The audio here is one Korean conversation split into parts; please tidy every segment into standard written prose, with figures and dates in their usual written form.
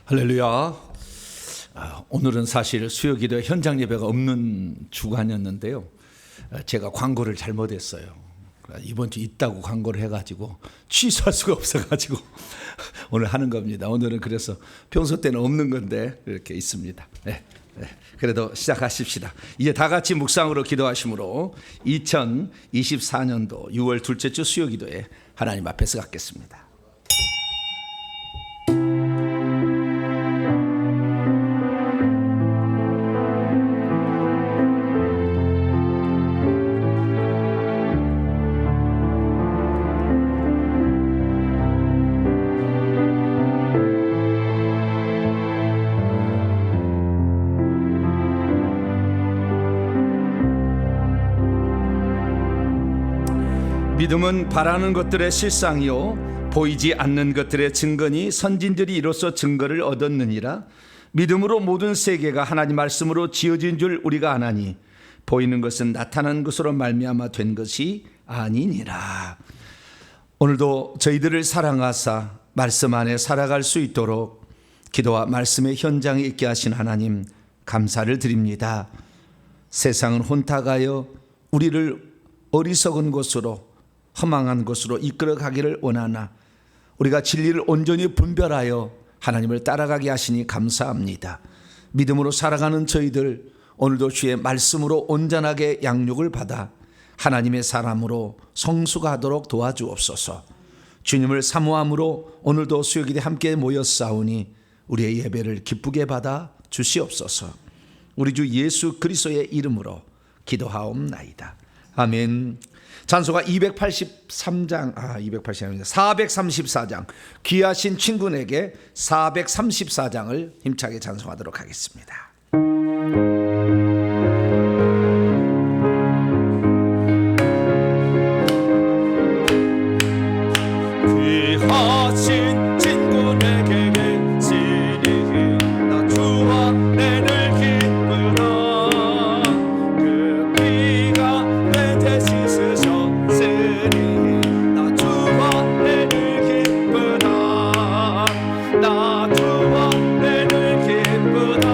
할렐루야. 오늘은 사실 수요기도 현장 예배가 없는 주간이었는데요. 제가 광고를 잘못했어요. 이번 주 있다고 광고를 해가지고 취소할 수가 없어가지고 오늘 하는 겁니다. 오늘은 그래서 평소 때는 없는 건데 이렇게 있습니다. 그래도 시작하십시다. 이제 다 같이 묵상으로 기도하심으로 2024년도 6월 둘째 주 수요기도에 하나님 앞에서 갖겠습니다. 믿음은 바라는 것들의 실상이요 보이지 않는 것들의 증거니 선진들이 이로써 증거를 얻었느니라. 믿음으로 모든 세계가 하나님 말씀으로 지어진 줄 우리가 아나니 보이는 것은 나타난 것으로 말미암아 된 것이 아니니라. 오늘도 저희들을 사랑하사 말씀 안에 살아갈 수 있도록 기도와 말씀의 현장에 있게 하신 하나님 감사를 드립니다. 세상은 혼탁하여 우리를 어리석은 곳으로 허망한 곳으로 이끌어가기를 원하나 우리가 진리를 온전히 분별하여 하나님을 따라가게 하시니 감사합니다. 믿음으로 살아가는 저희들 오늘도 주의 말씀으로 온전하게 양육을 받아 하나님의 사람으로 성수가 하도록 도와주옵소서. 주님을 사모함으로 오늘도 수요기도에 함께 모였사오니 우리의 예배를 기쁘게 받아 주시옵소서. 우리 주 예수 그리스도의 이름으로 기도하옵나이다. 아멘. 찬송가 434장 귀하신 친구에게 434장을 힘차게 찬송하도록 하겠습니다. 귀하신 친구에게 계시니 나 주와 내를 기쁘다. 그 피가 내 대신 쓰셨으니 나 주와 내를 기쁘다. 나 주와 내를 기쁘다.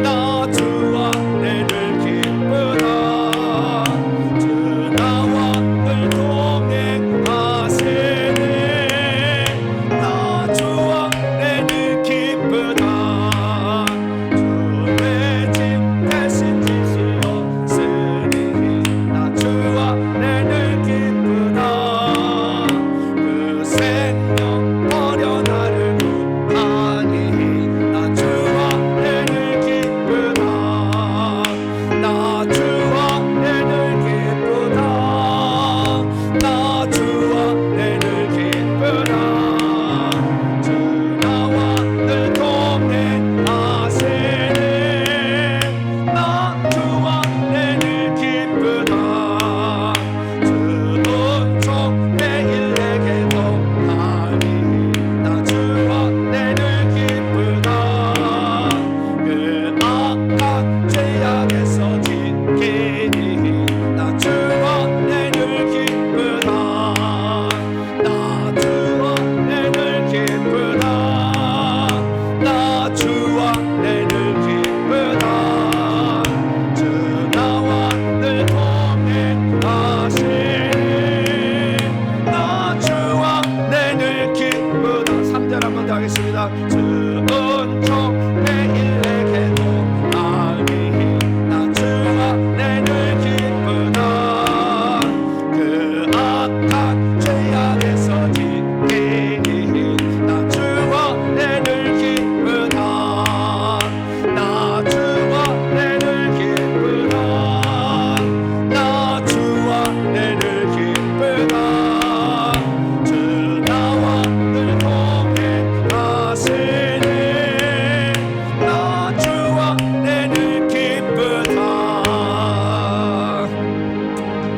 나 주와 내를 기쁘다. 주 나와 늘 동행하시네. 나 주와 내를 기쁘다. 주의 집 대신 지시었으니 나 주와 내를 기쁘다. 그 생명 버려 나를 구하니 나 주와 내를 기쁘다. 나 주와 내를 기쁘다. 나 주와 내를 기쁘다. 주 나와 늘 동행하시네. 나 주와 내를 기쁘다. 주 은총 매일 내게 더하니 나 주와 내를 기쁘다. 그 악한 죄악에서 지키니 나 주와 내를 기쁘다. 나 주와 내를 기쁘다. 나 주와 내를 기쁘다. 주 나와 늘 동행하시니 나 주와 내를 기쁘다. 3절 한번 더 하겠습니다. 주 은총 매일 내게 더하니 나 주와 내를 기쁘다. 그 악한 죄악에서 지키니 나 주와 내를 기쁘다. 나 주와 내를 기쁘다. 나 주와 내를 기쁘다. 주 나와 늘 동행하시니 나 주와 내를 기쁘다.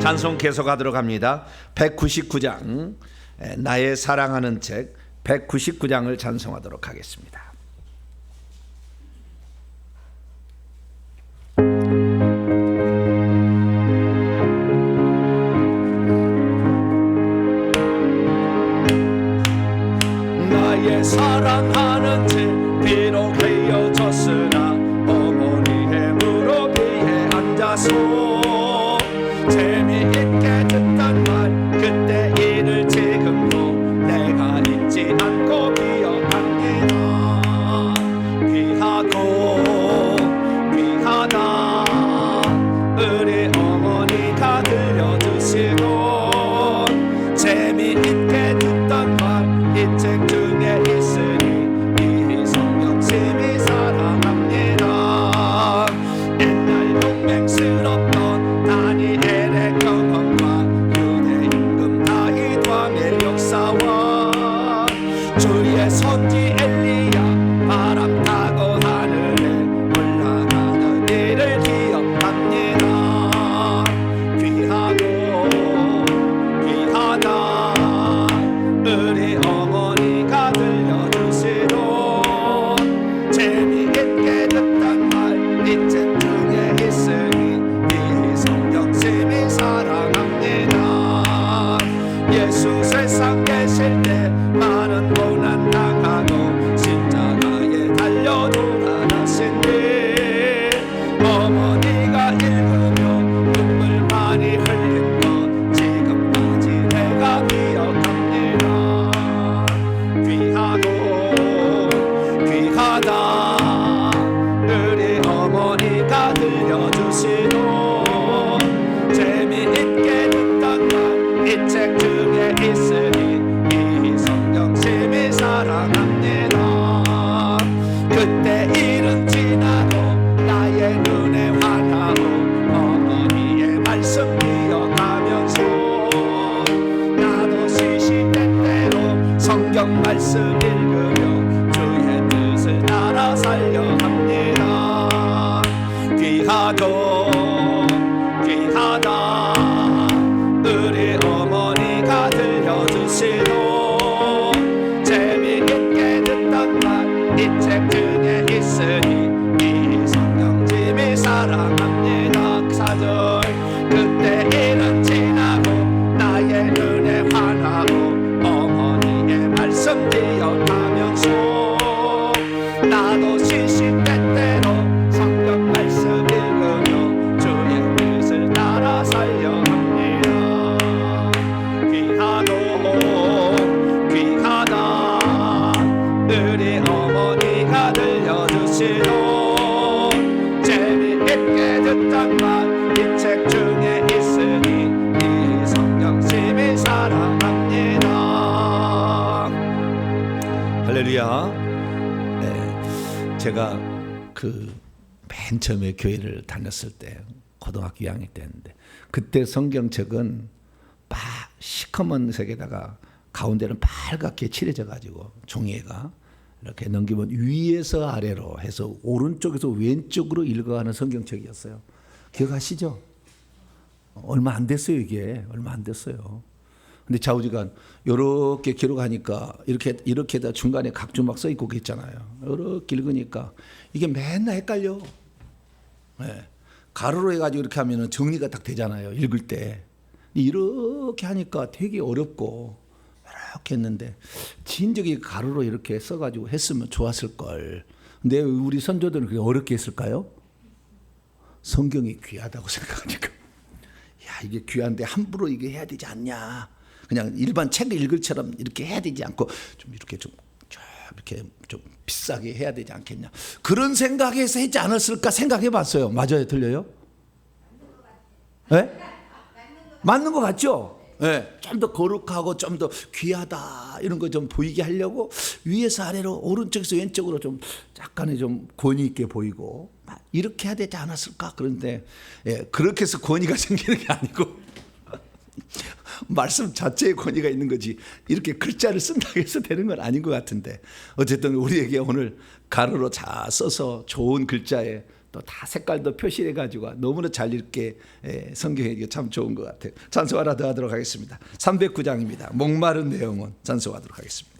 찬송 계속하도록 합니다. 199장 나의 사랑하는 책 199장을 찬송하도록 하겠습니다. 나의 위해 사랑하는지 비록 헤어졌으나 어머니의 무릎 위에 앉아서 재미있게 듣던 말 그때 일을 지금도 내가 잊지 않고 기억합니다. 귀하고 귀하다 우리 어머니가 들려주시고 재미있게 듣던 말 이 책 중에 있으니 이 성경 심히 사랑합니다. 옛날 용맹스럽던 다니엘의 경험과 유대 임금 다윗 왕의 역사와 주의 선지 엘리야 바람 타고 하늘에 올라가는 일을 기억합니다. 귀하고 귀하다 우리 어머니가 들려주시고 재미있게 듣던 말 이 책 중에 있으니 이 성경 심히 사랑합니다. 예수 세상 계실 때 많은 고난 당하고 십자가에 달려 돌아가신 일 어머니가 읽으며 눈물 많이 흘린 것 지금까지 내가 기억합니다. 귀하고 귀하다 우리 어머니가 들려주시고 재미있게 듣던 말 이 책 중에 있으니 이 성경 심히 사랑합니다. 그때 일은 지나고 나의 눈에 환하고 어머니의 말씀 기억하면서 나도 시시때때로 성경 말씀 읽으며 주의 뜻을 따라 살려 합니다. 귀하고 귀하다 우리 어머니가 들려주시고 재미있게 듣던 말 이 책 중에 있으니 이 성경 심히 사랑합니다. 사절 그때 일은 지나고 나의 눈에 환하고 어머니의 말씀 기억하면서 나도 시시때때로 성경 말씀 읽으며 주의 뜻을 따라 살려 합니다. 귀하고 귀하다 우리 어머니가 들려주시고 재미있게 듣던 말 이 책 중에 있으니 이 성경 심히 사랑합니다. 할렐루야. 네, 제가 그 맨 처음에 교회를 다녔을 때 고등학교 2학년 때였는데 그때 성경책은 시커먼 색에다가 가운데는 빨갛게 칠해져 가지고 종이가 이렇게 넘기면 위에서 아래로 해서 오른쪽에서 왼쪽으로 읽어가는 성경책이었어요. 기억하시죠? 얼마 안 됐어요. 이게 얼마 안 됐어요. 근데 좌우지간 이렇게 기록하니까 이렇게다 중간에 각주 막 써 있고 그랬잖아요. 이렇게 읽으니까 이게 맨날 헷갈려. 네. 가로로 해가지고 이렇게 하면은 정리가 딱 되잖아요. 읽을 때 이렇게 하니까 되게 어렵고 이렇게 했는데 진작에 가로로 이렇게 써가지고 했으면 좋았을 걸. 근데 우리 선조들은 그게 어렵게 했을까요? 성경이 귀하다고 생각하니까 야 이게 귀한데 함부로 이게 해야 되지 않냐. 그냥 일반 책 읽을처럼 이렇게 해야 되지 않고 좀 이렇게 좀 이렇게 좀 비싸게 해야 되지 않겠냐. 그런 생각에서 했지 않았을까 생각해 봤어요. 맞아요? 틀려요? 네? 맞는 것 같죠? 네. 좀 더 거룩하고 좀 더 귀하다 이런 거 좀 보이게 하려고 위에서 아래로 오른쪽에서 왼쪽으로 좀 약간의 좀 권위 있게 보이고 이렇게 해야 되지 않았을까. 그런데 그렇게 해서 권위가 생기는 게 아니고 말씀 자체에 권위가 있는 거지 이렇게 글자를 쓴다고 해서 되는 건 아닌 것 같은데 어쨌든 우리에게 오늘 가로로 잘 써서 좋은 글자에 또 다 색깔도 표시해 가지고 너무나 잘 읽게 성경에 참 좋은 것 같아요. 찬송 하나 더 하도록 하겠습니다. 309장입니다. 목마른 내 영혼 찬송하도록 하겠습니다.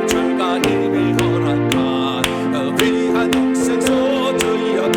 주가 이미 허락한 귀한 영생 소주여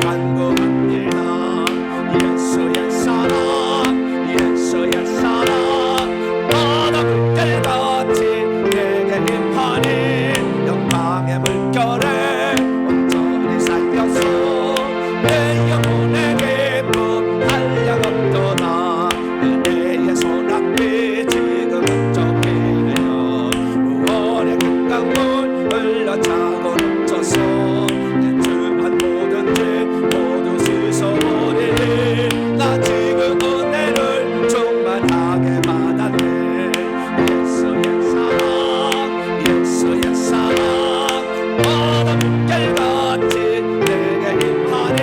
간구합니다. 예수의 사랑 예수의 사랑 바다 물결같이 내게 임하니 영광의 물결에 온전히 살려서 내 영혼의 기쁨 한량 없도다. 그대의 손앞이 지금 흡족해요. 우월의 강물 흘러차고 넘쳐서 내 주한 모든 죄 모두 씻어버리니 나 지금 은혜를 충만하게 받았네. 예수의 사랑 예수의 사랑 바다 물결같이 내게 임하니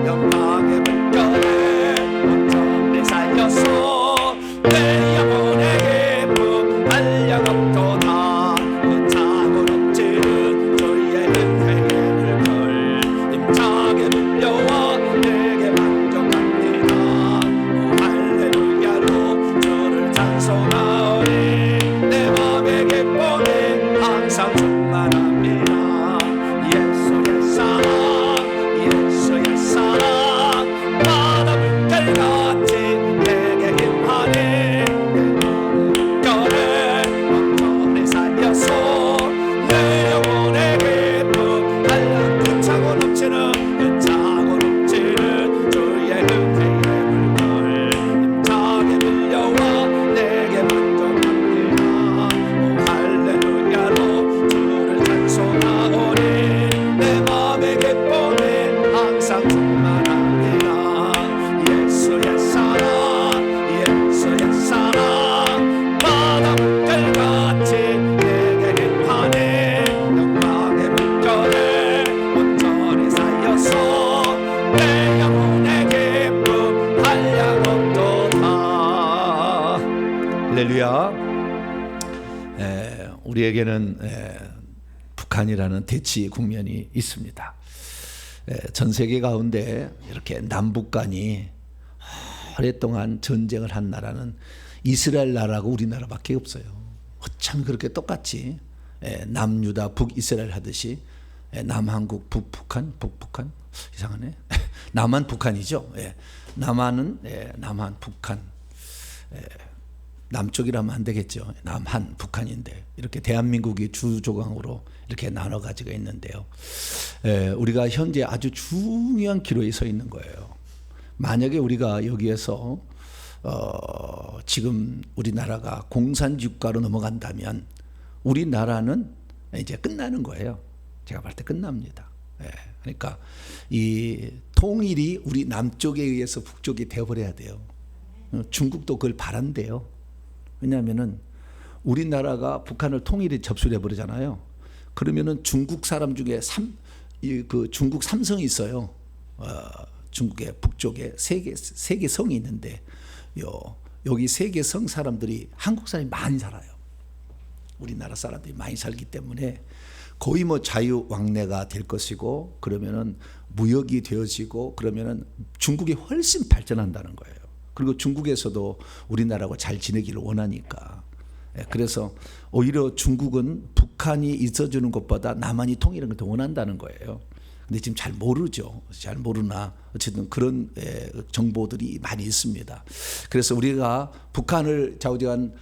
영광의 물결에 온전히 살려서 내 영혼의 기쁨 한량 없도다. 그 차고 넘치는 주의 은혜의 물결 힘차게 밀려와 내게 만족합니다. 오 할렐루야로 주를 찬송하오니 내 맘의 기쁨이 항상 충만합니다. 예수의 사랑 예수의 사랑 바다 물결같이 내게 임하니 내 영혼의 온전히 살려서 내 영혼의 기쁨 한량 차고 넘치는 차고 넘치는 주의 은혜의 물결 힘차게 밀려와 내게 만족합니다. 오 할렐루야로 주를 찬송하오니 내 맘의 기쁨이 항상 충만합니다. 예수의 사랑 예수의 사랑 바다 물결같이 내게 임하니 영광의 물결에 온전히 살려서 내 영혼의 기쁨 한량 없도다. 할렐루야. 우리에게는 북한이라는 대치 국면이 있습니다. 전 세계 가운데 이렇게 남북 간이 오랫동안 전쟁을 한 나라는 이스라엘 나라하고 우리나라밖에 없어요. 어쩜 그렇게 똑같이 남유다 북이스라엘 하듯이 남한국 북북한 북북한 이상하네. 남한 북한이죠. 남한은 남한 북한 남쪽이라면 안 되겠죠. 남한 북한인데 이렇게 대한민국이 주 조각으로 이렇게 나눠 가지고 있는데요. 우리가 현재 아주 중요한 기로에 서 있는 거예요. 만약에 우리가 여기에서 지금 우리나라가 공산주의 국가로 넘어간다면 우리나라는 이제 끝나는 거예요. 제가 볼 때 끝납니다. 그러니까 이 통일이 우리 남쪽에 의해서 북쪽이 되어버려야 돼요. 중국도 그걸 바란대요. 왜냐하면은 우리나라가 북한을 통일에 접수를 해버리잖아요. 그러면은 중국 사람 중에 그 중국 삼성이 있어요. 중국의 북쪽에 세 개 성이 있는데 여기 세 개 성 사람들이 한국 사람이 많이 살아요. 우리나라 사람들이 많이 살기 때문에 거의 뭐 자유 왕래가 될 것이고 그러면은 무역이 되어지고 그러면은 중국이 훨씬 발전한다는 거예요. 그리고 중국에서도 우리나라하고 잘 지내기를 원하니까. 그래서 오히려 중국은 북한이 있어주는 것보다 남한이 통일하는 걸 더 원한다는 거예요. 근데 지금 잘 모르죠. 잘 모르나 어쨌든 그런 정보들이 많이 있습니다. 그래서 우리가 북한을 좌우지간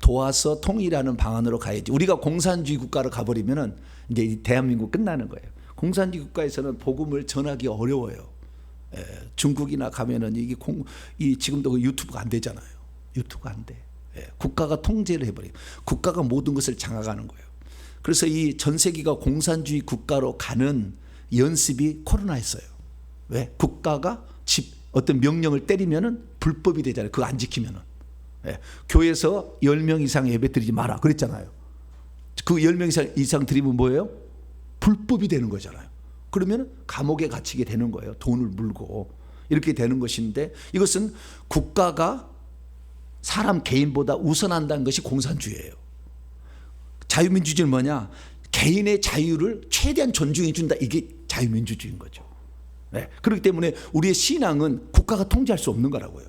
도와서 통일하는 방안으로 가야지. 우리가 공산주의 국가로 가버리면은 이제 대한민국 끝나는 거예요. 공산주의 국가에서는 복음을 전하기 어려워요. 중국이나 가면은 이 지금도 그 유튜브가 안 되잖아요. 유튜브가 안 돼. 국가가 통제를 해버려요. 국가가 모든 것을 장악하는 거예요. 그래서 이 전 세계가 공산주의 국가로 가는 연습이 코로나였어요. 왜? 국가가 어떤 명령을 때리면은 불법이 되잖아요. 그거 안 지키면은. 교회에서 10명 이상 예배 드리지 마라 그랬잖아요. 그 10명 이상 드리면 뭐예요? 불법이 되는 거잖아요. 그러면 감옥에 갇히게 되는 거예요. 돈을 물고 이렇게 되는 것인데 이것은 국가가 사람 개인보다 우선한다는 것이 공산주의예요. 자유민주주의는 뭐냐? 개인의 자유를 최대한 존중해 준다. 이게 자유민주주의인 거죠. 그렇기 때문에 우리의 신앙은 국가가 통제할 수 없는 거라고요.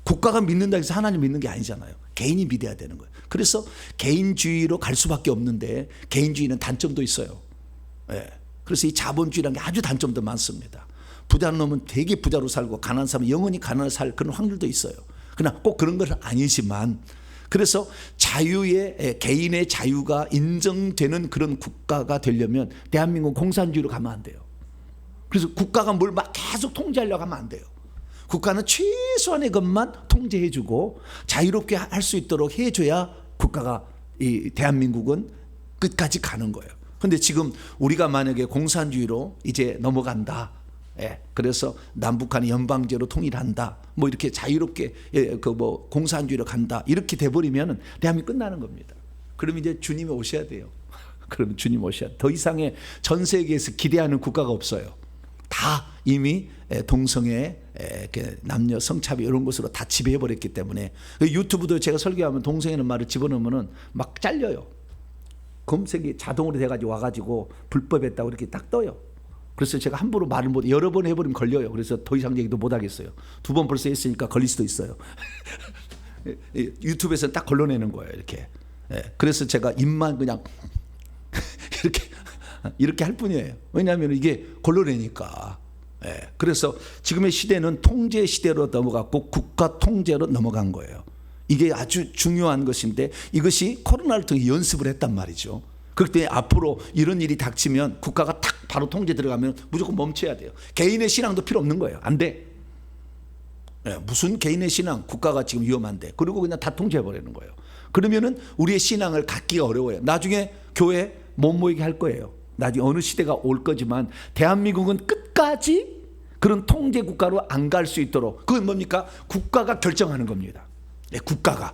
국가가 믿는다 해서 하나님 믿는 게 아니잖아요. 개인이 믿어야 되는 거예요. 그래서 개인주의로 갈 수밖에 없는데 개인주의는 단점도 있어요. 그래서 이 자본주의라는 게 아주 단점도 많습니다. 부자는 놈은 되게 부자로 살고 가난한 사람은 영원히 가난하게 살 그런 확률도 있어요. 그러나 꼭 그런 건 아니지만, 그래서 자유의, 개인의 자유가 인정되는 그런 국가가 되려면 대한민국 공산주의로 가면 안 돼요. 그래서 국가가 뭘 막 계속 통제하려고 하면 안 돼요. 국가는 최소한의 것만 통제해주고 자유롭게 할 수 있도록 해줘야 국가가, 이 대한민국은 끝까지 가는 거예요. 그런데 지금 우리가 만약에 공산주의로 이제 넘어간다, 그래서 남북한이 연방제로 통일한다, 뭐 이렇게 자유롭게 공산주의로 간다, 이렇게 돼버리면 대한민국 끝나는 겁니다. 그럼 이제 주님이 오셔야 돼요. 그럼 주님 오셔야 더 이상의 전 세계에서 기대하는 국가가 없어요. 다 이미 동성애, 남녀 성차별 이런 것으로 다 지배해 버렸기 때문에, 유튜브도 제가 설교하면 동성애는 말을 집어넣으면 막 잘려요. 검색이 자동으로 돼가지고 와가지고 불법했다고 이렇게 딱 떠요. 그래서 제가 함부로 말을 못, 여러 번 해버리면 걸려요. 그래서 더 이상 얘기도 못 하겠어요. 2번 벌써 했으니까 걸릴 수도 있어요. 유튜브에서는 딱 걸러내는 거예요, 이렇게. 그래서 제가 입만 그냥 이렇게 할 뿐이에요. 왜냐하면 이게 걸러내니까. 그래서 지금의 시대는 통제 시대로 넘어갔고 국가 통제로 넘어간 거예요. 이게 아주 중요한 것인데, 이것이 코로나를 통해 연습을 했단 말이죠. 그렇기 때문에 앞으로 이런 일이 닥치면 국가가 탁 바로 통제 들어가면 무조건 멈춰야 돼요. 개인의 신앙도 필요 없는 거예요. 안 돼. 무슨 개인의 신앙, 국가가 지금 위험한데. 그리고 그냥 다 통제해버리는 거예요. 그러면은 우리의 신앙을 갖기가 어려워요. 나중에 교회 못 모이게 할 거예요. 나중에 어느 시대가 올 거지만 대한민국은 끝까지 그런 통제 국가로 안 갈 수 있도록, 그건 뭡니까? 국가가 결정하는 겁니다. 국가가.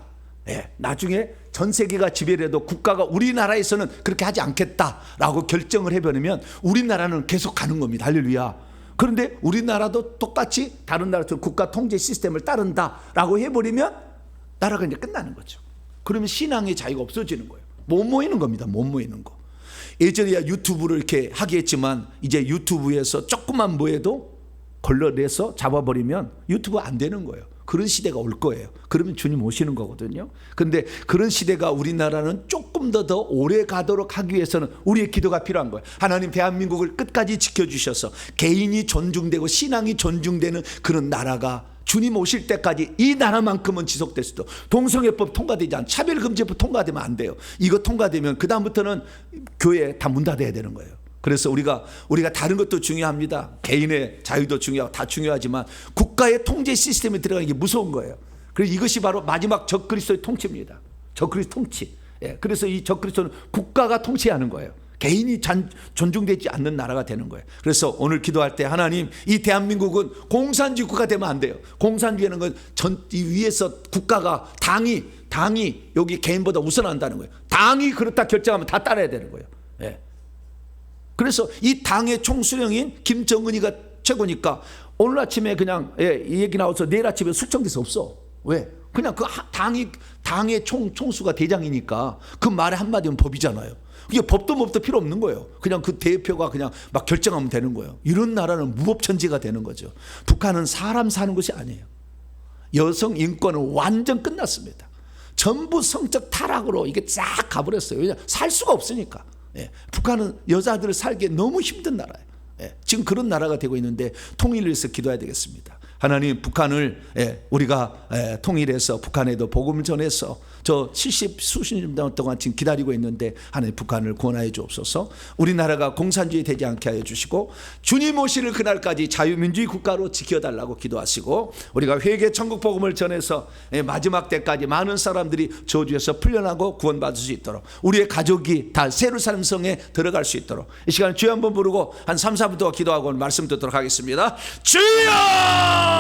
나중에 전 세계가 지배를 해도 국가가 우리나라에서는 그렇게 하지 않겠다라고 결정을 해버리면 우리나라는 계속 가는 겁니다. 할렐루야. 그런데 우리나라도 똑같이 다른 나라처럼 국가 통제 시스템을 따른다라고 해버리면 나라가 이제 끝나는 거죠. 그러면 신앙의 자유가 없어지는 거예요. 못 모이는 겁니다. 못 모이는 거. 예전에야 유튜브를 이렇게 하게 했지만 이제 유튜브에서 조금만 뭐해도 걸러내서 잡아버리면 유튜브 안 되는 거예요. 그런 시대가 올 거예요. 그러면 주님 오시는 거거든요. 그런데 그런 시대가 우리나라는 조금 더 오래 가도록 하기 위해서는 우리의 기도가 필요한 거예요. 하나님, 대한민국을 끝까지 지켜주셔서 개인이 존중되고 신앙이 존중되는 그런 나라가 주님 오실 때까지 이 나라만큼은 지속될 수도. 동성애법 통과되지 않아, 차별금지법 통과되면 안 돼요. 이거 통과되면 그 다음부터는 교회 다 문 닫아야 되는 거예요. 그래서 우리가 다른 것도 중요합니다. 개인의 자유도 중요하고 다 중요하지만 국가의 통제 시스템에 들어가는 게 무서운 거예요. 그래서 이것이 바로 마지막 적그리스도의 통치입니다. 적그리스도 통치. 그래서 이 적그리스도는 국가가 통치하는 거예요. 개인이 존중되지 않는 나라가 되는 거예요. 그래서 오늘 기도할 때, 하나님, 이 대한민국은 공산주의 국가 되면 안 돼요. 공산주의라는 건 이 위에서 국가가 당이 여기 개인보다 우선한다는 거예요. 당이 그렇다 결정하면 다 따라야 되는 거예요. 그래서 이 당의 총수령인 김정은이가 최고니까 오늘 아침에 그냥 이 얘기 나와서 내일 아침에 숙청돼서 없어. 왜? 그냥 그 당의 총수가 대장이니까 그 말의 한마디면 법이잖아요. 이게 법도 필요 없는 거예요. 그냥 그 대표가 그냥 막 결정하면 되는 거예요. 이런 나라는 무법천지가 되는 거죠. 북한은 사람 사는 것이 아니에요. 여성 인권은 완전 끝났습니다. 전부 성적 타락으로 이게 쫙 가버렸어요. 왜냐하면 살 수가 없으니까. 북한은 여자들을 살기 너무 힘든 나라예요. 지금 그런 나라가 되고 있는데 통일을 위해서 기도해야 되겠습니다. 하나님, 북한을 우리가 통일해서 북한에도 복음을 전해서 저 70 수십 년 동안 지금 기다리고 있는데 하나님, 북한을 구원하여 주옵소서. 우리나라가 공산주의 되지 않게 하여 주시고 주님 오실 그날까지 자유민주주의 국가로 지켜달라고 기도하시고, 우리가 회개 천국 복음을 전해서 마지막 때까지 많은 사람들이 저주에서 풀려나고 구원받을 수 있도록, 우리의 가족이 다 예루살렘 성에 들어갈 수 있도록 이 시간에 주여 한번 부르고 한 3, 4분 동안 기도하고 말씀 듣도록 하겠습니다. 주여!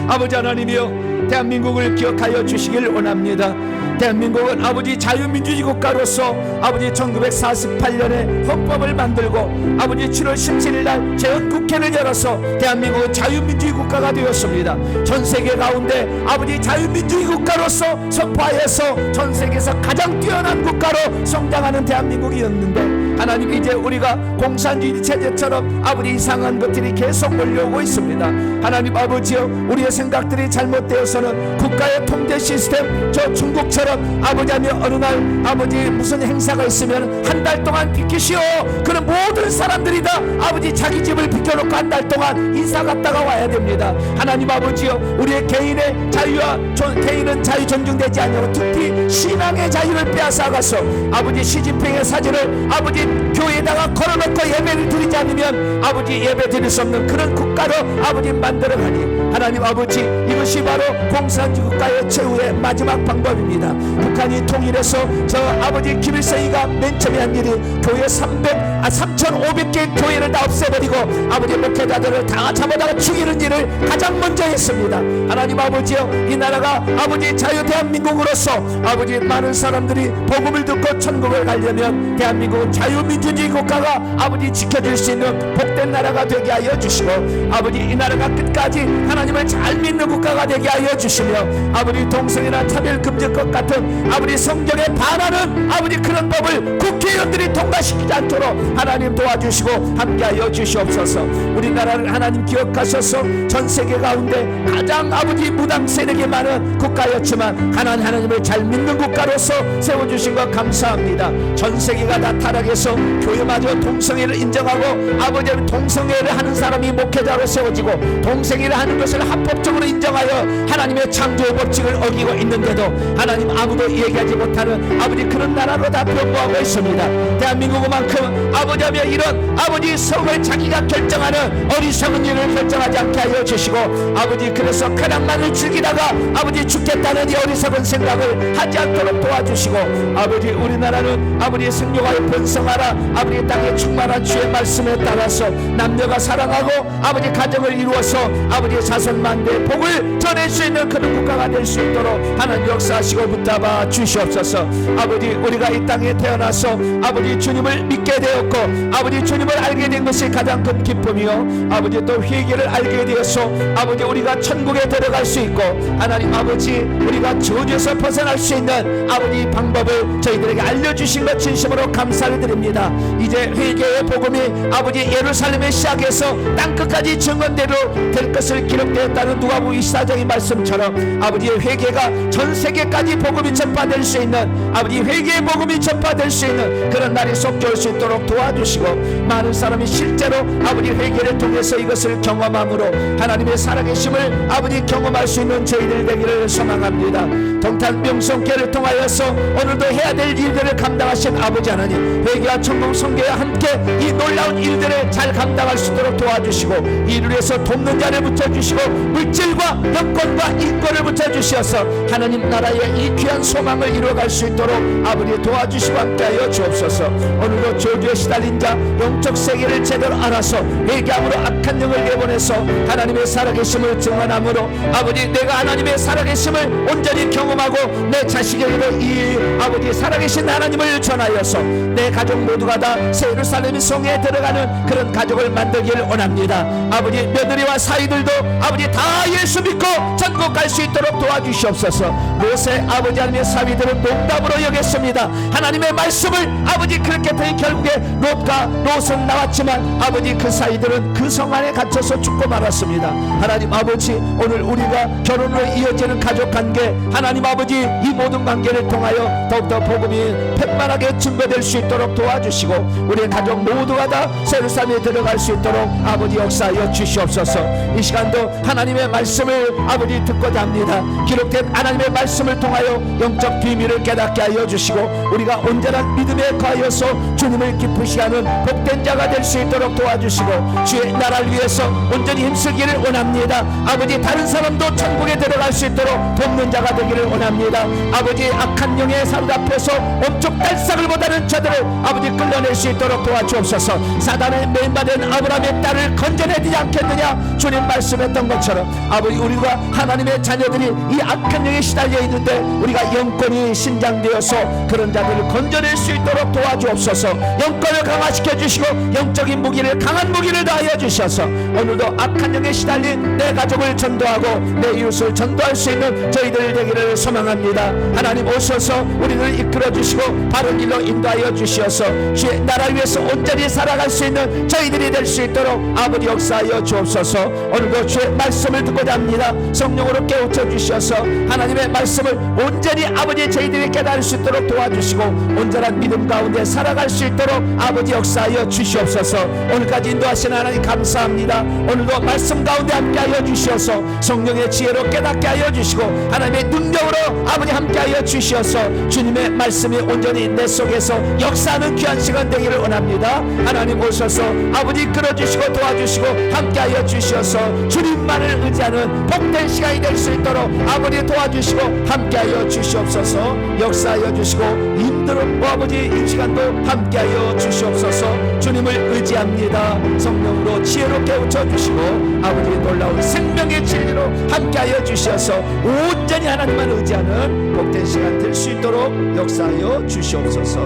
아버지 하나님이여, 대한민국을 기억하여 주시길 원합니다. 대한민국은 아버지 자유민주주의 국가로서 아버지 1948년에 헌법을 만들고 아버지 7월 17일 날 재헌국회를 열어서 대한민국은 자유민주주의 국가가 되었습니다. 전 세계 가운데 아버지 자유민주주의 국가로서 선포하여서 전 세계에서 가장 뛰어난 국가로 성장하는 대한민국이었는데 하나님, 이제 우리가 공산주의 체제처럼 아버지 이상한 것들이 계속 몰려오고 있습니다. 하나님 아버지여, 우리의 생각들이 잘못되어서는 국가의 통제 시스템, 저 중국처럼 아버지 하며 어느 날 아버지 무슨 행사가 있으면 한 달 동안 비키시오. 그런 모든 사람들이 다 아버지 자기 집을 비켜놓고 한 달 동안 이사 갔다가 와야 됩니다. 하나님 아버지여, 우리의 개인의 자유와 개인은 자유 존중되지 않냐고 특히 신앙의 자유를 빼앗아가서 아버지 시진핑의 사진을 아버지 교회에다가 걸어놓고 예배를 드리지 않으면 아버지 예배 드릴 수 없는 그런 국가로 아버지 만들어가니, 하나님 아버지, 이것이 바로 공산주의 국가의 최후의 마지막 방법입니다. 북한이 통일해서 저 아버지 김일성이가 맨 처음에 한 일이 교회 3,500개 교회를 다 없애버리고 아버지 목회자들을 다 잡아다가 죽이는 일을 가장 먼저 했습니다. 하나님 아버지여, 이 나라가 아버지 자유 대한민국으로서 아버지 많은 사람들이 복음을 듣고 천국을 가려면 대한민국은 자유민주주의 국가가 아버지 지켜줄 수 있는 복된 나라가 되게 하여 주시고, 아버지 이 나라가 끝까지 하나님을 잘 믿는 국가가 되게 하여 주시며, 아버지 동성애나 차별금지법 같은 아버지 성경에 반하는 아버지 그런 법을 국회의원들이 통과시키지 않도록 하나님 도와주시고 함께하여 주시옵소서. 우리나라를 하나님 기억하셔서 전 세계 가운데 가장 아버지 무당 세력이 많은 국가였지만 하나님을 잘 믿는 국가로서 세워주신 것 감사합니다. 전 세계가 다 타락해서 교회마저 동성애를 인정하고 아버지 동성애를 하는 사람이 목회자로 세워지고 동성애를 하는 것을 합법적으로 인정하여 하나님의 창조의 법칙을 어기고 있는데도 하나님 아무도 얘기하지 못하는 아버지 그런 나라로 다 변모하고 있습니다. 대한민국만큼 아버지하며 이런 아버지 성을 자기가 결정하는 어리석은 일을 결정하지 않게 하여 주시고, 아버지 그래서 쾌락만을 즐기다가 아버지 죽겠다는 이 어리석은 생각을 하지 않도록 도와주시고, 아버지 우리나라는 아버지 승려가 번성하라 아버지 땅에 충만한 주의 말씀에 따라서 남녀가 사랑하고 아버지 가정을 이루어서 아버지 자손만대 복을 전할 수 있는 그런 국가가 될 수 있도록 하나님 역사하시고 붙잡아 주시옵소서. 아버지 우리가 이 땅에 태어나서 아버지 주님을 믿게 되었고 아버지 주님을 알게 된 것이 가장 큰 기쁨이요, 아버지 또 회개를 알게 되어서 아버지 우리가 천국에 들어갈 수 있고 하나님 아버지 우리가 저주에서 벗어날 수 있는 아버지 방법을 저희들에게 알려주신 것 진심으로 감사를 드립니다. 이제 회개의 복음이 아버지 예루살렘에 시작해서 땅끝까지 증언대로 될 것을 기록되었다는 누가복음 24장의 말씀처럼 아버지의 회개가 전 세계까지 복음이 전파될 수 있는 아버지 회개의 복음이 전파될 수 있는 그런 날이 속죄할 수 있도록 도와주시고, 많은 사람이 실제로 아버지 회개를 통해서 이것을 경험함으로 하나님의 살아계심을 아버지 경험할 수 있는 저희들 되기를 소망합니다. 동탄 명성교회를 통하여서 오늘도 해야 될 일들을 감당하신 아버지 하나님, 회개와 천국 선교와 함께 이 놀라운 일들을 잘 감당할 수 있도록 도와주시고, 이를 위해서 돕는 자를 붙여주시고 물질과 영권과 인권을 붙여주셔서 하나님 나라의 이 귀한 소망을 이루어갈 수 있도록 아버지 도와주시고 함께하여 주옵소서. 오늘도 저주에 시달린 자 영적 세계를 제대로 알아서 회개함으로 악한 영을 내보내서 하나님의 살아계심을 증언함으로 아버지 내가 하나님의 살아계심을 온전히 경험하고 내 자식에게도 이 아버지 살아계신 하나님을 전하여서 내 가족 모두가 다 새 예루살렘 성에 들어가는 그런 가족을 만들기를 원합니다. 아버지 며느리와 사위들도 아버지 다 예수 믿고 천국 갈 수 있도록 도와주시옵소서. 롯의 아버지 하나님의 사위들은 농담으로 여겼습니다. 하나님의 말씀을 아버지 그렇게 되니 결국에 롯은 나왔지만 아버지 그 사위들은 그 성 안에 갇혀서 죽고 말았습니다. 하나님 아버지 오늘 우리가 결혼으로 이어지는 가족관계 하나님 아버지 이 모든 관계를 통하여 더욱더 복음이 편만하게 증거될 수 있도록 도와주시고 우리의 가족 모두가 다 예루살렘에 들어갈 수 있도록 아버지 역사하여 주시옵소서. 이 시간도 하나님의 말씀을 아버지 듣고자 합니다. 기록된 하나님의 말씀을 통하여 영적 비밀을 깨닫게 하여 주시고 우리가 온전한 믿음에 거하여서 주님을 기쁘시게 하는 복된 자가 될 수 있도록 도와주시고 주의 나라를 위해서 온전히 힘쓰기를 원합니다. 아버지 다른 사람도 천국에 들어갈 수 있도록 돕는 자가 되기를 원합니다. 아버지 악한 영의 사로잡혀서 엄쪽 달싹을 보다는 저들을 아버지 끌어낼 수 있도록 도와주옵소서. 사단의 매인받은 아브라함의 딸을 건져내지 않겠느냐 주님 말씀했던 것처럼 아버지 우리가 하나님의 자녀들이 이 악한 영에 시달려 있는데 우리가 영권이 신장되어서 그런 자들을 건져낼 수 있도록 도와주옵소서. 영권을 강화시켜 주시고 영적인 무기를 강한 무기를 다하여 주셔서 오늘도 악한 영에 시달린 내 가족을 전도하고 내 이웃을 전도할 수 있는 저희들 되기를 소망합니다. 하나님 오셔서 우리를 이끌어 주시고 바른 길로 인도하여 주시어서 주셔서 주의 나라 위해서 온전히 살아갈 수 있는 저희들이 될 수 있도록 아버지 역사하여 주옵소서. 오늘도 주의 말씀을 듣고자 합니다. 성령으로 깨우쳐 주셔서 하나님의 말씀을 온전히 아버지 저희들이 깨달을 수 있도록 도와주시고 온전한 믿음 가운데 살아갈 수 있도록 아버지 역사하여 주시옵소서. 오늘까지 인도하신 하나님 감사합니다. 오늘도 말씀 가운데 함께하여 주시어서 성령의 지혜로 깨닫게 하여 주시고 하나님의 능력으로 아버지 함께하여 주시어서 주님의 말씀이 온전히 내 속에서 역사하는 귀한 시간 되기를 원합니다. 하나님 오셔서 아버지 끌어주시고 도와주시고 함께하여 주시어서 주님만을 의지하는 복된 시간이 될 수 있도록 아버지 도와주시고 함께하여 주시옵소서. 역사하여 주시고 인도로 아버지 이 시간도 함께하여 주시옵소서. 주님을 의지합니다. 성령으로 지혜로 깨우쳐 주시고 아버지의 놀라운 생명의 진리로 함께하여 주셔서 온전히 하나님만 의지하는 복된 시간 될 수 있도록 역사하여 주시옵소서.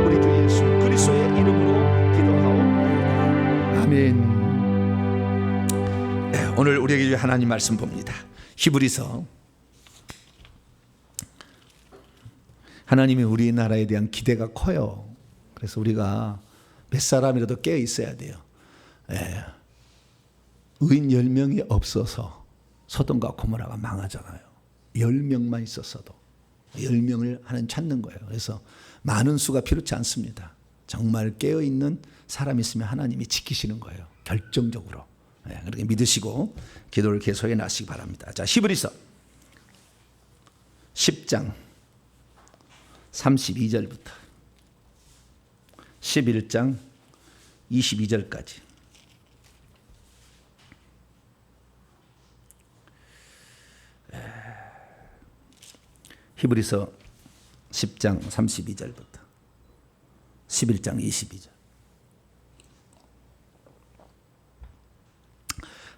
우리 주 예수 그리스도의 이름으로 기도하옵나이다. 아멘. 네, 오늘 우리에게 하나님 말씀 봅니다. 히브리서. 하나님이 우리나라에 대한 기대가 커요. 그래서 우리가 몇 사람이라도 깨어 있어야 돼요. 예. 의인 10명이 없어서 소돔과 고모라가 망하잖아요. 10명만 있었어도 10명을 하나님 찾는 거예요. 그래서 많은 수가 필요치 않습니다. 정말 깨어있는 사람이 있으면 하나님이 지키시는 거예요. 결정적으로. 예, 그렇게 믿으시고 기도를 계속해 나시기 바랍니다. 자, 히브리서 10장 32절부터 11장 22절까지 히브리서 10장 32절부터 11장 22절.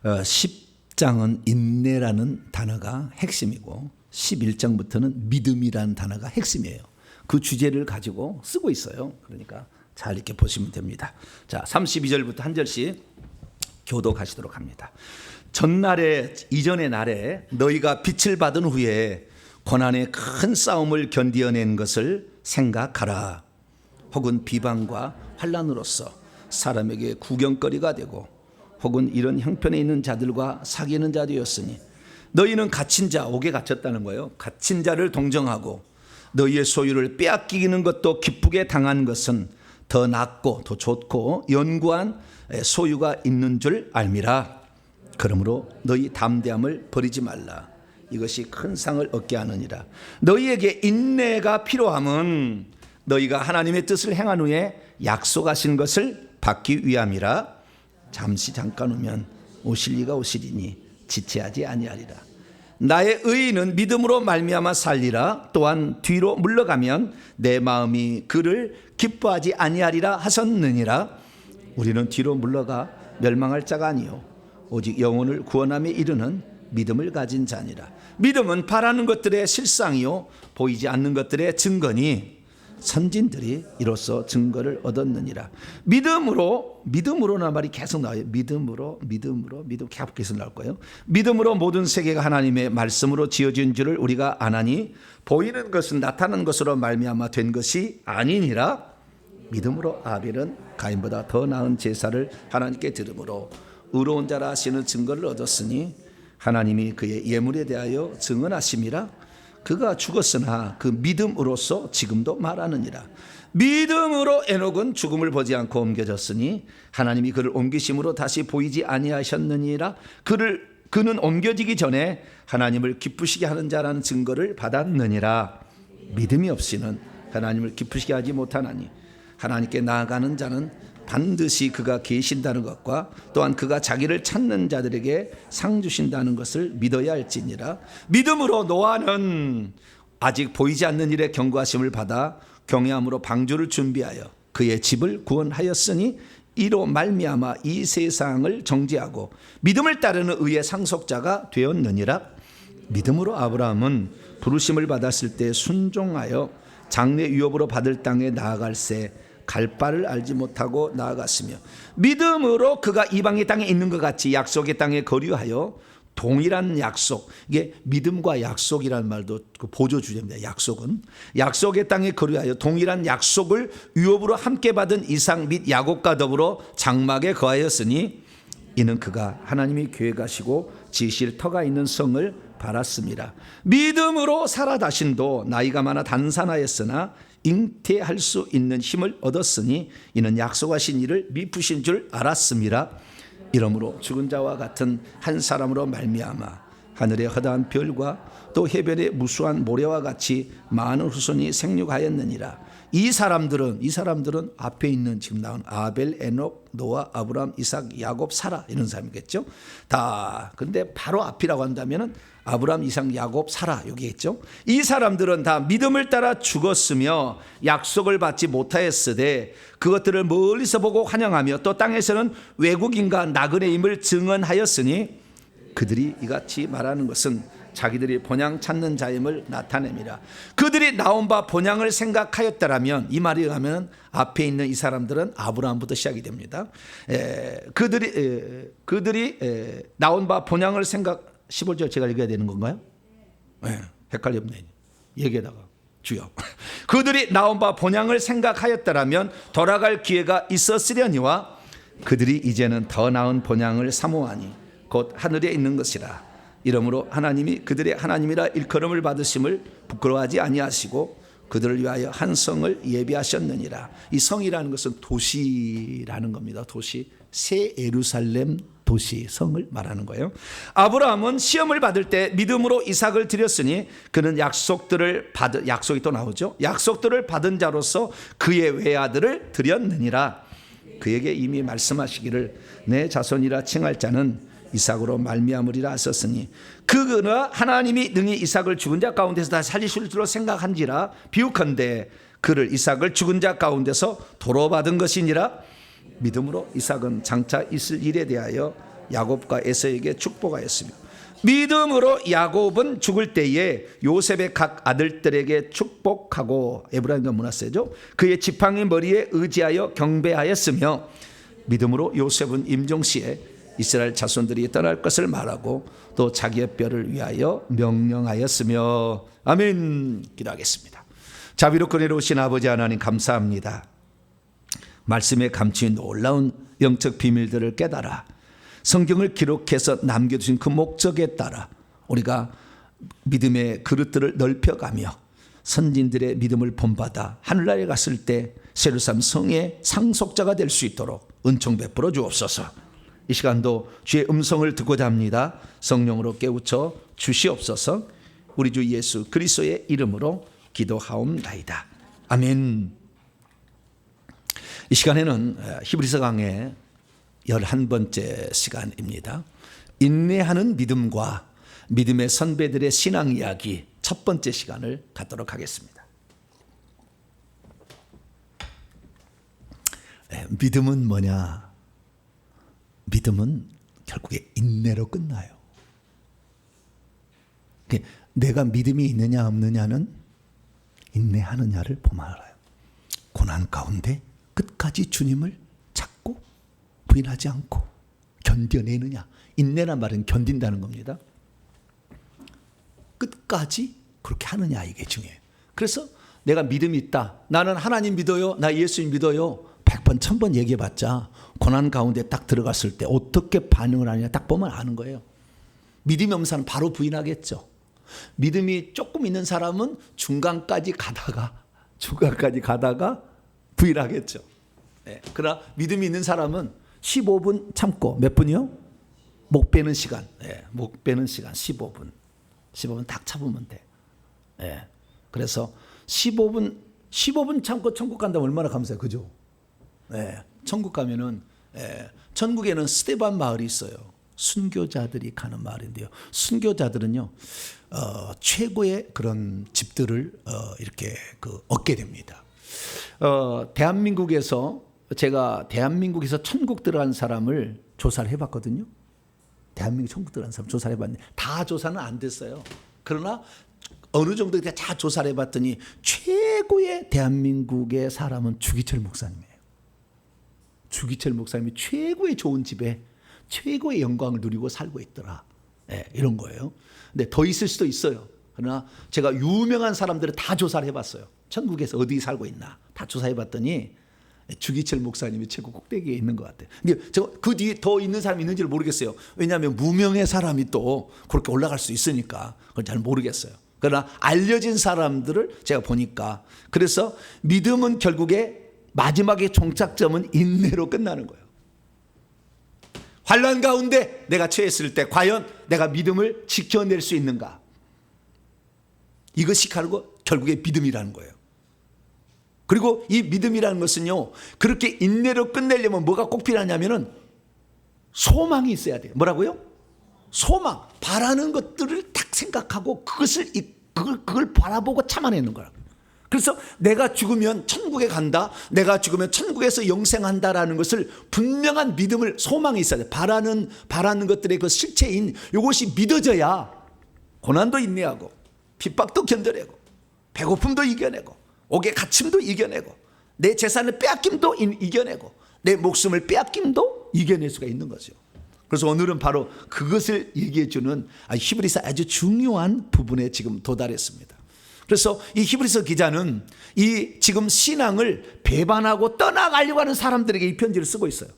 10장은 인내라는 단어가 핵심이고 11장부터는 믿음이라는 단어가 핵심이에요. 그 주제를 가지고 쓰고 있어요. 그러니까 잘 이렇게 보시면 됩니다. 자, 32절부터 한 절씩 교독하시도록 합니다. 전날에 이전의 날에 너희가 빛을 받은 후에 고난의 큰 싸움을 견디어낸 것을 생각하라. 혹은 비방과 환난으로서 사람에게 구경거리가 되고 혹은 이런 형편에 있는 자들과 사귀는 자되었으니 너희는 갇힌 자, 옥에 갇혔다는 거예요. 갇힌 자를 동정하고 너희의 소유를 빼앗기는 것도 기쁘게 당한 것은 더 낫고 더 좋고 연구한 소유가 있는 줄 알미라. 그러므로 너희 담대함을 버리지 말라. 이것이 큰 상을 얻게 하느니라. 너희에게 인내가 필요함은 너희가 하나님의 뜻을 행한 후에 약속하신 것을 받기 위함이라. 잠시 잠깐 오면 오실 이가 오시리니 지체하지 아니하리라. 나의 의인은 믿음으로 말미암아 살리라. 또한 뒤로 물러가면 내 마음이 그를 기뻐하지 아니하리라 하셨느니라. 우리는 뒤로 물러가 멸망할 자가 아니요 오직 영혼을 구원함에 이르는 믿음을 가진 자니라. 믿음은 바라는 것들의 실상이요 보이지 않는 것들의 증거니 선진들이 이로써 증거를 얻었느니라. 믿음으로나 말이 계속 나와요. 믿음 계속 나올 거예요. 믿음으로 모든 세계가 하나님의 말씀으로 지어진 줄을 우리가 아나니 보이는 것은 나타난 것으로 말미암아 된 것이 아니니라. 믿음으로 아벨은 가인보다 더 나은 제사를 하나님께 드림으로 의로운 자라 하시는 증거를 얻었으니 하나님이 그의 예물에 대하여 증언하심이라. 그가 죽었으나 그 믿음으로써 지금도 말하느니라. 믿음으로 에녹은 죽음을 보지 않고 옮겨졌으니 하나님이 그를 옮기심으로 다시 보이지 아니하셨느니라. 그는 옮겨지기 전에 하나님을 기쁘시게 하는 자라는 증거를 받았느니라. 믿음이 없이는 하나님을 기쁘시게 하지 못하나니 하나님께 나아가는 자는 반드시 그가 계신다는 것과 또한 그가 자기를 찾는 자들에게 상 주신다는 것을 믿어야 할지니라. 믿음으로 노아는 아직 보이지 않는 일에 경고하심을 받아 경외함으로 방주를 준비하여 그의 집을 구원하였으니 이로 말미암아 이 세상을 정죄하고 믿음을 따르는 의의 상속자가 되었느니라. 믿음으로 아브라함은 부르심을 받았을 때 순종하여 장래 유업으로 받을 땅에 나아갈새 갈 바를 알지 못하고 나아갔으며 믿음으로 그가 이방의 땅에 있는 것 같이 약속의 땅에 거류하여 동일한 약속, 이게 믿음과 약속이라는 말도 그 보조 주제입니다. 약속은 약속의 땅에 거류하여 동일한 약속을 유업으로 함께 받은 이삭 및 야곱과 더불어 장막에 거하였으니 이는 그가 하나님이 계획하시고 지으실 터가 있는 성을 바랐습니다. 믿음으로 사라 자신도 나이가 많아 단산하였으나 잉태할 수 있는 힘을 얻었으니 이는 약속하신 일을 미쁘신 줄 알았습니다. 이러므로 죽은 자와 같은 한 사람으로 말미암아 하늘의 허다한 별과 또 해변의 무수한 모래와 같이 많은 후손이 생육하였느니라. 이 사람들은 앞에 있는 지금 나온 아벨, 에녹, 노아, 아브라함, 이삭, 야곱, 사라 이런 사람이겠죠. 다 근데 바로 앞이라고 한다면은 아브라함, 이삭, 야곱, 사라 여기겠죠. 이 사람들은 다 믿음을 따라 죽었으며 약속을 받지 못하였으되 그것들을 멀리서 보고 환영하며 또 땅에서는 외국인과 나그네임을 증언하였으니 그들이 이같이 말하는 것은 자기들이 본향 찾는 자임을 나타냅니다. 그들이 나온 바 본향을 생각하였다라면 이 말에 의하면 앞에 있는 이 사람들은 아브라함부터 시작이 됩니다. 그들이 나온 바 본향을 생각 15절 제가 읽어야 되는 건가요? 헷갈렸네. 얘기하다가 주여. 그들이 나온 바 본향을 생각하였다라면 돌아갈 기회가 있었으려니와 그들이 이제는 더 나은 본향을 사모하니 곧 하늘에 있는 것이라. 이러므로 하나님이 그들의 하나님이라 일컬음을 받으심을 부끄러워하지 아니하시고 그들을 위하여 한 성을 예비하셨느니라. 이 성이라는 것은 도시라는 겁니다. 도시, 새 예루살렘 도시, 성을 말하는 거예요. 아브라함은 시험을 받을 때 믿음으로 이삭을 드렸으니 그는 약속이 또 나오죠. 약속들을 받은 자로서 그의 외아들을 드렸느니라. 그에게 이미 말씀하시기를 내 자손이라 칭할 자는 이삭으로 말미암으리라 하셨으니 그가 하나님이 능히 이삭을 죽은 자 가운데서 다시 살리실 줄로 생각한지라. 비유컨대 그를 이삭을 죽은 자 가운데서 도로 받은 것이니라. 믿음으로 이삭은 장차 있을 일에 대하여 야곱과 에서에게 축복하였으며 믿음으로 야곱은 죽을 때에 요셉의 각 아들들에게 축복하고 에브라임과 므낫세죠. 그의 지팡이 머리에 의지하여 경배하였으며 믿음으로 요셉은 임종시에 이스라엘 자손들이 떠날 것을 말하고 또 자기의 뼈를 위하여 명령하였으며. 아멘. 기도하겠습니다. 자비롭고 은혜로우신 아버지 하나님 감사합니다. 말씀에 감추인 놀라운 영적 비밀들을 깨달아 성경을 기록해서 남겨두신 그 목적에 따라 우리가 믿음의 그릇들을 넓혀가며 선진들의 믿음을 본받아 하늘나라에 갔을 때 예루살렘 성의 상속자가 될 수 있도록 은총 베풀어 주옵소서. 이 시간도 주의 음성을 듣고자 합니다. 성령으로 깨우쳐 주시옵소서. 우리 주 예수 그리스도의 이름으로 기도하옵나이다. 아멘. 이 시간에는 히브리서 강의 11번째 시간입니다. 인내하는 믿음과 믿음의 선배들의 신앙 이야기 첫 번째 시간을 갖도록 하겠습니다. 믿음은 뭐냐? 믿음은 결국에 인내로 끝나요. 내가 믿음이 있느냐 없느냐는 인내하느냐를 보면 알아요. 고난 가운데 끝까지 주님을 찾고 부인하지 않고 견뎌내느냐. 인내란 말은 견딘다는 겁니다. 끝까지 그렇게 하느냐 이게 중요해요. 그래서 내가 믿음이 있다. 나는 하나님 믿어요. 나 예수님 믿어요. 100번 1000번 얘기해봤자 고난 가운데 딱 들어갔을 때 어떻게 반응을 하느냐 딱 보면 아는 거예요. 믿음이 없는 사람은 바로 부인하겠죠. 믿음이 조금 있는 사람은 중간까지 가다가 부인하겠죠. 네. 그러나 믿음이 있는 사람은 15분 참고 몇 분이요? 목 빼는 시간. 네. 목 빼는 시간 15분 딱 참으면 돼. 네. 그래서 15분 참고 천국 간다면 얼마나 감사해요. 그죠? 네. 천국 가면은 천국에는 스데반 마을이 있어요. 순교자들이 가는 마을인데요. 순교자들은요 최고의 그런 집들을 이렇게 얻게 됩니다. 대한민국에서 천국 들어간 사람을 조사를 해봤거든요. 대한민국 천국 들어간 사람 조사를 해봤는데 다 조사는 안 됐어요. 그러나 어느 정도 다 조사를 해봤더니 최고의 대한민국의 사람은 주기철 목사님이에요. 주기철 목사님이 최고의 좋은 집에 최고의 영광을 누리고 살고 있더라. 이런 거예요. 근데 더 있을 수도 있어요. 그러나 제가 유명한 사람들을 다 조사를 해봤어요. 천국에서 어디 살고 있나 다 조사해봤더니 주기철 목사님이 최고 꼭대기에 있는 것 같아요. 근데 그 뒤에 더 있는 사람이 있는지를 모르겠어요. 왜냐하면 무명의 사람이 또 그렇게 올라갈 수 있으니까 그건 잘 모르겠어요. 그러나 알려진 사람들을 제가 보니까, 그래서 믿음은 결국에 마지막의 종착점은 인내로 끝나는 거예요. 환난 가운데 내가 처했을 때 과연 내가 믿음을 지켜낼 수 있는가? 이것이 결국에 믿음이라는 거예요. 그리고 이 믿음이라는 것은요, 그렇게 인내로 끝내려면 뭐가 꼭 필요하냐면은 소망이 있어야 돼요. 뭐라고요? 소망. 바라는 것들을 딱 생각하고 그걸 바라보고 참아내는 거라. 그래서 내가 죽으면 천국에 간다, 내가 죽으면 천국에서 영생한다라는 것을 분명한 믿음을, 소망이 있어야 돼. 바라는 것들의 그 실체인 이것이 믿어져야 고난도 인내하고 핍박도 견뎌내고 배고픔도 이겨내고 옥의 갇힘도 이겨내고 내 재산을 빼앗김도 이겨내고 내 목숨을 빼앗김도 이겨낼 수가 있는 거죠. 그래서 오늘은 바로 그것을 얘기해 주는 히브리서 아주 중요한 부분에 지금 도달했습니다. 그래서 이 히브리서 기자는 이 지금 신앙을 배반하고 떠나가려고 하는 사람들에게 이 편지를 쓰고 있어요.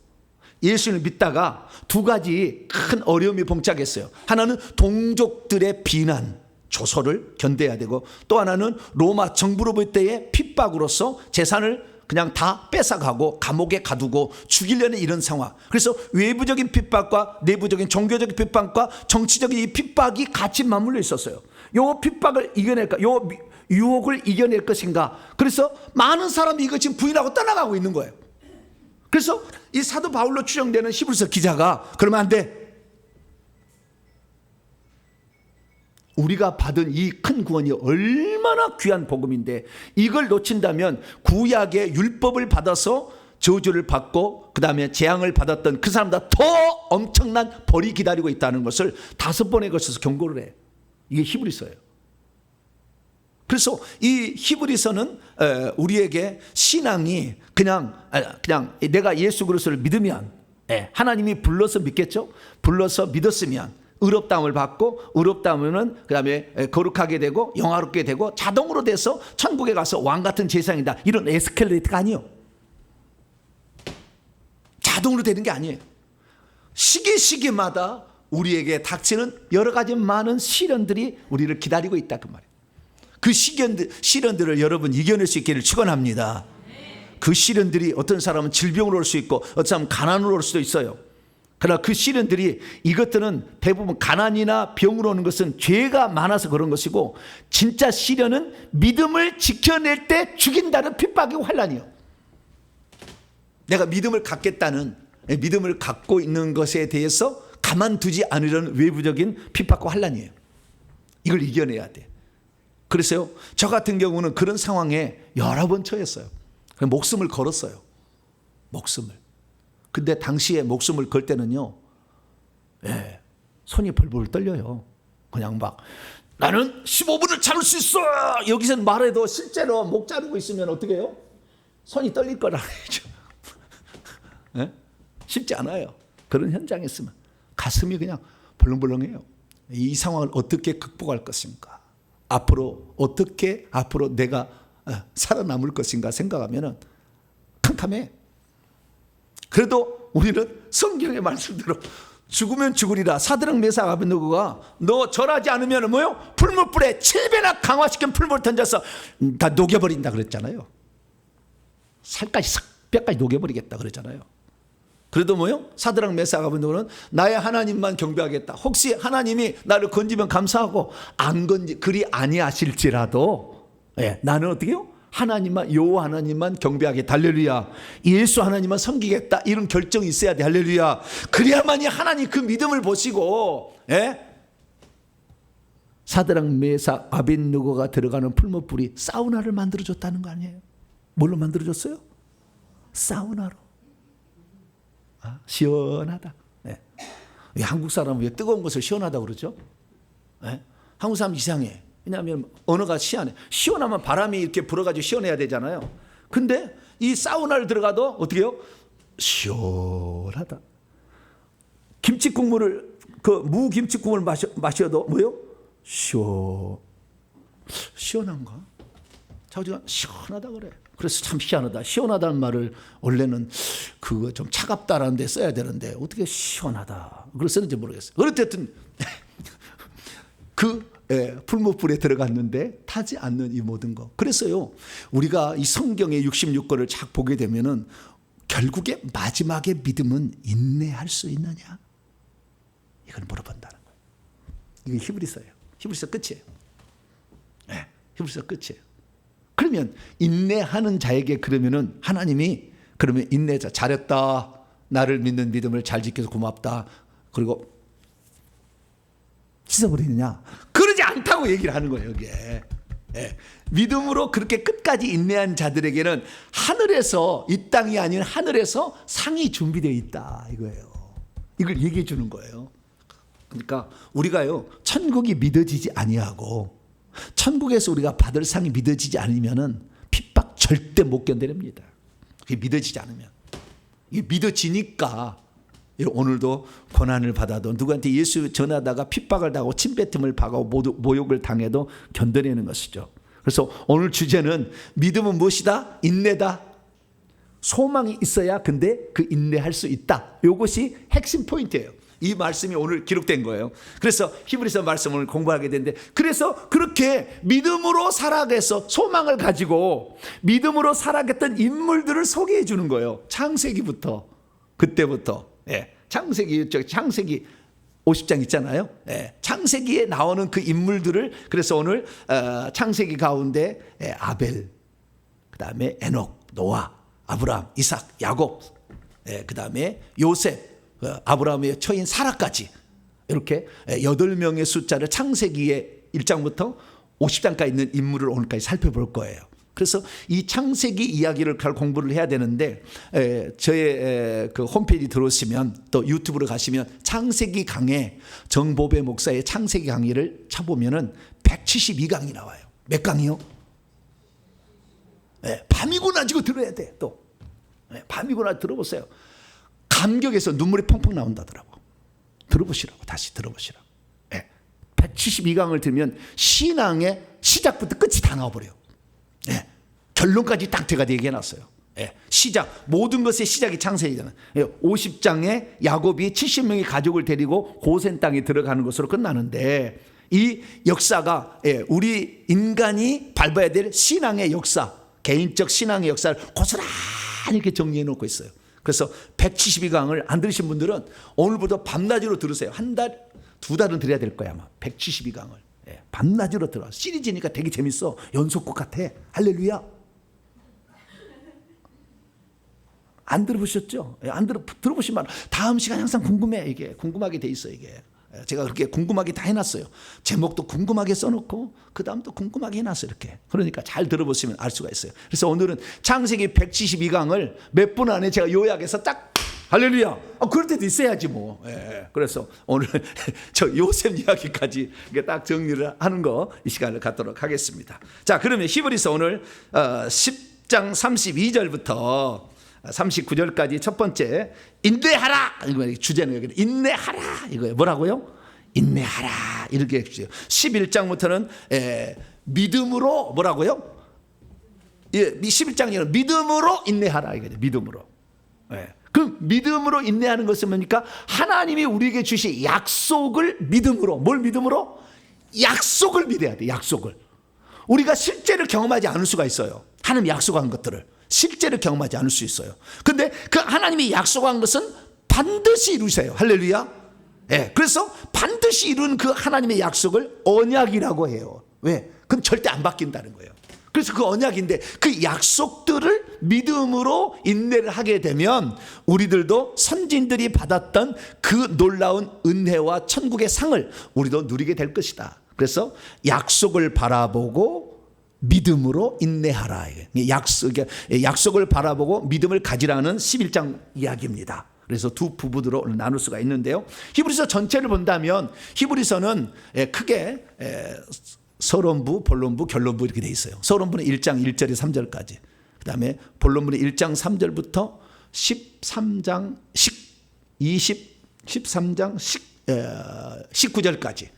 예수를 믿다가 두 가지 큰 어려움이 봉착했어요. 하나는 동족들의 비난, 조소를 견뎌야 되고, 또 하나는 로마 정부로부터의 핍박으로서 재산을 그냥 다 뺏어가고 감옥에 가두고 죽이려는 이런 상황. 그래서 외부적인 핍박과 내부적인 종교적인 핍박과 정치적인 이 핍박이 같이 맞물려 있었어요. 요 핍박을 이겨낼까, 요 유혹을 이겨낼 것인가. 그래서 많은 사람이 이거 지금 부인하고 떠나가고 있는 거예요. 그래서 이 사도 바울로 추정되는 히브리서 기자가 그러면 안 돼, 우리가 받은 이 큰 구원이 얼마나 귀한 복음인데 이걸 놓친다면 구약의 율법을 받아서 저주를 받고 그 다음에 재앙을 받았던 그 사람보다 더 엄청난 벌이 기다리고 있다는 것을 5번에 걸쳐서 경고를 해. 이게 히브리서예요. 그래서 이 히브리서는 우리에게 신앙이 그냥 내가 예수 그리스도를 믿으면, 하나님이 불러서 믿겠죠. 불러서 믿었으면 의롭다함을 받고, 의롭다함은 그 다음에 거룩하게 되고 영화롭게 되고 자동으로 돼서 천국에 가서 왕같은 재상이다, 이런 에스컬레이터가 아니에요. 자동으로 되는 게 아니에요. 시기마다 우리에게 닥치는 여러 가지 많은 시련들이 우리를 기다리고 있다, 그 말이에요. 그 시련들을 여러분 이겨낼 수 있기를 축원합니다. 그 시련들이 어떤 사람은 질병으로 올 수 있고 어떤 사람은 가난으로 올 수도 있어요. 그러나 그 시련들이, 이것들은 대부분 가난이나 병으로 오는 것은 죄가 많아서 그런 것이고, 진짜 시련은 믿음을 지켜낼 때 죽인다는 핍박이고 환난이에요. 내가 믿음을 갖겠다는, 믿음을 갖고 있는 것에 대해서 가만두지 않으려는 외부적인 핍박과 환난이에요. 이걸 이겨내야 돼. 그래서요, 저 같은 경우는 그런 상황에 여러 번 처했어요. 목숨을 걸었어요. 목숨을. 근데 당시에 목숨을 걸 때는요, 손이 벌벌 떨려요. 그냥 막 나는 15분을 참을 수 있어, 여기서 말해도 실제로 목 자르고 있으면 어떻게 해요? 손이 떨릴 거라 그러죠. 쉽지 않아요. 그런 현장에 있으면 가슴이 그냥 벌렁벌렁해요. 이 상황을 어떻게 극복할 것인가, 앞으로 내가 살아남을 것인가 생각하면 캄캄해. 그래도 우리는 성경의 말씀대로 죽으면 죽으리라. 사드락 메삭 아벳느고가 너 절하지 않으면 뭐요? 풀무불에 7배나 강화시킨 풀무를 던져서 다 녹여버린다 그랬잖아요. 살까지 싹 뼈까지 녹여버리겠다 그랬잖아요. 그래도 뭐요? 사드락 메삭 아벳느고는 나의 하나님만 경배하겠다. 혹시 하나님이 나를 건지면 감사하고 안 건지 그리 아니하실지라도 나는 어떻게 해요? 하나님만, 여호와 하나님만 경배하겠다. 할렐루야. 예수 하나님만 섬기겠다. 이런 결정이 있어야 돼. 할렐루야. 그래야만이 하나님 그 믿음을 보시고, 사드락 메삭 아벳느고가 들어가는 풀무불이 사우나를 만들어줬다는 거 아니에요? 뭘로 만들어줬어요? 사우나로. 시원하다. 한국 사람은 왜 뜨거운 것을 시원하다고 그러죠? 한국 사람 이상해. 왜냐하면 언어가 시원해. 시원하면 바람이 이렇게 불어가지고 시원해야 되잖아요. 근데 이 사우나를 들어가도 어떻게 해요? 시원하다. 김치 국물을 그 무김치국을 마셔도 뭐요? 시원한가? 자기가 시원하다 그래. 그래서 참 희한하다. 시원하다는 말을 원래는 그거 좀 차갑다라는 데 써야 되는데 어떻게 시원하다 그걸 쓰는지 모르겠어요. 어쨌든 풀무불에 들어갔는데 타지 않는 이 모든 거. 그래서요, 우리가 이 성경의 66권을 쫙 보게 되면은 결국에 마지막에 믿음은 인내할 수 있느냐? 이걸 물어본다는 거예요. 이게 히브리서예요. 히브리서 끝이에요. 네, 히브리서 끝이에요. 그러면 인내하는 자에게 그러면은 하나님이 그러면 인내자 잘했다. 나를 믿는 믿음을 잘 지켜서 고맙다. 그리고 씻어버리느냐? 그러지 않다고 얘기를 하는 거예요, 이게. 예. 믿음으로 그렇게 끝까지 인내한 자들에게는 하늘에서, 이 땅이 아닌 하늘에서 상이 준비되어 있다 이거예요. 이걸 얘기해 주는 거예요. 그러니까 우리가요, 천국이 믿어지지 아니하고 천국에서 우리가 받을 상이 믿어지지 않으면은 핍박 절대 못 견뎌냅니다. 그게 믿어지지 않으면. 이게 믿어지니까 오늘도 고난을 받아도 누구한테 예수 전하다가 핍박을 당하고 침뱉음을 받고 모욕을 당해도 견뎌내는 것이죠. 그래서 오늘 주제는 믿음은 무엇이다? 인내다. 소망이 있어야 근데 그 인내할 수 있다. 이것이 핵심 포인트예요. 이 말씀이 오늘 기록된 거예요. 그래서 히브리서 말씀을 공부하게 되는데, 그래서 그렇게 믿음으로 살아가서 소망을 가지고 믿음으로 살아갔던 인물들을 소개해 주는 거예요. 창세기부터, 그때부터. 예, 창세기 50장 있잖아요. 예, 창세기에 나오는 그 인물들을, 그래서 오늘 창세기 가운데 아벨, 그 다음에 에녹, 노아, 아브라함, 이삭, 야곱, 그 다음에 요셉, 아브라함의 처인 사라까지, 이렇게 8명의 숫자를 창세기의 1장부터 50장까지 있는 인물을 오늘까지 살펴볼 거예요. 그래서 이 창세기 이야기를 공부를 해야 되는데, 저의 그 홈페이지 들어오시면 또 유튜브로 가시면 창세기 강의, 정보배 목사의 창세기 강의를 쳐보면은 172강이 나와요. 몇 강이요? 밤이고 낮이고 들어야 돼. 또 밤이고 낮 들어보세요. 감격에서 눈물이 펑펑 나온다더라고. 들어보시라고. 다시 들어보시라고. 172강을 들으면 신앙의 시작부터 끝이 다 나와버려요. 결론까지 딱 제가 얘기해놨어요. 시작, 모든 것의 시작이 창세기잖아요. 50장에 야곱이 70명의 가족을 데리고 고센 땅에 들어가는 것으로 끝나는데, 이 역사가 우리 인간이 밟아야 될 신앙의 역사, 개인적 신앙의 역사를 고스란히 이렇게 정리해 놓고 있어요. 그래서 172강을 안 들으신 분들은 오늘부터 밤낮으로 들으세요. 한 달, 두 달은 들어야 될 거야 아마. 172강을 밤낮으로 들어. 시리즈니까 되게 재밌어. 연속곡 같아. 할렐루야. 안 들어보셨죠? 안 들어보시면 다음 시간 항상 궁금해. 이게 궁금하게 돼 있어. 이게 제가 그렇게 궁금하게 다 해놨어요. 제목도 궁금하게 써놓고 그 다음도 궁금하게 해놨어요. 이렇게. 그러니까 잘 들어보시면 알 수가 있어요. 그래서 오늘은 창세기 172강을 몇 분 안에 제가 요약해서 딱, 할렐루야. 그럴 때도 있어야지 뭐. 그래서 오늘 저 요셉 이야기까지 딱 정리를 하는 거 이 시간을 갖도록 하겠습니다. 자, 그러면 히브리서 오늘 10장 32절부터 39절까지 첫 번째, 인내하라. 이거 주제는 여기 인내하라. 이거예요. 뭐라고요? 인내하라. 이렇게 해주세요. 11장부터는 믿음으로 뭐라고요? 11장에는 믿음으로 인내하라. 이거예요. 믿음으로. 그 믿음으로 인내하는 것은 뭡니까? 하나님이 우리에게 주신 약속을 믿음으로. 뭘 믿음으로? 약속을 믿어야 돼. 약속을. 우리가 실제를 경험하지 않을 수가 있어요. 하나님 약속한 것들을 실제로 경험하지 않을 수 있어요. 근데 그 하나님이 약속한 것은 반드시 이루세요. 할렐루야. 그래서 반드시 이룬 그 하나님의 약속을 언약이라고 해요. 왜? 그건 절대 안 바뀐다는 거예요. 그래서 그 언약인데 그 약속들을 믿음으로 인내를 하게 되면 우리들도 선진들이 받았던 그 놀라운 은혜와 천국의 상을 우리도 누리게 될 것이다. 그래서 약속을 바라보고 믿음으로 인내하라. 약속을 바라보고 믿음을 가지라는 11장 이야기입니다. 그래서 두 부부로 나눌 수가 있는데요. 히브리서 전체를 본다면 히브리서는 크게 서론부, 본론부, 결론부 이렇게 돼 있어요. 서론부는 1장 1절에 3절까지. 그 다음에 본론부는 1장 3절부터 13장 13장 19절까지.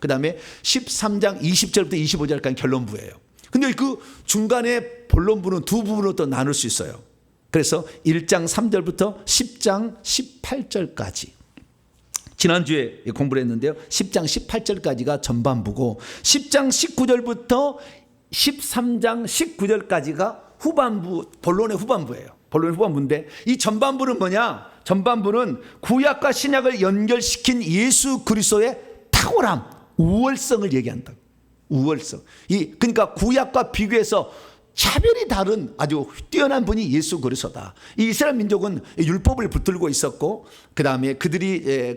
그 다음에 13장 20절부터 25절까지 결론부예요. 근데 그 중간에 본론부는 두 부분으로 또 나눌 수 있어요. 그래서 1장 3절부터 10장 18절까지. 지난주에 공부를 했는데요. 10장 18절까지가 전반부고 10장 19절부터 13장 19절까지가 후반부, 본론의 후반부예요. 본론의 후반부인데 이 전반부는 뭐냐? 전반부는 구약과 신약을 연결시킨 예수 그리스도의 탁월함, 우월성을 얘기한다. 우월성. 그러니까 구약과 비교해서 차별이 다른 아주 뛰어난 분이 예수 그리스도다. 이 이스라엘 민족은 율법을 붙들고 있었고, 그 다음에 그들이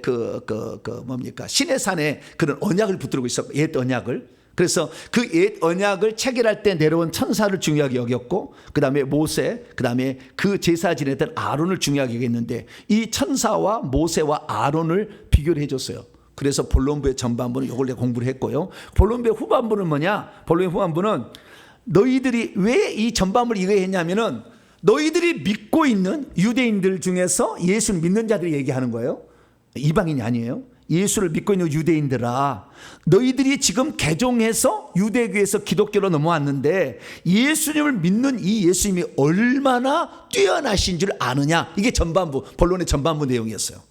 뭡니까 시내 산에 그런 언약을 붙들고 있었고, 옛 언약을. 그래서 그 옛 언약을 체결할 때 내려온 천사를 중요하게 여겼고, 그 다음에 모세, 그 다음에 그 제사 지냈던 아론을 중요하게 여겼는데 이 천사와 모세와 아론을 비교를 해줬어요. 그래서 본론부의 전반부는 이걸 내가 공부를 했고요. 본론부의 후반부는 뭐냐? 본론의 후반부는 너희들이 왜 이 전반부를 이거 했냐면은 너희들이 믿고 있는 유대인들 중에서 예수를 믿는 자들이 얘기하는 거예요. 이방인이 아니에요. 예수를 믿고 있는 유대인들아, 너희들이 지금 개종해서 유대교에서 기독교로 넘어왔는데 예수님을 믿는 이 예수님이 얼마나 뛰어나신 줄 아느냐. 이게 전반부, 본론의 전반부 내용이었어요.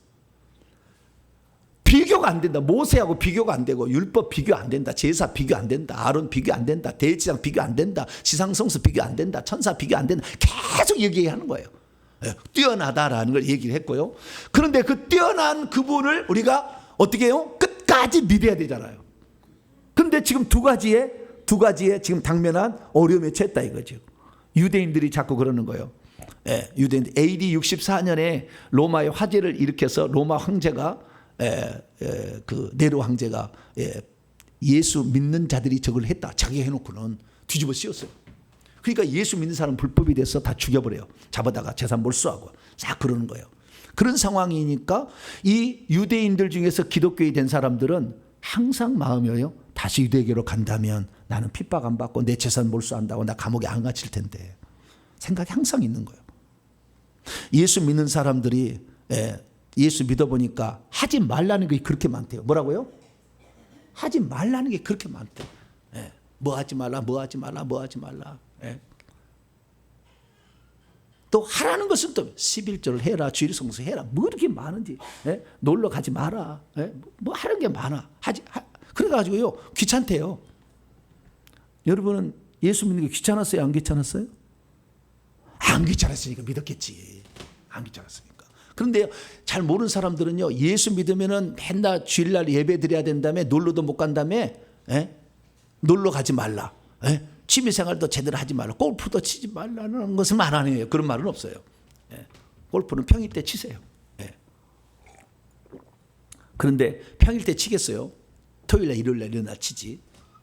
비교가 안 된다. 모세하고 비교가 안 되고, 율법 비교 안 된다. 제사 비교 안 된다. 아론 비교 안 된다. 대제사장 비교 안 된다. 지상성수 비교 안 된다. 천사 비교 안 된다. 계속 얘기하는 거예요. 뛰어나다라는 걸 얘기를 했고요. 그런데 그 뛰어난 그분을 우리가 어떻게 해요? 끝까지 믿어야 되잖아요. 그런데 지금 두 가지에 지금 당면한 어려움에 처했다 이거죠. 유대인들이 자꾸 그러는 거예요. 유대인들 AD 64년에 로마의 화재를 일으켜서 로마 황제가 그 네로 황제가 예수 믿는 자들이 저걸 했다 자기 해놓고는 뒤집어 씌웠어요. 그러니까 예수 믿는 사람 불법이 돼서 다 죽여버려요. 잡아다가 재산 몰수하고 싹 그러는 거예요. 그런 상황이니까 이 유대인들 중에서 기독교인이 된 사람들은 항상 마음이에요. 다시 유대교로 간다면 나는 핍박 안 받고 내 재산 몰수한다고 나 감옥에 안 갇힐 텐데 생각이 항상 있는 거예요. 예수 믿는 사람들이 예수 믿어보니까 하지 말라는 게 그렇게 많대요. 뭐라고요? 하지 말라는 게 그렇게 많대요. 뭐 하지 말라, 뭐 하지 말라, 뭐 하지 말라. 또 하라는 것은 또 11조를 해라, 주일 성수 해라. 뭐 이렇게 많은지. 놀러 가지 마라. 뭐 하는 게 많아. 그래가지고요 귀찮대요. 여러분은 예수 믿는 게 귀찮았어요? 안 귀찮았어요? 안 귀찮았으니까 믿었겠지. 안 귀찮았으니까. 그런데 잘 모르는 사람들은요, 예수 믿으면은 맨날 주일날 예배 드려야 된다며, 놀러도 못 간다며, 놀러 가지 말라. 취미생활도 제대로 하지 말라. 골프도 치지 말라는 것은 말 안 해요. 그런 말은 없어요. 골프는 평일 때 치세요. 그런데 평일 때 치겠어요? 토요일날, 일요일날 일어나 치지.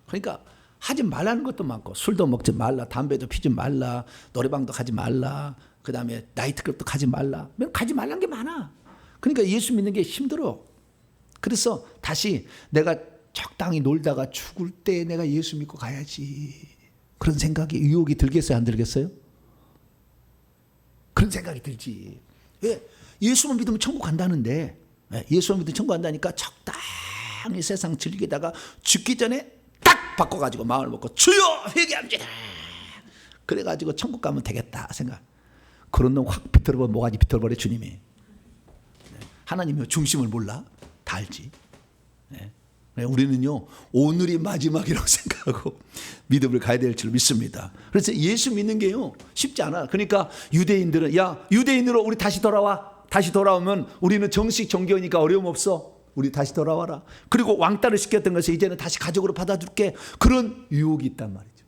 그러니까 하지 말라는 것도 많고, 술도 먹지 말라, 담배도 피지 말라, 노래방도 가지 말라, 그 다음에 나이트클럽도 가지 말라. 가지 말라는 게 많아. 그러니까 예수 믿는 게 힘들어. 그래서 다시 내가 적당히 놀다가 죽을 때 내가 예수 믿고 가야지. 그런 생각이, 유혹이 들겠어요? 안 들겠어요? 그런 생각이 들지. 왜? 예수만 믿으면 천국 간다는데, 예수만 믿으면 천국 간다니까 적당히 세상 즐기다가 죽기 전에 딱 바꿔가지고 마음을 먹고 주여 회개합니다. 그래가지고 천국 가면 되겠다 생각. 그런 놈 확 비틀어버려, 모가지 비틀어버려 주님이. 하나님이 중심을 몰라? 다 알지. 우리는요 오늘이 마지막이라고 생각하고 믿음을 가야 될 줄 믿습니다. 그래서 예수 믿는 게요 쉽지 않아. 그러니까 유대인들은 야 유대인으로 우리 다시 돌아와. 다시 돌아오면 우리는 정식 종교니까 어려움 없어. 우리 다시 돌아와라. 그리고 왕따를 시켰던 것을 이제는 다시 가족으로 받아줄게. 그런 유혹이 있단 말이죠.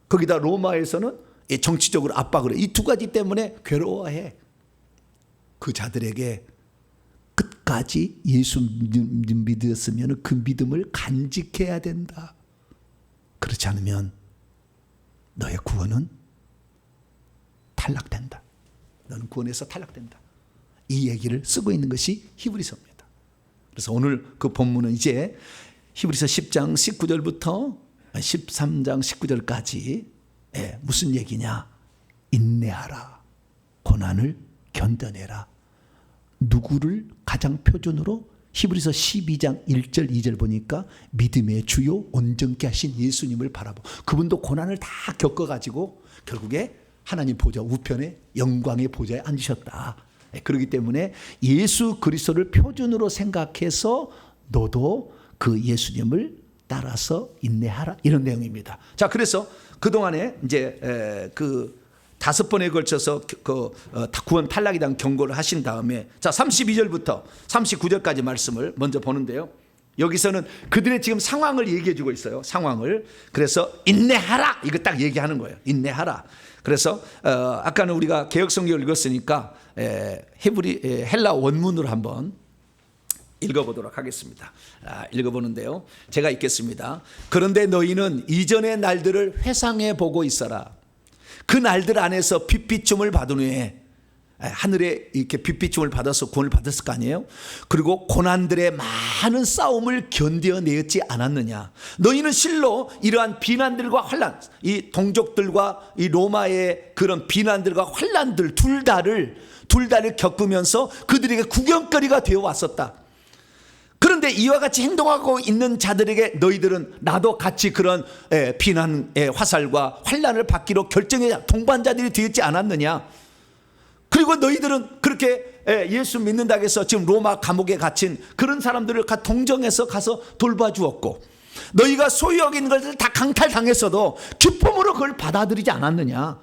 거기다 로마에서는 정치적으로 압박을 해. 이 두 가지 때문에 괴로워해. 그 자들에게 끝까지 예수 믿었으면 그 믿음을 간직해야 된다. 그렇지 않으면 너의 구원은 탈락된다. 너는 구원에서 탈락된다. 이 얘기를 쓰고 있는 것이 히브리서입니다. 그래서 오늘 그 본문은 이제 히브리서 10장 19절부터 13장 19절까지 무슨 얘기냐? 인내하라. 고난을 견뎌내라. 누구를 가장 표준으로? 히브리서 12장 1절 2절 보니까 믿음의 주요 온전케 하신 예수님을 바라보고 그분도 고난을 다 겪어가지고 결국에 하나님 보좌 우편에 영광의 보좌에 앉으셨다. 그렇기 때문에 예수 그리스도를 표준으로 생각해서 너도 그 예수님을 따라서 인내하라, 이런 내용입니다. 자, 그래서 그동안에 이제 그 5번에 걸쳐서 구원 탈락에 대한 경고를 하신 다음에 자 32절부터 39절까지 말씀을 먼저 보는데요. 여기서는 그들의 지금 상황을 얘기해 주고 있어요. 상황을. 그래서 인내하라, 이거 딱 얘기하는 거예요. 인내하라. 그래서 아까는 우리가 개역성경을 읽었으니까 헬라 원문으로 한번 읽어보도록 하겠습니다. 읽어보는데요, 제가 읽겠습니다. 그런데 너희는 이전의 날들을 회상해 보고 있어라. 그 날들 안에서 빛비춤을 받은 후에 하늘에 이렇게 빛비춤을 받아서 구원을 받았을 거 아니에요. 그리고 고난들의 많은 싸움을 견뎌내었지 않았느냐. 너희는 실로 이러한 비난들과 환난, 이 동족들과 이 로마의 그런 비난들과 환난들 둘 다를 겪으면서 그들에게 구경거리가 되어 왔었다. 그런데 이와 같이 행동하고 있는 자들에게 너희들은 나도 같이 그런 비난의 화살과 환난을 받기로 결정해 동반자들이 되었지 않았느냐. 그리고 너희들은 그렇게 예수 믿는다고 해서 지금 로마 감옥에 갇힌 그런 사람들을 동정해서 가서 돌봐주었고, 너희가 소유하고 있는 것을 다 강탈당했어도 기쁨으로 그걸 받아들이지 않았느냐.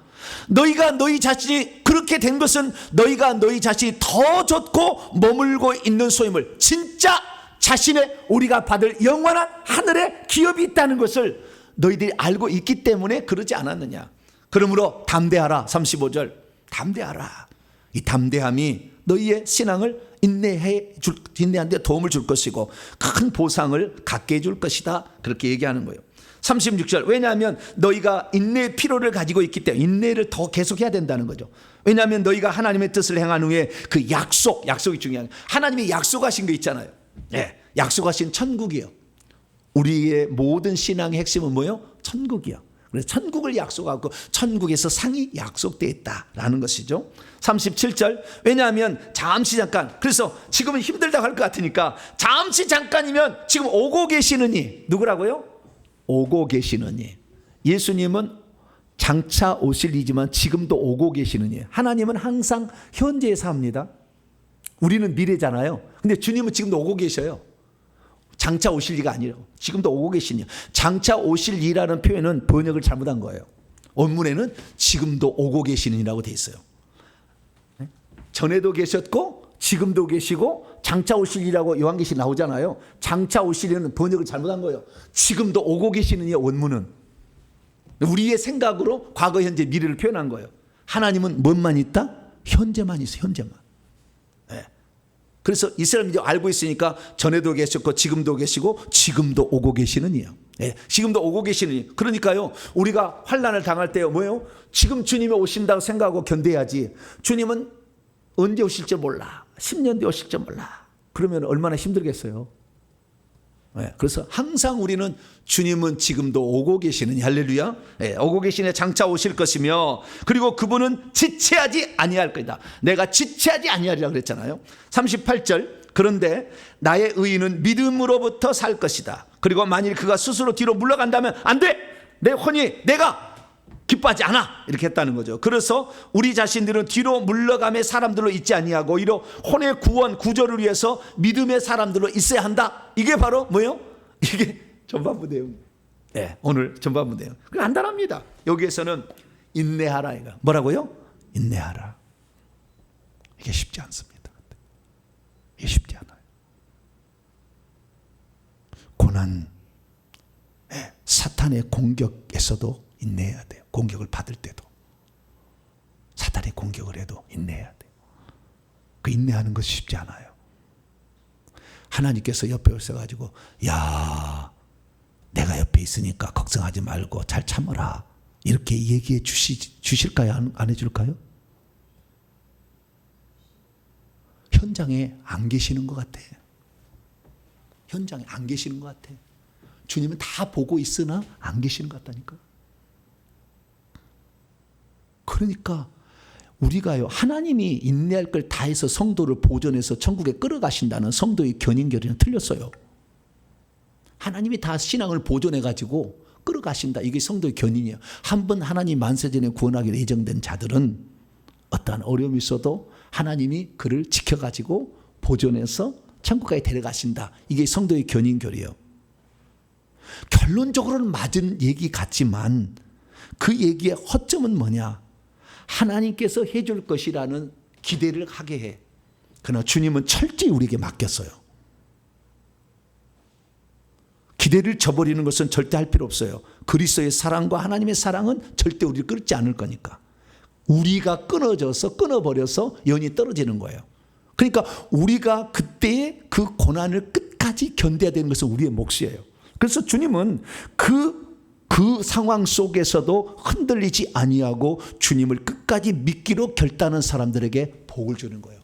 너희가 너희 자신이 그렇게 된 것은 너희가 너희 자신이 더 좋고 머물고 있는 소임을, 진짜 자신의 우리가 받을 영원한 하늘의 기업이 있다는 것을 너희들이 알고 있기 때문에 그러지 않았느냐. 그러므로 담대하라. 35절 담대하라. 이 담대함이 너희의 신앙을 인내하는 데 도움을 줄 것이고 큰 보상을 갖게 해줄 것이다. 그렇게 얘기하는 거예요. 36절 왜냐하면 너희가 인내의 필요를 가지고 있기 때문에 인내를 더 계속해야 된다는 거죠. 왜냐하면 너희가 하나님의 뜻을 행한 후에 그 약속이 중요한, 하나님이 약속하신 거 있잖아요. 네, 약속하신 천국이요. 우리의 모든 신앙의 핵심은 뭐예요? 천국이요. 그래서 천국을 약속하고 천국에서 상이 약속되어 있다라는 것이죠. 37절 왜냐하면 잠시 잠깐, 그래서 지금은 힘들다고 할 것 같으니까 잠시 잠깐이면 지금 오고 계시느니, 누구라고요? 오고 계시느니. 예수님은 장차 오실 이지만 지금도 오고 계시느니. 하나님은 항상 현재에 삽니다. 우리는 미래잖아요. 근데 주님은 지금도 오고 계셔요. 장차 오실 이가 아니라고. 지금도 오고 계시니. 장차 오실 이라는 표현은 번역을 잘못한 거예요. 원문에는 지금도 오고 계시느니라고 돼 있어요. 전에도 계셨고 지금도 계시고 장차 오실 이라고 요한계시 나오잖아요. 장차 오실 이는 번역을 잘못한 거예요. 지금도 오고 계시느니 원문은 우리의 생각으로 과거, 현재, 미래를 표현한 거예요. 하나님은 뭔만 있다? 현재만 있어요. 현재만. 그래서 이스라엘이 알고 있으니까 전에도 계셨고 지금도 계시고 지금도 오고 계시느니요. 지금도 오고 계시느니. 그러니까요, 우리가 환난을 당할 때 뭐예요? 지금 주님이 오신다고 생각하고 견뎌야지. 주님은 언제 오실지 몰라. 10년 뒤에 오실지 몰라. 그러면 얼마나 힘들겠어요. 그래서 항상 우리는 주님은 지금도 오고 계시느니, 할렐루야. 오고 계시네. 장차 오실 것이며, 그리고 그분은 지체하지 아니할 것이다. 내가 지체하지 아니하리라 그랬잖아요. 38절 그런데 나의 의인은 믿음으로부터 살 것이다. 그리고 만일 그가 스스로 뒤로 물러간다면 안 돼. 내 혼이 내가 기뻐하지 않아. 이렇게 했다는 거죠. 그래서 우리 자신들은 뒤로 물러감의 사람들로 있지 아니하고 오히려 혼의 구원 구조를 위해서 믿음의 사람들로 있어야 한다. 이게 바로 뭐예요? 이게 전반부 내용. 오늘 전반부 내용. 간단합니다. 여기에서는 인내하라. 이거 뭐라고요? 인내하라. 이게 쉽지 않습니다. 이게 쉽지 않아요. 고난, 사탄의 공격에서도 인내해야 돼요. 공격을 받을 때도 사탄의 공격을 해도 인내해야 돼요. 그 인내하는 것이 쉽지 않아요. 하나님께서 옆에 오셔가지고 야, 내가 옆에 있으니까 걱정하지 말고 잘 참아라 이렇게 얘기해 주실까요? 안 해줄까요? 현장에 안 계시는 것 같아. 현장에 안 계시는 것 같아. 주님은 다 보고 있으나 안 계시는 것 같다니까. 그러니까 우리가요, 하나님이 인내할 걸 다해서 성도를 보존해서 천국에 끌어가신다는 성도의 견인결의는 틀렸어요. 하나님이 다 신앙을 보존해가지고 끌어가신다. 이게 성도의 견인이에요. 한번 하나님 만세전에 구원하기로 예정된 자들은 어떠한 어려움이 있어도 하나님이 그를 지켜가지고 보존해서 천국까지 데려가신다. 이게 성도의 견인결이에요. 결론적으로는 맞은 얘기 같지만 그 얘기의 허점은 뭐냐? 하나님께서 해줄 것이라는 기대를 하게 해. 그러나 주님은 철저히 우리에게 맡겼어요. 기대를 저버리는 것은 절대 할 필요 없어요. 그리스도의 사랑과 하나님의 사랑은 절대 우리를 끊지 않을 거니까. 우리가 끊어져서 끊어버려서 연이 떨어지는 거예요. 그러니까 우리가 그때의 그 고난을 끝까지 견뎌야 되는 것은 우리의 몫이에요. 그래서 주님은 그 상황 속에서도 흔들리지 아니하고 주님을 끝까지 믿기로 결단한 사람들에게 복을 주는 거예요.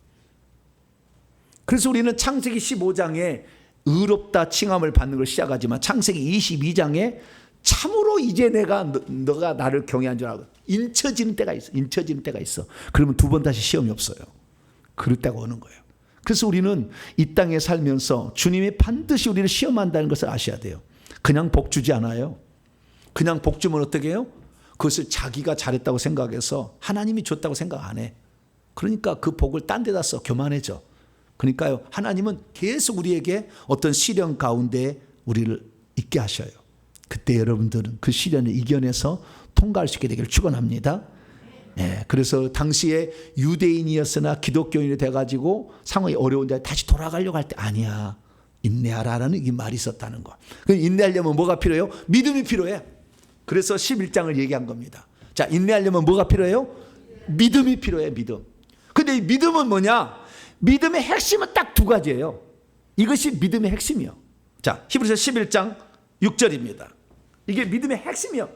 그래서 우리는 창세기 15장에 의롭다 칭함을 받는 걸 시작하지만 창세기 22장에 참으로 이제 너가 나를 경외한 줄 알고 인쳐지는 때가 있어. 인쳐지는 때가 있어. 그러면 두 번 다시 시험이 없어요. 그럴 때가 오는 거예요. 그래서 우리는 이 땅에 살면서 주님이 반드시 우리를 시험한다는 것을 아셔야 돼요. 그냥 복 주지 않아요. 그냥 복 주면 어떻게 해요? 그것을 자기가 잘했다고 생각해서 하나님이 줬다고 생각 안 해. 그러니까 그 복을 딴 데다 써. 교만해져. 그러니까요, 하나님은 계속 우리에게 어떤 시련 가운데 우리를 있게 하셔요. 그때 여러분들은 그 시련을 이겨내서 통과할 수 있게 되기를 축원합니다. 네, 그래서 당시에 유대인이었으나 기독교인이 돼가지고 상황이 어려운데 다시 돌아가려고 할 때 아니야. 인내하라라는 이 말이 있었다는 거. 인내하려면 뭐가 필요해요? 믿음이 필요해. 그래서 11장을 얘기한 겁니다. 자, 인내하려면 뭐가 필요해요? 믿음이 필요해, 믿음. 근데 이 믿음은 뭐냐? 믿음의 핵심은 딱 두 가지예요. 이것이 믿음의 핵심이요. 자, 히브리서 11장 6절입니다. 이게 믿음의 핵심이요.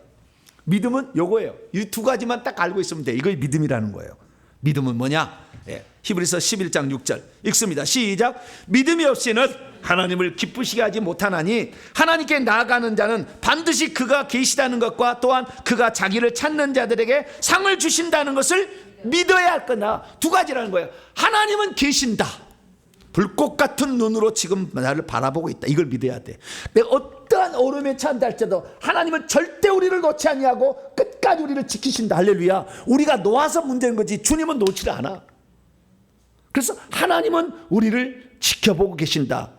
믿음은 요거예요. 이 두 가지만 딱 알고 있으면 돼. 이걸 믿음이라는 거예요. 믿음은 뭐냐? 예, 히브리서 11장 6절 읽습니다. 시작. 믿음이 없이는 하나님을 기쁘시게 하지 못하나니 하나님께 나아가는 자는 반드시 그가 계시다는 것과 또한 그가 자기를 찾는 자들에게 상을 주신다는 것을 믿어야 할 거나 두 가지라는 거예요. 하나님은 계신다. 불꽃 같은 눈으로 지금 나를 바라보고 있다. 이걸 믿어야 돼. 내가 어떠한 어려움에 처한다 할지라도 하나님은 절대 우리를 놓지 아니하고 끝까지 우리를 지키신다. 할렐루야. 우리가 놓아서 문제인 거지 주님은 놓지를 않아. 그래서 하나님은 우리를 지켜보고 계신다.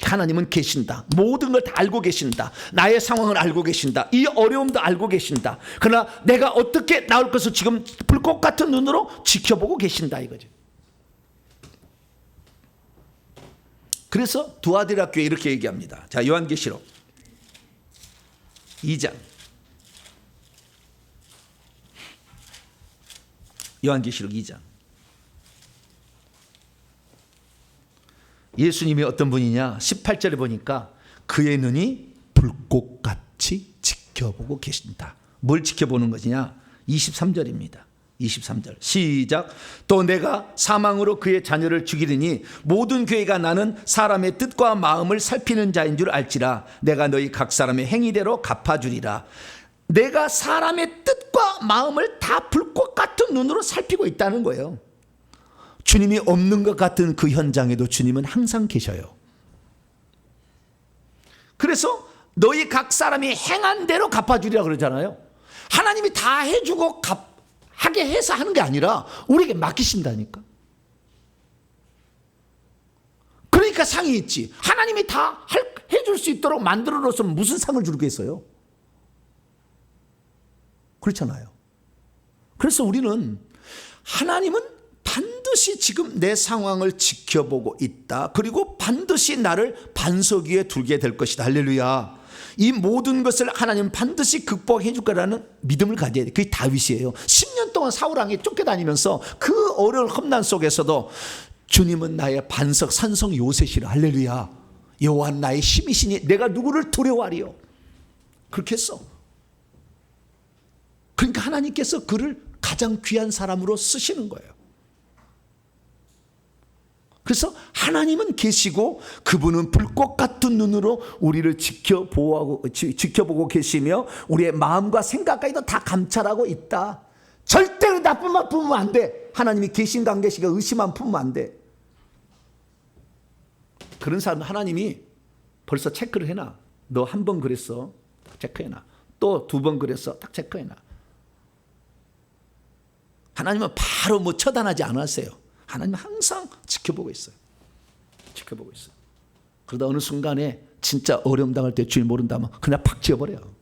하나님은 계신다. 모든 걸 다 알고 계신다. 나의 상황을 알고 계신다. 이 어려움도 알고 계신다. 그러나 내가 어떻게 나올 것을 지금 불꽃 같은 눈으로 지켜보고 계신다 이거죠. 그래서 두아디라 교회 이렇게 얘기합니다. 자, 요한계시록 2장. 요한계시록 2장. 예수님이 어떤 분이냐? 18절에 보니까 그의 눈이 불꽃같이 지켜보고 계신다. 뭘 지켜보는 것이냐? 23절입니다. 23절 시작. 또 내가 사망으로 그의 자녀를 죽이리니 모든 교회가 나는 사람의 뜻과 마음을 살피는 자인 줄 알지라. 내가 너희 각 사람의 행위대로 갚아주리라. 내가 사람의 뜻과 마음을 다 불꽃 같은 눈으로 살피고 있다는 거예요. 주님이 없는 것 같은 그 현장에도 주님은 항상 계셔요. 그래서 너희 각 사람이 행한 대로 갚아주리라 그러잖아요. 하나님이 다 해주고 하게 해서 하는 게 아니라 우리에게 맡기신다니까. 그러니까 상이 있지. 하나님이 다 해줄 수 있도록 만들어놓으면 무슨 상을 주겠어요? 그렇잖아요. 그래서 우리는 하나님은 반드시 지금 내 상황을 지켜보고 있다. 그리고 반드시 나를 반석 위에 두게 될 것이다. 할렐루야. 이 모든 것을 하나님은 반드시 극복해 줄 거라는 믿음을 가져야 돼. 그게 다윗이에요. 10년 동안 사울왕에 쫓겨다니면서 그 어려운 험난 속에서도 주님은 나의 반석 산성 요셉이라. 할렐루야. 여호와 나의 힘이시니 내가 누구를 두려워하리요. 그렇게 했어. 그러니까 하나님께서 그를 가장 귀한 사람으로 쓰시는 거예요. 그래서 하나님은 계시고 그분은 불꽃 같은 눈으로 우리를 지켜보고 계시며 우리의 마음과 생각까지도 다 감찰하고 있다. 절대로 나쁜만 품으면 안 돼. 하나님이 계신가 안 계신가 의심만 품으면 안 돼. 그런 사람 하나님이 벌써 체크를 해놔. 너 한 번 그랬어. 딱 체크해놔. 또 두 번 그랬어. 딱 체크해놔. 하나님은 바로 뭐 처단하지 않았어요. 하나님은 항상 지켜보고 있어요. 지켜보고 있어요. 그러다 어느 순간에 진짜 어려움 당할 때 주인 모른다면 그냥 팍 지어버려요.